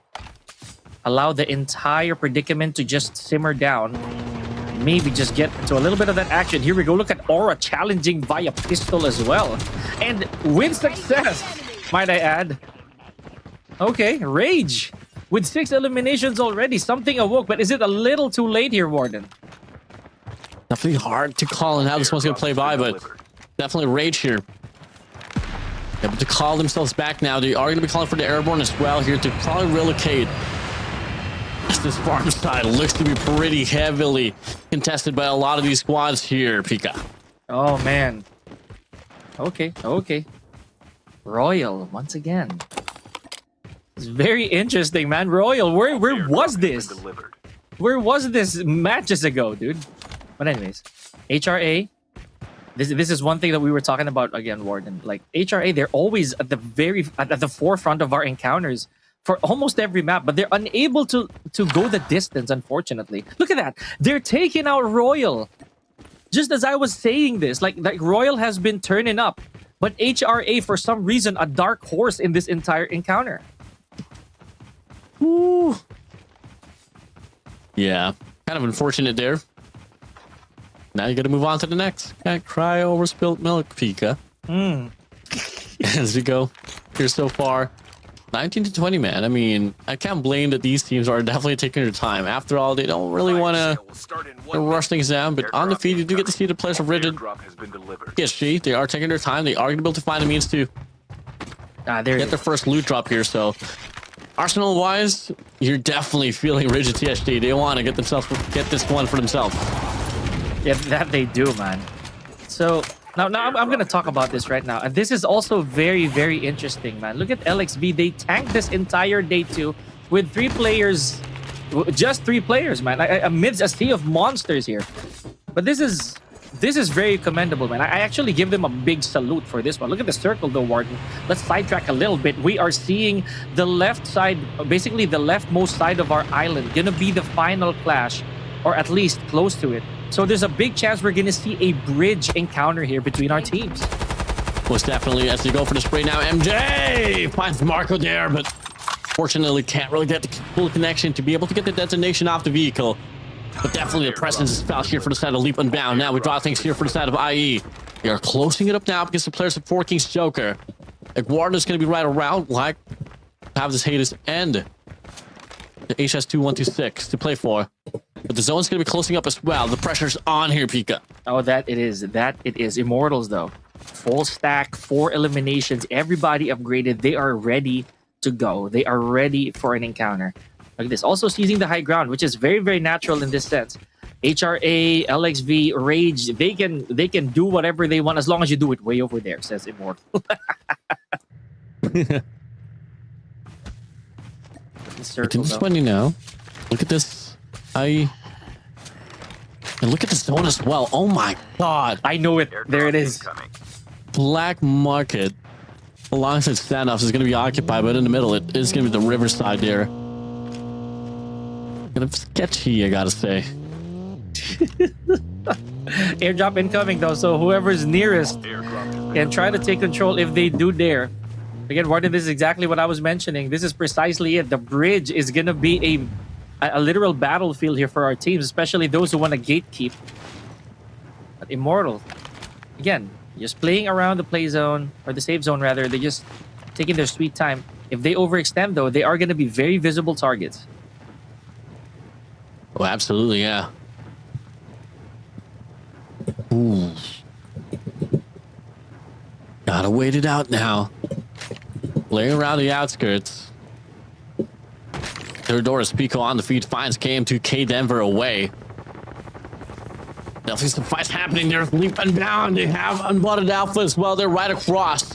Allow the entire predicament to just simmer down. Maybe just get to a little bit of that action. Here we go. Look at Aura challenging via pistol as well. And with success, might I add. Okay, Rage. With 6 eliminations already, something awoke. But is it a little too late here, Warden? Definitely hard to call on how this one's going to play by, but definitely Rage here. Able to call themselves back now. They are going to be calling for the airborne as well here to probably relocate. This farm side looks to be pretty heavily contested by a lot of these squads here, Pika. Oh, man. Okay. Royal, once again. It's very interesting, man. Royal, where was this? Where was this matches ago, dude? But anyways, HRA. This is one thing that we were talking about again, Warden. Like HRA, they're always at the forefront of our encounters for almost every map, but they're unable to go the distance, unfortunately. Look at that. They're taking out Royal. Just as I was saying this, like Royal has been turning up, but HRA, for some reason, a dark horse in this entire encounter. Ooh. Yeah, kind of unfortunate there. Now you got to move on to the next. Can't cry over spilt milk, Pika. As we go here so far, 19 to 20, man. I mean, I can't blame that these teams are definitely taking their time. After all, they don't really want to rush things down. But on the feed, you do get to see the players of Rigid. PSG, they are taking their time. They are going to be able to find a means to get their first loot drop here. So Arsenal-wise, you're definitely feeling Rigid TSD. They want to get this one for themselves. Yeah, that they do, man. So now I'm going to talk about this right now. And this is also very, very interesting, man. Look at LXB. They tanked this entire day 2 with 3 players. Just 3 players, man. Amidst a sea of monsters here. But this is this is very commendable, man. I actually give them a big salute for this one. Look at the circle, though, Warden. Let's sidetrack a little bit. We are seeing the left side, basically the leftmost side of our island, gonna be the final clash, or at least close to it. So there's a big chance we're gonna see a bridge encounter here between our teams. Most definitely, as they go for the spray now, MJ finds Marco there, but fortunately can't really get the full connection to be able to get the detonation off the vehicle. But definitely the presence is felt here for the side of Leap Unbound. Now we draw things here for the side of IE. They are closing it up now against the players of Four Kings Joker. Guardian is going to be right around, like, have this Hades end. The HS2126 to play for. But the zone's going to be closing up as well. The pressure's on here, Pika. Oh, that it is. That it is. Immortals, though. Full stack, 4 eliminations. Everybody upgraded. They are ready to go. They are ready for an encounter. Look at this. Also seizing the high ground, which is very, very natural in this sense. HRA, LXV, Rage, they can do whatever they want as long as you do it way over there, says Immortal. Circle, this one, you know. Look at this. And look at the zone as well. Oh my god. I know it. There it is. Incoming. Black Market alongside standoffs is going to be occupied, but in the middle it is going to be the riverside there. Kind of sketchy, I gotta say. Airdrop incoming, though, so whoever's nearest can try to take control if they do dare. Again, Warden, this is exactly what I was mentioning. This is precisely it. The bridge is going to be a literal battlefield here for our teams, especially those who want to gatekeep. But Immortal, again, just playing around the play zone, or the safe zone rather, they're just taking their sweet time. If they overextend, though, they are going to be very visible targets. Oh, absolutely, yeah. Ooh. Gotta wait it out now. Laying around the outskirts. Theodoros Pico on the feet finds KM2K Denver away. Definitely some fights happening there. Leap Unbound. They have Unblooded Alpha as well. They're right across.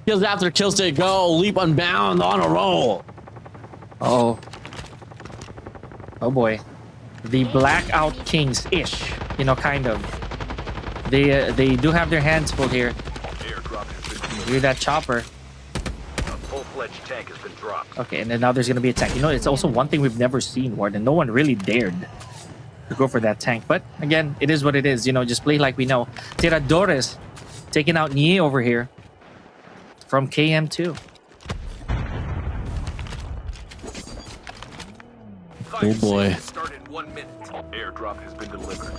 Kills after kills they go. Leap Unbound on a roll. Oh. Oh boy. The Blackout Kings-ish, you know, kind of. They do have their hands full here. Airdrop has been Hear that chopper. A full-fledged tank has been dropped. Okay, and then now there's gonna be a tank. You know, it's also one thing we've never seen, Warden. No one really dared to go for that tank. But again, it is what it is. You know, just play like we know. Tiradores taking out Nie over here from KM2. Oh boy. Start in 1 minute. Airdrop has been delivered.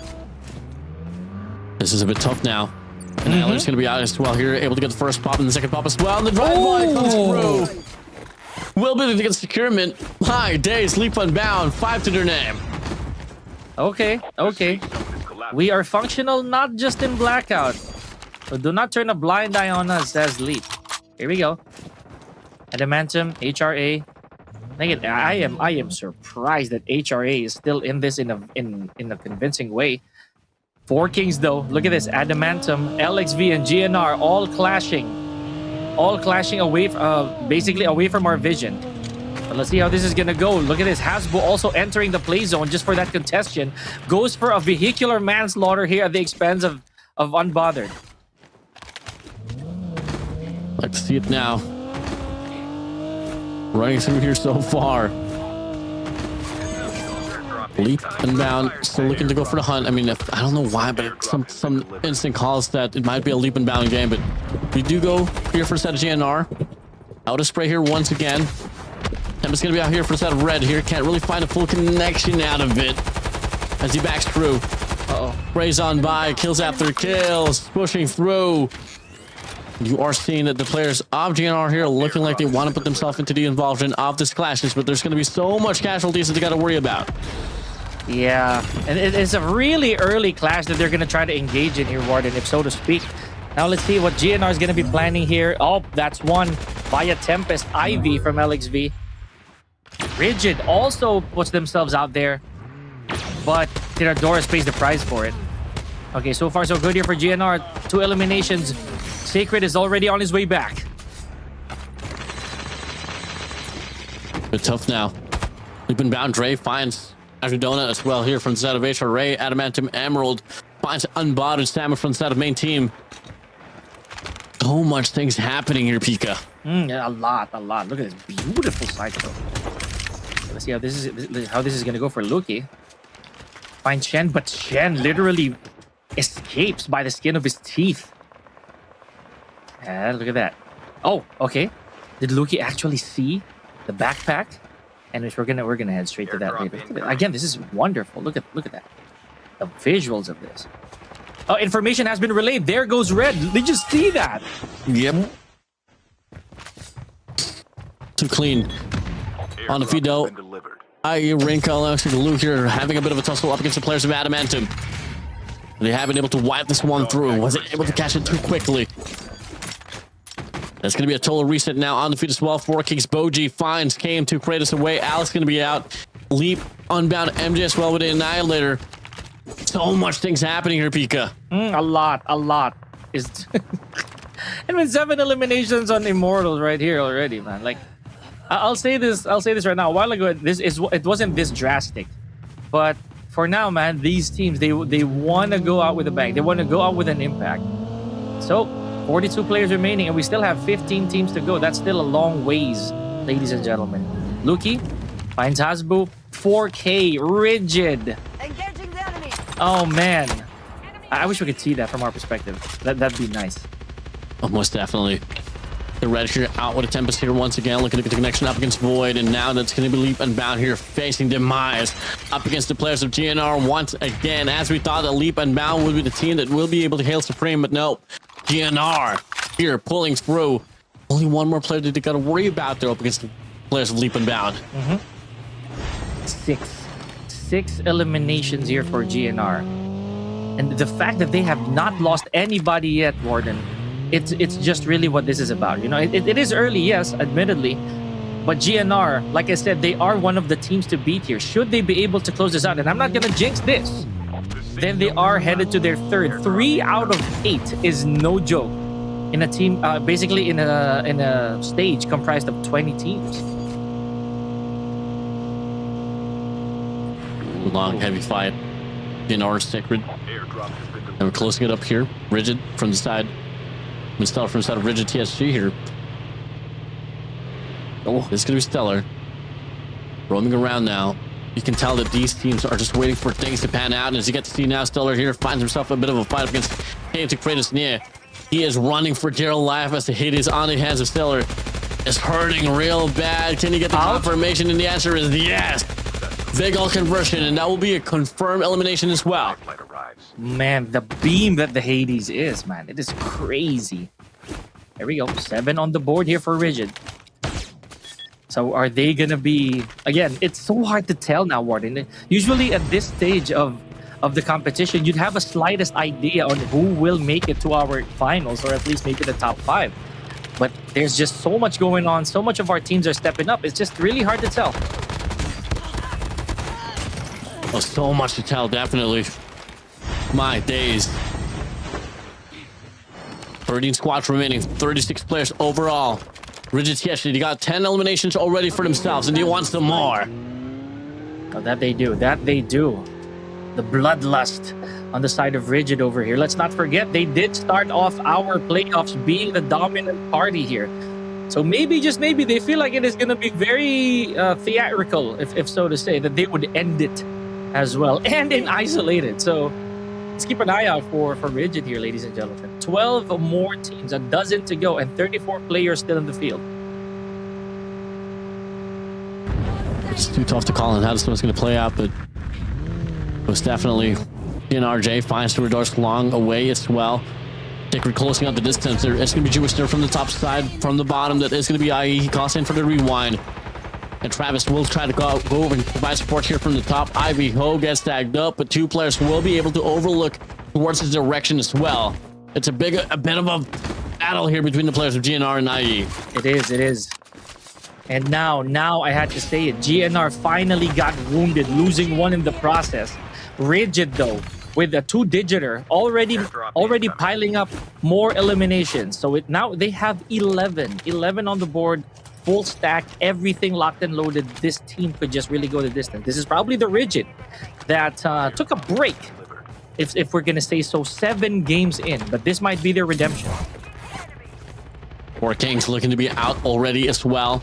This is a bit tough now. And Allen's going to be out as well here, able to get the first pop and the second pop as well. And the drive-by comes through. Will be to get securement. High days, Leap Unbound, 5 to their name. Okay, okay. We are functional not just in Blackout. So do not turn a blind eye on us, says Leap. Here we go. Adamantium, HRA. Again, I am surprised that HRA is still in this in a convincing way. Four Kings, though. Look at this. Adamantium, LXV, and GNR all clashing away, basically away from our vision. But let's see how this is gonna go. Look at this. Hasbro also entering the play zone just for that contestation. Goes for a vehicular manslaughter here at the expense of Unbothered. Like to see it now. Running through here so far. Leap Unbound still looking to go for the hunt. I mean, I don't know why, but some instinct calls that it might be a Leap Unbound game. But we do go here for a set of GNR. Out of spray here once again. Tempest's gonna be out here for a set of red here. Can't really find a full connection out of it as he backs through. Sprays on by, kills after kills, pushing through. You are seeing that the players of GNR here are looking like they want to put themselves into the involvement of this clashes, but there's going to be so much casualties that they got to worry about. Yeah, and it's a really early clash that they're going to try to engage in here, Warden, if so to speak. Now let's see what GNR is going to be planning here. Oh, that's one via Tempest. Ivy from LXV. Rigid also puts themselves out there, but Tiradores pays the price for it. Okay, so far so good here for GNR. 2 eliminations. Sacred is already on his way back. Bit tough now. Leap Unbound Dre finds Donut as well here from the side of HRA. Adamantium Emerald finds unbothered stamina from the side of main team. So much things happening here, Pika. Yeah, a lot. Look at this beautiful cycle. Let's see how this is gonna go for Luki. Finds Shen, but Shen literally escapes by the skin of his teeth. Look at that. Oh, okay. Did Luki actually see the backpack? And we're gonna head straight to that later. Again, this is wonderful. Look at that. The visuals of this. Oh, information has been relayed. There goes Red. Did you see that? Yep. Too clean. On the feed though. IE, Rinko, actually Luke here having a bit of a tussle up against the players of Adamantium. They haven't been able to wipe this one through. Wasn't able to catch it too quickly. That's going to be a total reset now on the feed as well. 4Kings Boji finds Kame to Kratos away. Alex going to be out. Leap, Unbound, MJ as well with the Annihilator. So much things happening here, Pika. A lot. Is and with 7 eliminations on Immortals right here already, man. Like, I'll say this right now. A while ago, it wasn't this drastic, but for now, man, these teams they want to go out with a bang. They want to go out with an impact. So 42 players remaining, and we still have 15 teams to go. That's still a long ways, ladies and gentlemen. Luki finds Hasbu. 4K Rigid. Engaging the enemy. Oh man, I wish we could see that from our perspective. That'd be nice. Oh, most definitely. The Red here out with a Tempest here once again, looking to get the connection up against Void, and now that's going to be Leap Unbound here facing Demise up against the players of GNR once again. As we thought that Leap Unbound would be the team that will be able to hail Supreme, but no. GNR here pulling through. Only one more player that they got to worry about though up against the players of Leap Unbound. 6 eliminations here for GNR, and the fact that they have not lost anybody yet, Warden, it's just really what this is about. You know, it is early, yes, admittedly, but GNR, like I said, they are one of the teams to beat here. Should they be able to close this out, and I'm not gonna jinx this, then they are headed to their third. 3 out of 8 is no joke in a team, basically in a stage comprised of 20 teams. Long, heavy fight. GNR Sacred. And we're closing it up here. Rigid from the side. Stellar from the side of Rigid TSG here. Oh, this is going to be Stellar. Roaming around now. You can tell that these teams are just waiting for things to pan out. And as you get to see now, Stellar here finds himself a bit of a fight against Kame to Kratos near. He is running for dear life as the hit is on the hands of Stellar. It's hurting real bad. Can he get the confirmation? And the answer is yes. Big ult conversion, and that will be a confirmed elimination as well. Man, the beam that the Hades is, man, it is crazy. There we go. 7 on the board here for Rigid. So are they gonna be, again, it's so hard to tell now, Warden. Usually at this stage of the competition, you'd have a slightest idea on who will make it to our finals, or at least maybe the top 5. But there's just so much going on. So much of our teams are stepping up. It's just really hard to tell. Oh, so much to tell, definitely. My days. 13 squads remaining, 36 players overall. Rigid TSG, they got 10 eliminations already for themselves, and he wants some more. Oh, that they do. The bloodlust on the side of Rigid over here. Let's not forget, they did start off our playoffs being the dominant party here. So maybe, just maybe, they feel like it is going to be very theatrical, if so to say, that they would end it as well, and in isolated. So let's keep an eye out for Rigid here, ladies and gentlemen. 12 more teams, a dozen to go, and 34 players still in the field. It's too tough to call on how this one's going to play out, but it was definitely GNRJ finds the doors long away as well. Sacred closing out the distance. There is going to be Jewish there from the top side, from the bottom. That is going to be IE. He calls in for the rewind. And Travis will try to go over and provide support here from the top. Ivy Ho gets tagged up, but 2 players will be able to overlook towards his direction as well. It's a bit of a battle here between the players of GNR and IE. It is. And now I had to say it. GNR finally got wounded, losing 1 in the process. Rigid though, with a 2-digiter, already piling up more eliminations. So now they have 11 on the board. Full stack, everything locked and loaded. This team could just really go the distance. This is probably the Rigid that took a break if we're gonna say so, 7 games in, but this might be their redemption. 4 Kings looking to be out already as well.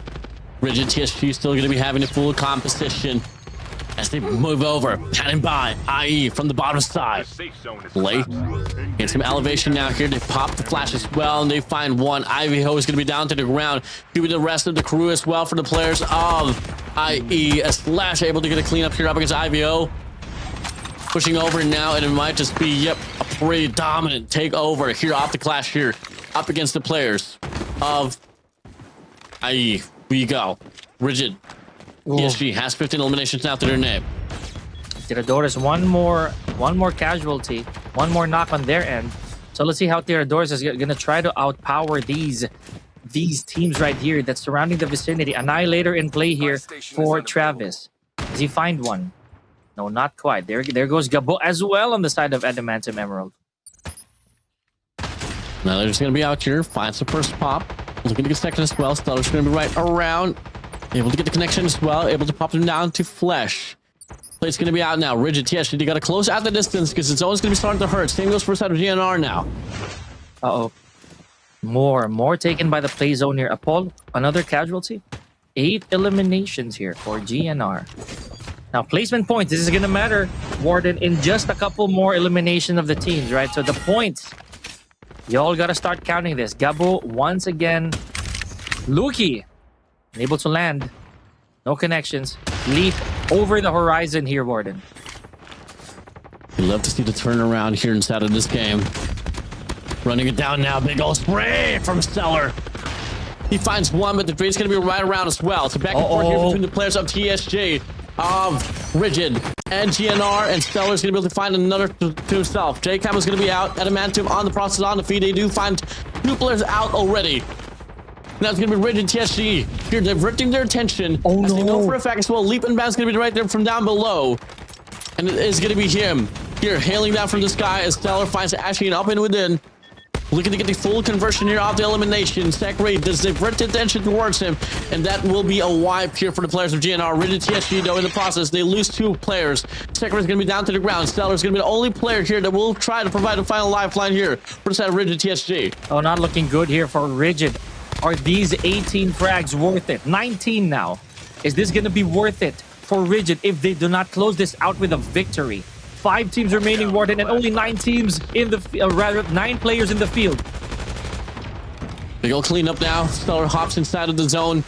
Rigid TSG still going to be having a full composition as they move over, panning by, IE from the bottom side. Lay get some elevation now here. They pop the flash as well, and they find one. Ivyho is going to be down to the ground. Doing the rest of the crew as well for the players of IE. As Slash able to get a clean up here up against Ivyho. Pushing over now, and it might just be, yep, a pretty dominant takeover here off the clash here. Up against the players of IE. We go. Rigid. PSG has 15 eliminations now to their name. Tiradores, one more casualty, one more knock on their end. So let's see how Tiradores is gonna try to outpower these teams right here that's surrounding the vicinity. Annihilator in play here for Travis. Does he find one? No, not quite. There goes Gabo as well on the side of Adamantium Emerald. Now they're just going to be out here. Finds the first pop. Looking to get second as well. Stellar's going to be right around. Able to get the connection as well. Able to pop them down to Flesh. Play's going to be out now. Rigid TSG. You got to close out the distance because it's always going to be starting to hurt. Same goes for the side of GNR now. Uh-oh. More taken by the play zone here. Apol, another casualty. 8 eliminations here for GNR. Now, placement points. This is going to matter, Warden, in just a couple more elimination of the teams, right? So the points... Y'all gotta start counting this. Gabo once again. Luki able to land. No connections. Leap over the horizon here, Warden. You love to see the turnaround here inside of this game. Running it down now. Big old spray from Stellar. He finds one, but the trade's gonna be right around as well. So back and forth here between the players of TSG, of Rigid, and GNR, and Stellar's gonna be able to find another to himself. JCam is gonna be out. Adamantium on the process on the feed. They do find 2 players out already. Now it's gonna be Rigid TSG here diverting their attention. As they know for a fact as well. Leap and Bound's gonna be right there from down below. And it is gonna be him here hailing down from the sky as Stellar finds Ashley and up and within. Looking to get the full conversion here off the elimination. Sakurai does divert attention towards him, and that will be a wipe here for the players of GNR. Rigid TSG, though, in the process, they lose 2 players. Sakurai is going to be down to the ground. Stellar is going to be the only player here that will try to provide a final lifeline here for the side of Rigid TSG. Oh, not looking good here for Rigid. Are these 18 frags worth it? 19 now. Is this going to be worth it for Rigid if they do not close this out with a victory? 5 teams remaining, Warden, and only 9 teams in the rather 9 players in the field. They go clean up now. Stellar hops inside of the zone,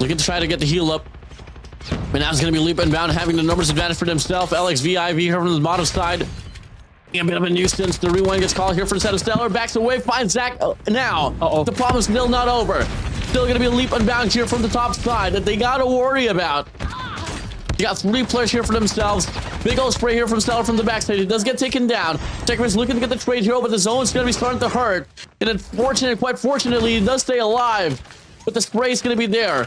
looking to try to get the heal up. But now it's going to be Leap and Bound having the numbers advantage for themselves. LXV, IV here from the bottom side. A bit of a nuisance. The rewind gets called here for the set of Stellar. Backs away, finds Zach now. The problem's still not over. Still going to be a Leap and Bound here from the top side that they got to worry about. You got 3 players here for themselves. Big old spray here from Stellar from the backside. He does get taken down. Checkman's looking to get the trade here, but the zone's going to be starting to hurt. And quite fortunately, he does stay alive. But the spray's going to be there.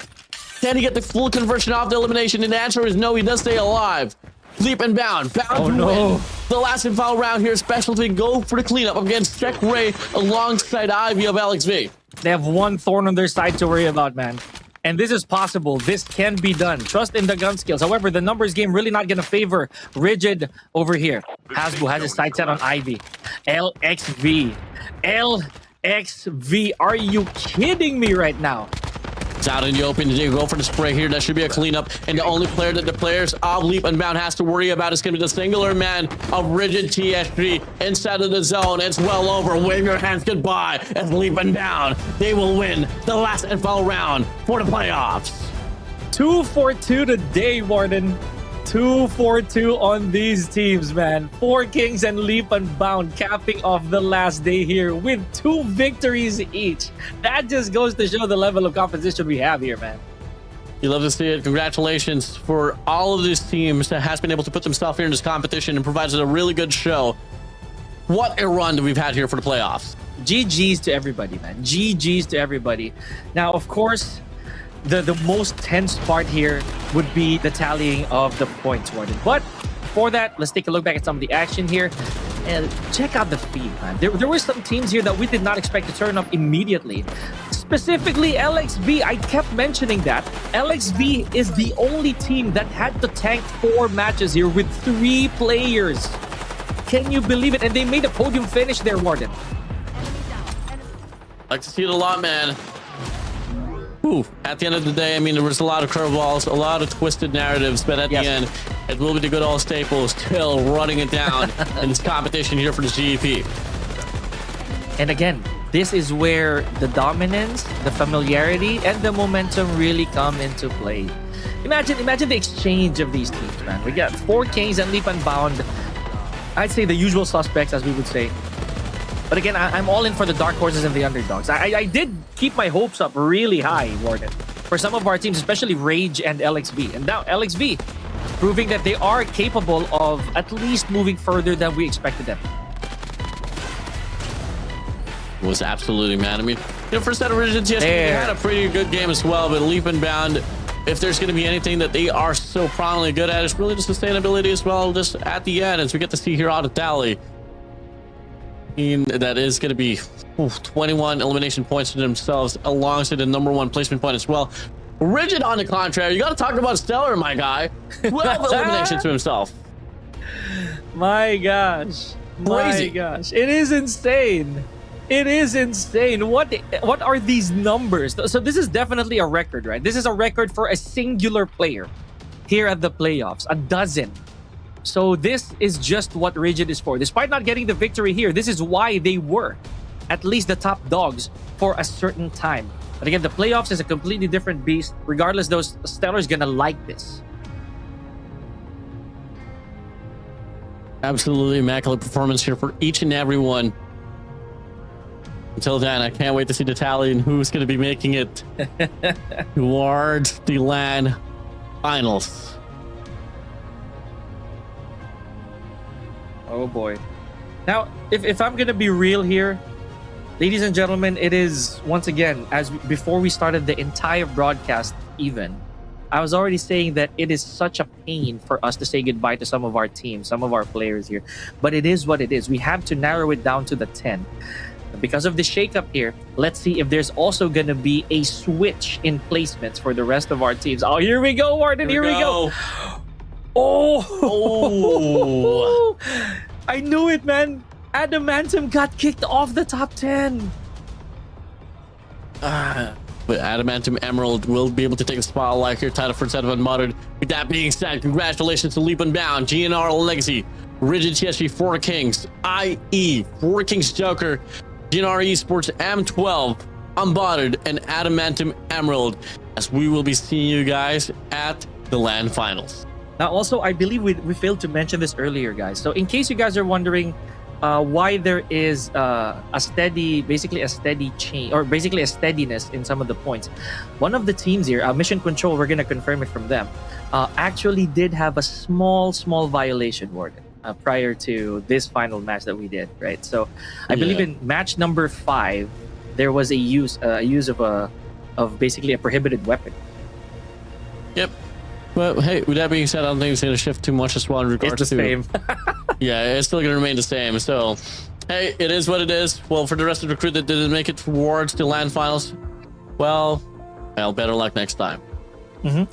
Can he get the full conversion off the elimination? And the answer is no, he does stay alive. Leap and Bound. Bound to win the last and final round here. Specialty go for the cleanup against Check Ray alongside Ivy of LXV. They have 1 thorn on their side to worry about, man. And this is possible. This can be done. Trust in the gun skills. However, the numbers game really not going to favor Rigid over here. Hasbu has his sights set on Ivy. LXV. LXV. Are you kidding me right now? It's out in the open. They go for the spray here. That should be a cleanup. And the only player that the players of Leap and Bound has to worry about is going to be the singular man of Rigid TSG inside of the zone. It's well over. Wave your hands goodbye as Leap and Bound. They will win the last and final round for the playoffs. 2-4-2 today, Warden. 2-4-2 on these teams, man. 4 Kings and Leap and Bound capping off the last day here with 2 victories each. That just goes to show the level of competition we have here, man. You love to see it. Congratulations for all of these teams that has been able to put themselves here in this competition and provides a really good show. What a run that we've had here for the playoffs. GG's to everybody, man. GG's to everybody. Now, of course, the most tense part here would be the tallying of the points, Warden. But for that, let's take a look back at some of the action here and check out the feed, man. There were some teams here that we did not expect to turn up immediately. Specifically, LXV. I kept mentioning that. LXV is the only team that had to tank 4 matches here with 3 players. Can you believe it? And they made a podium finish there, Warden. Like to see it a lot, man. Ooh, at the end of the day, I mean, there was a lot of curveballs, a lot of twisted narratives, but at the end, it will be the good old Staples still running it down in this competition here for the GEP. And again, this is where the dominance, the familiarity, and the momentum really come into play. Imagine the exchange of these teams, man. We got 4 Kings and Leap and Bound. I'd say the usual suspects, as we would say. But again, I'm all in for the dark horses and the underdogs. I did keep my hopes up really high, Warden, for some of our teams, especially Rage and LXB. And now LXB proving that they are capable of at least moving further than we expected them. It was absolutely, man. I mean, for Set Origins, yes, they had a pretty good game as well, but Leap and Bound, if there's going to be anything that they are so prominently good at, it's really the sustainability as well, just at the end, as we get to see here on the tally. That is going to be 21 elimination points to themselves, alongside the #1 placement point as well. Rigid, on the contrary, you got to talk about Stellar, my guy. 12 eliminations to himself. My gosh. Crazy. My gosh. It is insane. It is insane. What are these numbers? So this is definitely a record, right? This is a record for a singular player here at the playoffs. 12. So this is just what Rigid is for. Despite not getting the victory here, this is why they were at least the top dogs for a certain time. But again, the playoffs is a completely different beast. Regardless, those Stellar's gonna like this. Absolutely immaculate performance here for each and every one. Until then, I can't wait to see the tally and who's going to be making it towards the LAN finals. Oh boy. Now, if I'm gonna be real here, ladies and gentlemen, it is once again, before we started the entire broadcast even, I was already saying that it is such a pain for us to say goodbye to some of our teams, some of our players here. But it is what it is. We have to narrow it down to the 10. Because of the shakeup here, let's see if there's also gonna be a switch in placements for the rest of our teams. Oh, here we go, Warden. Here we go. Oh, I knew it, man. Adamantium got kicked off the top 10. But Adamantium Emerald will be able to take a spotlight here, title for set of Unmodded. With that being said, congratulations to Leap and Bound, GNR Legacy, Rigid TSG, 4 Kings, IE, 4 Kings Joker, GNR Esports, M12, Unmodded, and Adamantium Emerald, as we will be seeing you guys at the LAN finals. Now, also, I believe we failed to mention this earlier, guys. So in case you guys are wondering why there is basically a steady change, or basically a steadiness in some of the points, one of the teams here, Mission Control, we're going to confirm it from them, actually did have a small violation, Warden, prior to this final match that we did, right? So I believe in match number 5, there was a use of basically a prohibited weapon. Yep. But hey, with that being said, I don't think it's going to shift too much as well in regards to... It's the same. Yeah, it's still going to remain the same. So, hey, it is what it is. Well, for the rest of the crew that didn't make it towards the LAN finals, well, better luck next time. And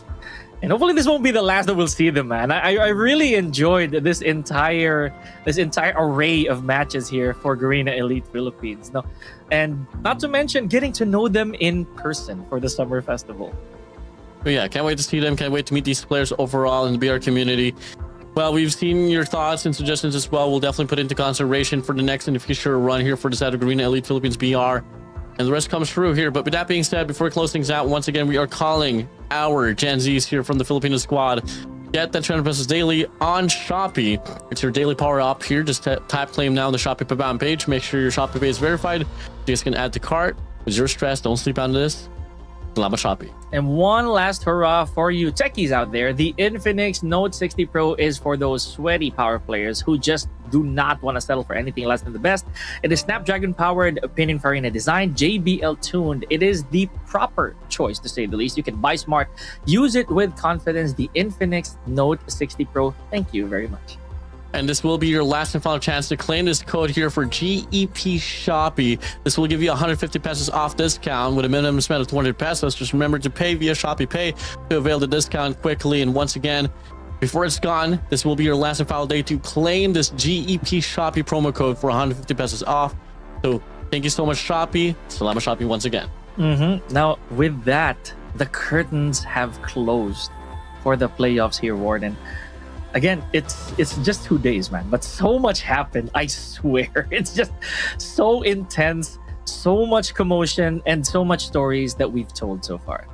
hopefully this won't be the last that we'll see them, man. I really enjoyed this entire array of matches here for Garena Elite Philippines. No, and not to mention getting to know them in person for the summer festival. But yeah, can't wait to see them. Can't wait to meet these players overall in the BR community. Well, we've seen your thoughts and suggestions as well. We'll definitely put into consideration for the next and the future run here for the side of Garena Elite Philippines BR. And the rest comes through here. But with that being said, before we close things out, once again, we are calling our Gen Zs here from the Filipino squad. Get that 300 pesos daily on Shopee. It's your daily power up here. Just type claim now on the Shopee Pabound page. Make sure your Shopee pay is verified. You guys can add to cart. With zero stress. Don't sleep on this. Salamat Shopee. And one last hurrah for you techies out there. The Infinix Note 60 Pro is for those sweaty power players who just do not want to settle for anything less than the best. It is Snapdragon powered, Pininfarina design, JBL tuned. It is the proper choice, to say the least. You can buy smart, use it with confidence. The Infinix Note 60 Pro. Thank you very much. And this will be your last and final chance to claim this code here for GEP Shopee. This will give you 150 pesos off discount with a minimum spend of 200 pesos. Just remember to pay via Shopee Pay to avail the discount quickly. And once again, Before it's gone, this will be your last and final day to claim this GEP Shopee promo code for 150 pesos off. So thank you so much, Shopee. Salamat Shopee once again. Now, with that, the curtains have closed for the playoffs here, Warden. Again, it's just 2 days, man, but so much happened. I swear, it's just so intense, so much commotion, and so much stories that we've told so far.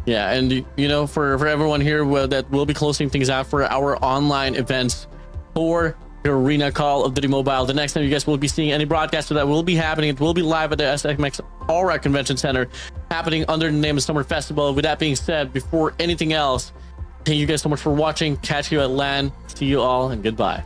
Yeah, and you know, for everyone here that will be closing things out for our online events for the Arena Call of Duty Mobile. The next time you guys will be seeing any broadcast of that will be happening. It will be live at the SMX Aura Convention Center, happening under the name of Summer Festival. With that being said, before anything else, thank you guys so much for watching. Catch you at LAN. See you all, and goodbye.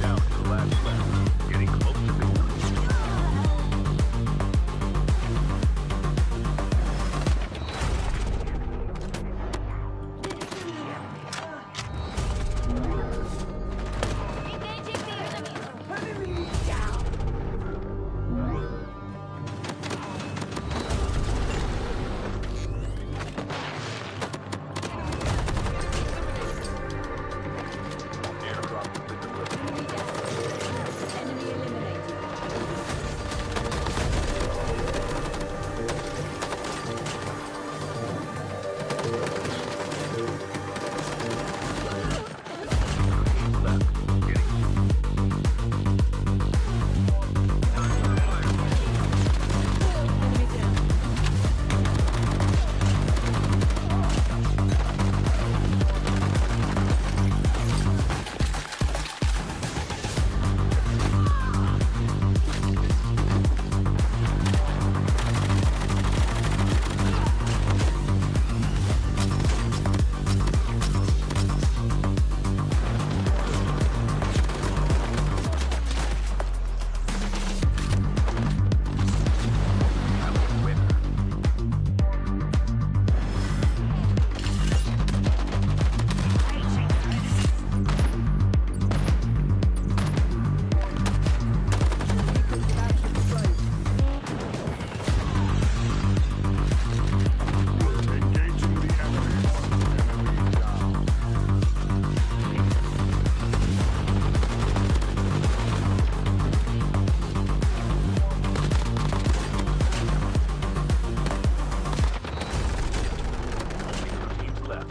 Down to the last left. Getting close to victory. Airdrop has been delivered. Left. Getting left.